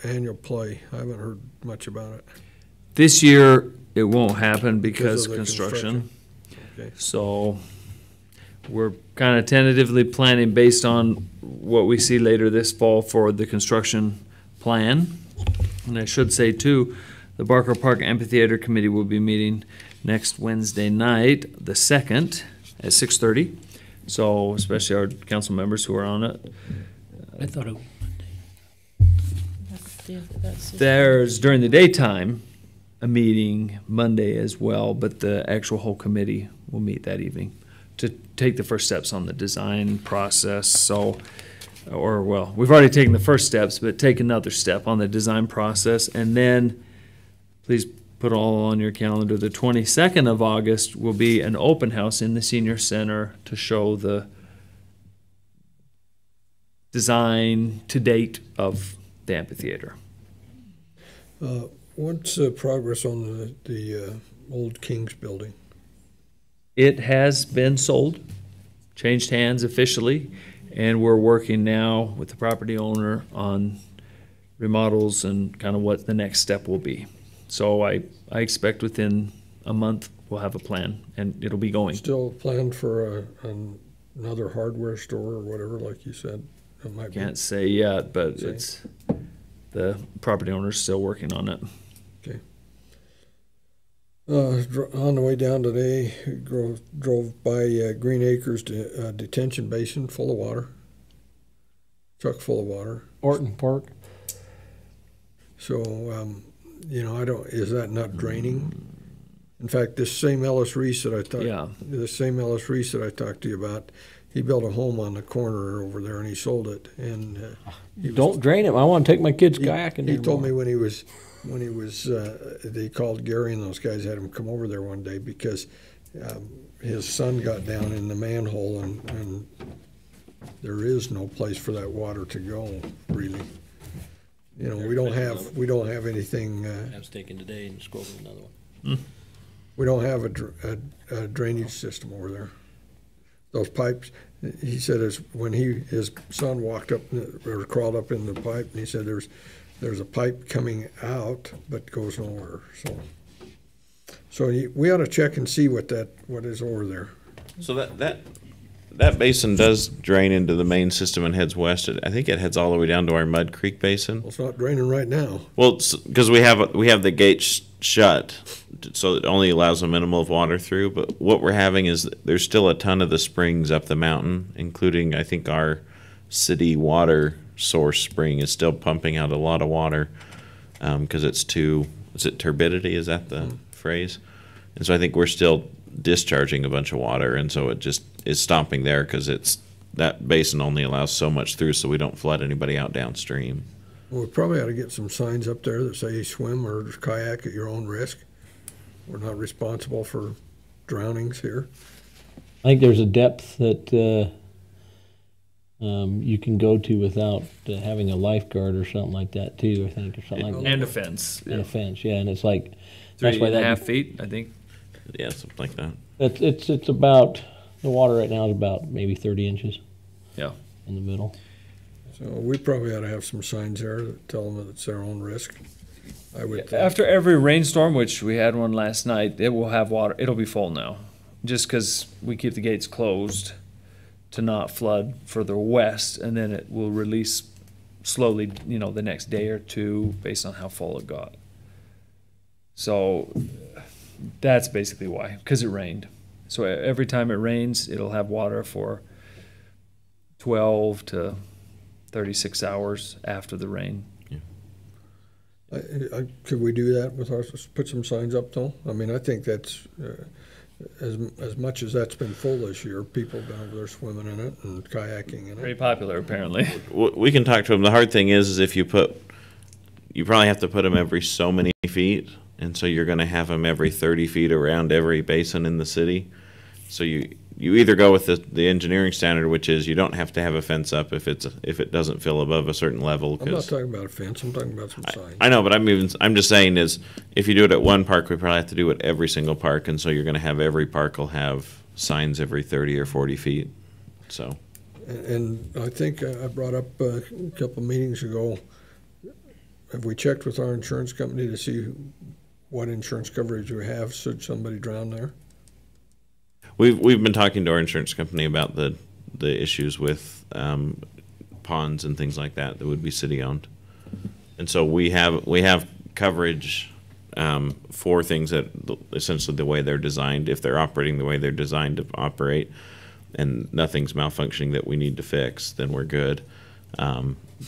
annual play? I haven't heard much about it. This year it won't happen because of construction. Okay. So we're kind of tentatively planning based on what we see later this fall for the construction plan. And I should say too, the Barker Park Amphitheater Committee will be meeting next Wednesday night, the 2nd, at 6:30. So especially our council members who are on it. I thought it was Monday. There's, during the daytime, a meeting Monday as well, but the actual whole committee will meet that evening to take the first steps on the design process. So, we've already taken the first steps, but take another step on the design process. And then please put all on your calendar, the 22nd of August will be an open house in the senior center to show the design to date of the amphitheater. What's progress on the old King's building? It has been sold, changed hands officially, and we're working now with the property owner on remodels and kind of what the next step will be. So I expect within a month we'll have a plan and it'll be going. Still planned for another hardware store or whatever, like you said? It might Can't say yet, but it's the property owner's still working on it. Okay. On the way down today, drove by Green Acres detention basin full of water. Truck full of water. Orton Park. So, is that not draining? In fact, this same Ellis Reese that I talked to you about, he built a home on the corner over there and he sold it. And don't drain it. I want to take my kids kayaking. He told me when he was they called Gary and those guys had him come over there one day because his son got down in the manhole and there is no place for that water to go, really. We don't have anything. I was taken today and scrolled another one. We don't have a drainage system over there. Those pipes, he said, when his son walked up or crawled up in the pipe, and he said there's a pipe coming out but goes nowhere. So we ought to check and see what is over there. So that basin does drain into the main system and heads west. I think it heads all the way down to our Mud Creek Basin. Well, it's not draining right now. Well, because we have the gate shut, so it only allows a minimal of water through. But what we're having is there's still a ton of the springs up the mountain, including I think our city water source spring is still pumping out a lot of water because it's too. Is it turbidity? Is that the phrase? And so I think we're still discharging a bunch of water, and so it just is stopping there because that basin only allows so much through, so we don't flood anybody out downstream. Well, we probably ought to get some signs up there that say swim or kayak at your own risk. We're not responsible for drownings here. I think there's a depth that you can go to without having a lifeguard or something like that too. I think or something like that. And a fence. And a fence, yeah, and it's like 3.5 feet, I think. Yeah, something like that. It's about, the water right now is about maybe 30 inches. Yeah. In the middle. So we probably ought to have some signs there that tell them that it's their own risk. I would think. After every rainstorm, which we had one last night, it will have water. It'll be full now, just because we keep the gates closed to not flood further west, and then it will release slowly, the next day or two based on how full it got. So that's basically why, because it rained. So every time it rains, it'll have water for 12 to 36 hours after the rain. Yeah. Could we do that with ours? Put some signs up, though? I mean, I think that's, as much as that's been full this year, people have been over there swimming in it and kayaking in it. Very popular, apparently. We can talk to them. The hard thing is if you probably have to put them every so many feet. And so you're going to have them every 30 feet around every basin in the city. So you either go with the engineering standard, which is you don't have to have a fence up if it doesn't fill above a certain level. I'm not talking about a fence. I'm talking about some signs. I know, but I'm just saying is if you do it at one park, we probably have to do it every single park, and so you're going to have every park will have signs every 30 or 40 feet. So. And I think I brought up a couple of meetings ago. Have we checked with our insurance company to see what insurance coverage we have should somebody drown there? We've been talking to our insurance company about the issues with ponds and things like that would be city owned, and so we have coverage for things that essentially the way they're designed. If they're operating the way they're designed to operate, and nothing's malfunctioning that we need to fix, then we're good.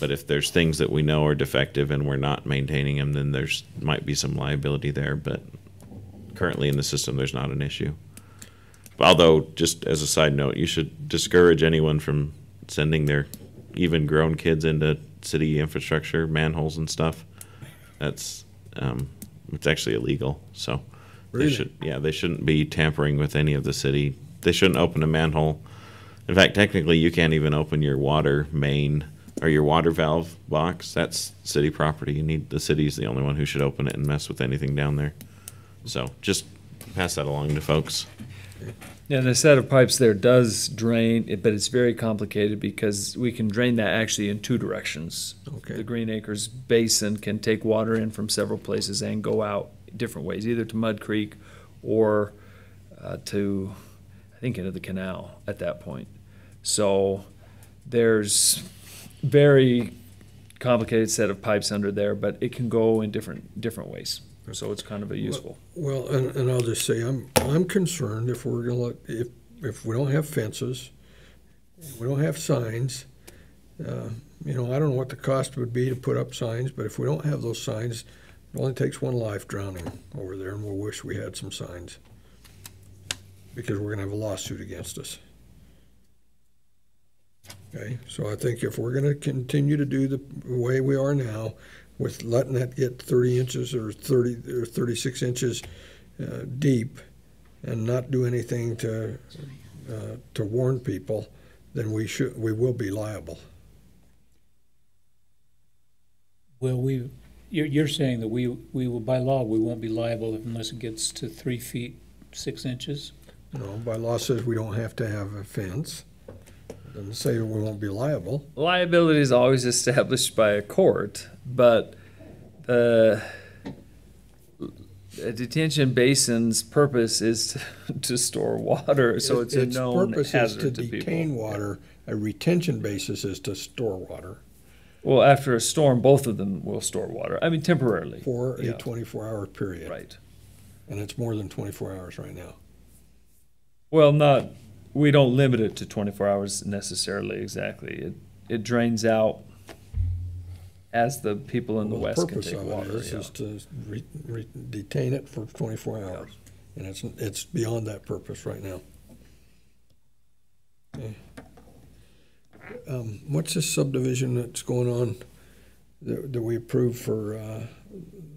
But if there's things that we know are defective and we're not maintaining them, then there's might be some liability there. But currently in the system, there's not an issue. Although, just as a side note, you should discourage anyone from sending their even grown kids into city infrastructure, manholes and stuff. That's it's actually illegal. So really? They shouldn't be tampering with any of the city. They shouldn't open a manhole. In fact, technically, you can't even open your water main or your water valve box, that's city property. The city's the only one who should open it and mess with anything down there. So just pass that along to folks. Yeah, and a set of pipes there does drain, but it's very complicated because we can drain that actually in two directions. Okay. The Green Acres Basin can take water in from several places and go out different ways, either to Mud Creek or to, I think, into the canal at that point. So there's very complicated set of pipes under there, but it can go in different ways. So it's kind of a useful. Well, and I'll just say, I'm concerned if we're gonna, if we don't have fences, we don't have signs, you know, I don't know what the cost would be to put up signs, but if we don't have those signs, it only takes one life drowning over there, and we'll wish we had some signs, because we're gonna have a lawsuit against us. Okay, so I think if we're gonna continue to do the way we are now, with letting that get 30 inches or 30 or 36 inches deep, and not do anything to warn people, then we will be liable. Well, you're saying that we will, by law, we won't be liable unless it gets to 3 feet 6 inches? No, by law says we don't have to have a fence. It doesn't say we won't be liable. Liability is always established by a court, but the detention basin's purpose is to store water, so it's a known hazard to people. Its purpose is to detain water. A retention basis is to store water. Well, after a storm, both of them will store water. I mean, temporarily. For a 24-hour period. Right. And it's more than 24 hours right now. Well, we don't limit it to 24 hours necessarily, exactly. It drains out as the people in the west can take water. The purpose of it is to detain it for 24 hours. And it's beyond that purpose right now. Okay. What's this subdivision that's going on that we approved for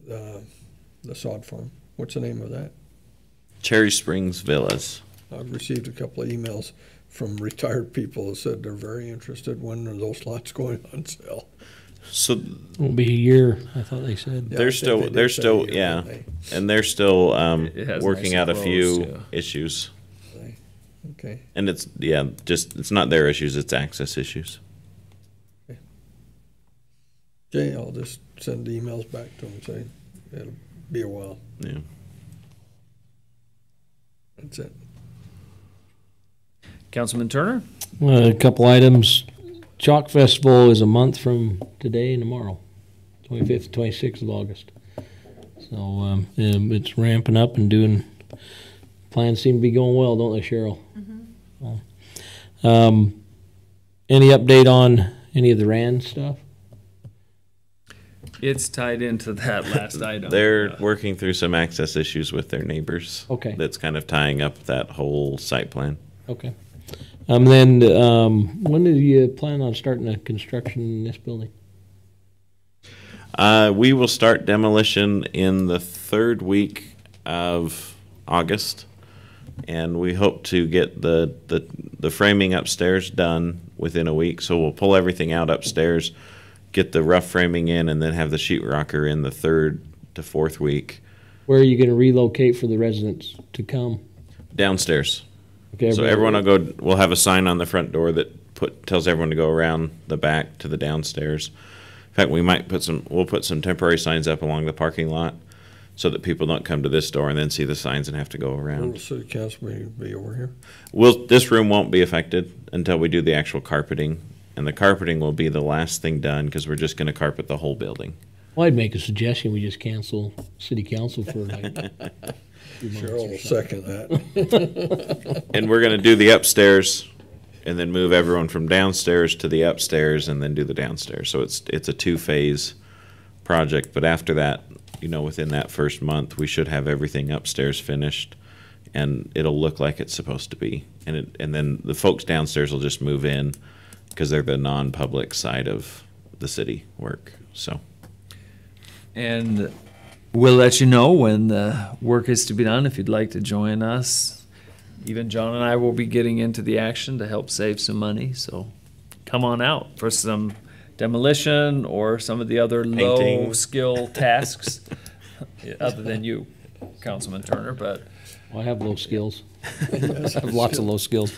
the sod farm? What's the name of that? Cherry Springs Villas. I've received a couple of emails from retired people that said they're very interested. When are those lots going on sale? So it won't be a year, I thought they said. Yeah, they're still and they're still working out a few issues. Okay. And it's not their issues, it's access issues. Okay, I'll just send the emails back to them and say it'll be a while. Yeah. That's it. Councilman Turner? A couple items. Chalk Festival is a month from today and tomorrow, 25th, 26th of August. So it's ramping up and plans seem to be going well, don't they, Cheryl? Mm-hmm. Any update on any of the RAND stuff? It's tied into that last item. They're working through some access issues with their neighbors. Okay. That's kind of tying up that whole site plan. Okay. Then when do you plan on starting the construction in this building? We will start demolition in the third week of August, and we hope to get the framing upstairs done within a week. So we'll pull everything out upstairs, get the rough framing in, and then have the sheetrocker in the third to fourth week. Where are you going to relocate for the residents to come? Downstairs. Okay, so everyone will go. We'll have a sign on the front door that tells everyone to go around the back to the downstairs. In fact, we'll put some temporary signs up along the parking lot so that people don't come to this door and then see the signs and have to go around. Will the city council be over here? This room won't be affected until we do the actual carpeting, and the carpeting will be the last thing done because we're just going to carpet the whole building. Well, I'd make a suggestion. We just cancel city council for like Cheryl will second that. And we're going to do the upstairs and then move everyone from downstairs to the upstairs and then do the downstairs. So it's a two-phase project. But after that, within that first month, we should have everything upstairs finished, and it'll look like it's supposed to be. And then the folks downstairs will just move in because they're the non-public side of the city work. So. And we'll let you know when the work is to be done if you'd like to join us. Even John and I will be getting into the action to help save some money. So come on out for some demolition or some of the other Painting. low-skill tasks, other than you, Councilman Turner, but. Well, I have low skills. I have lots of low skills.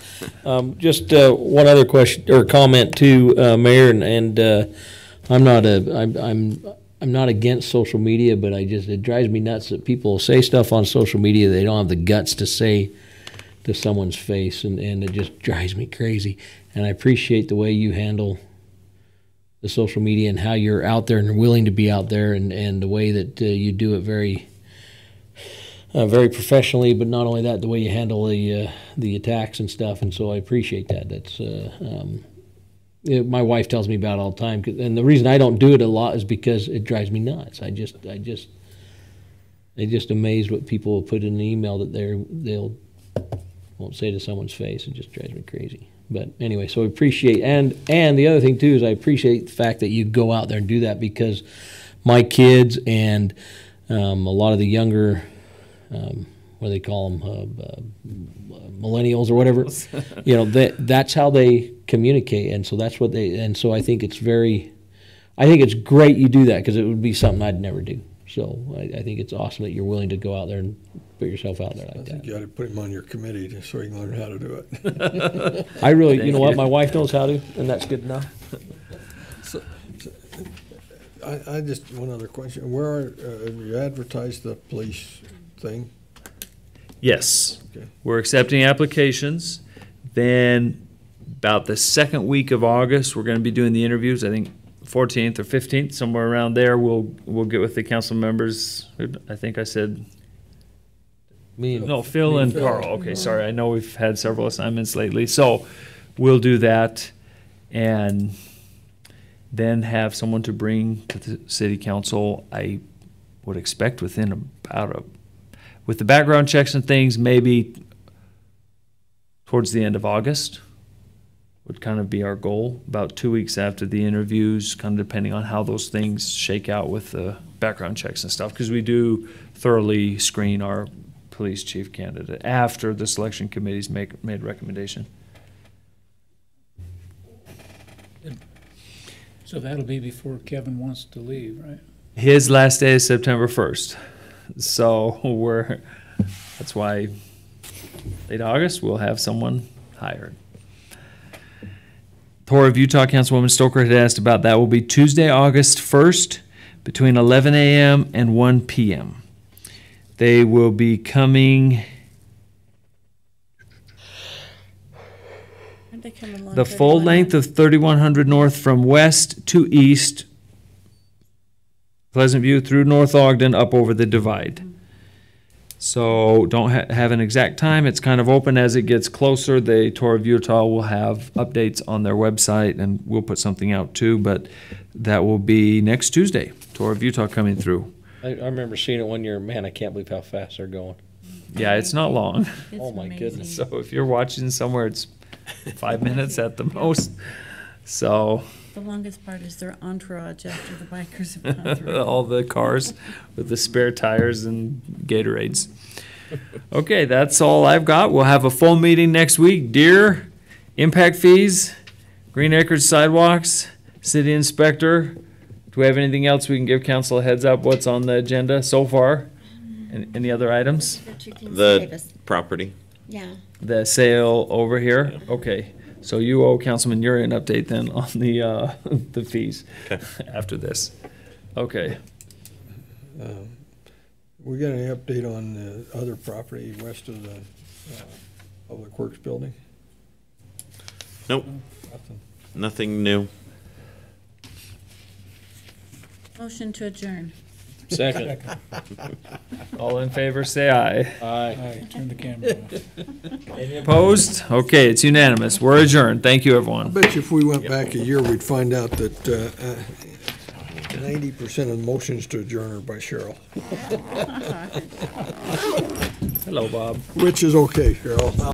Just one other question or comment too, Mayor, and I'm not against social media, but it drives me nuts that people say stuff on social media they don't have the guts to say to someone's face, and it just drives me crazy. And I appreciate the way you handle the social media and how you're out there and are willing to be out there, and the way that you do it very professionally, but not only that, the way you handle the attacks and stuff. And so I appreciate that. That's my wife tells me about it all the time, and the reason I don't do it a lot is because it drives me nuts. I'm just amazed what people will put in an email that they'll won't say to someone's face. It just drives me crazy. But anyway, so I appreciate, and the other thing too is I appreciate the fact that you go out there and do that, because my kids and a lot of the younger, what do they call them, millennials or whatever, that's how they communicate, and so that's what and so I think it's great you do that, because it would be something I'd never do. So I think it's awesome that you're willing to go out there and put yourself out there like that. I think you ought to put him on your committee just so he can learn how to do it. I really, you know what, my wife knows how to, and that's good enough. I just, one other question. Where have you advertised the police thing? Yes. Okay. We're accepting applications. Then about the second week of August, we're going to be doing the interviews. I think 14th or 15th, somewhere around there. We'll get with the council members. I think I said Phil and Carl. Okay, sorry. I know we've had several assignments lately. So we'll do that and then have someone to bring to the city council. I would expect within with the background checks and things, maybe towards the end of August would kind of be our goal, about 2 weeks after the interviews, kind of depending on how those things shake out with the background checks and stuff, because we do thoroughly screen our police chief candidate after the selection committees made recommendation. So that'll be before Kevin wants to leave, right? His last day is September 1st. So that's why late August we'll have someone hired. Tour of Utah, Councilwoman Stoker had asked about that. Will be Tuesday, August 1st between 11 a.m. and 1 p.m. They will be coming the full length of 3100 North from west to east, Pleasant View through North Ogden, up over the divide. So don't have an exact time. It's kind of open as it gets closer. The Tour of Utah will have updates on their website, and we'll put something out too, but that will be next Tuesday, Tour of Utah coming through. I remember seeing it one year. Man, I can't believe how fast they're going. Yeah, it's not long. Oh my goodness. So if you're watching somewhere, it's 5 minutes at the most. So the longest part is their entourage after the bikers have gone through. all the cars with the spare tires and Gatorades. Okay, that's all I've got. We'll have a full meeting next week. Deer, impact fees, Green Acres sidewalks, city inspector. Do we have anything else we can give council a heads up what's on the agenda so far? Any other items? The property. Yeah. The sale over here? Okay. So you owe Councilman Uri an update then on the fees after this. Okay. We got any update on the other property west of the Public Works building? Nope. Nothing new. Motion to adjourn. Second. All in favor, say aye. Aye. Turn the camera off. Any opposed? Okay, it's unanimous. We're adjourned. Thank you, I everyone. bet you if we went back a year, we'd find out that 90% of the motions to adjourn are by Cheryl. Hello, Bob. Which is okay, Cheryl.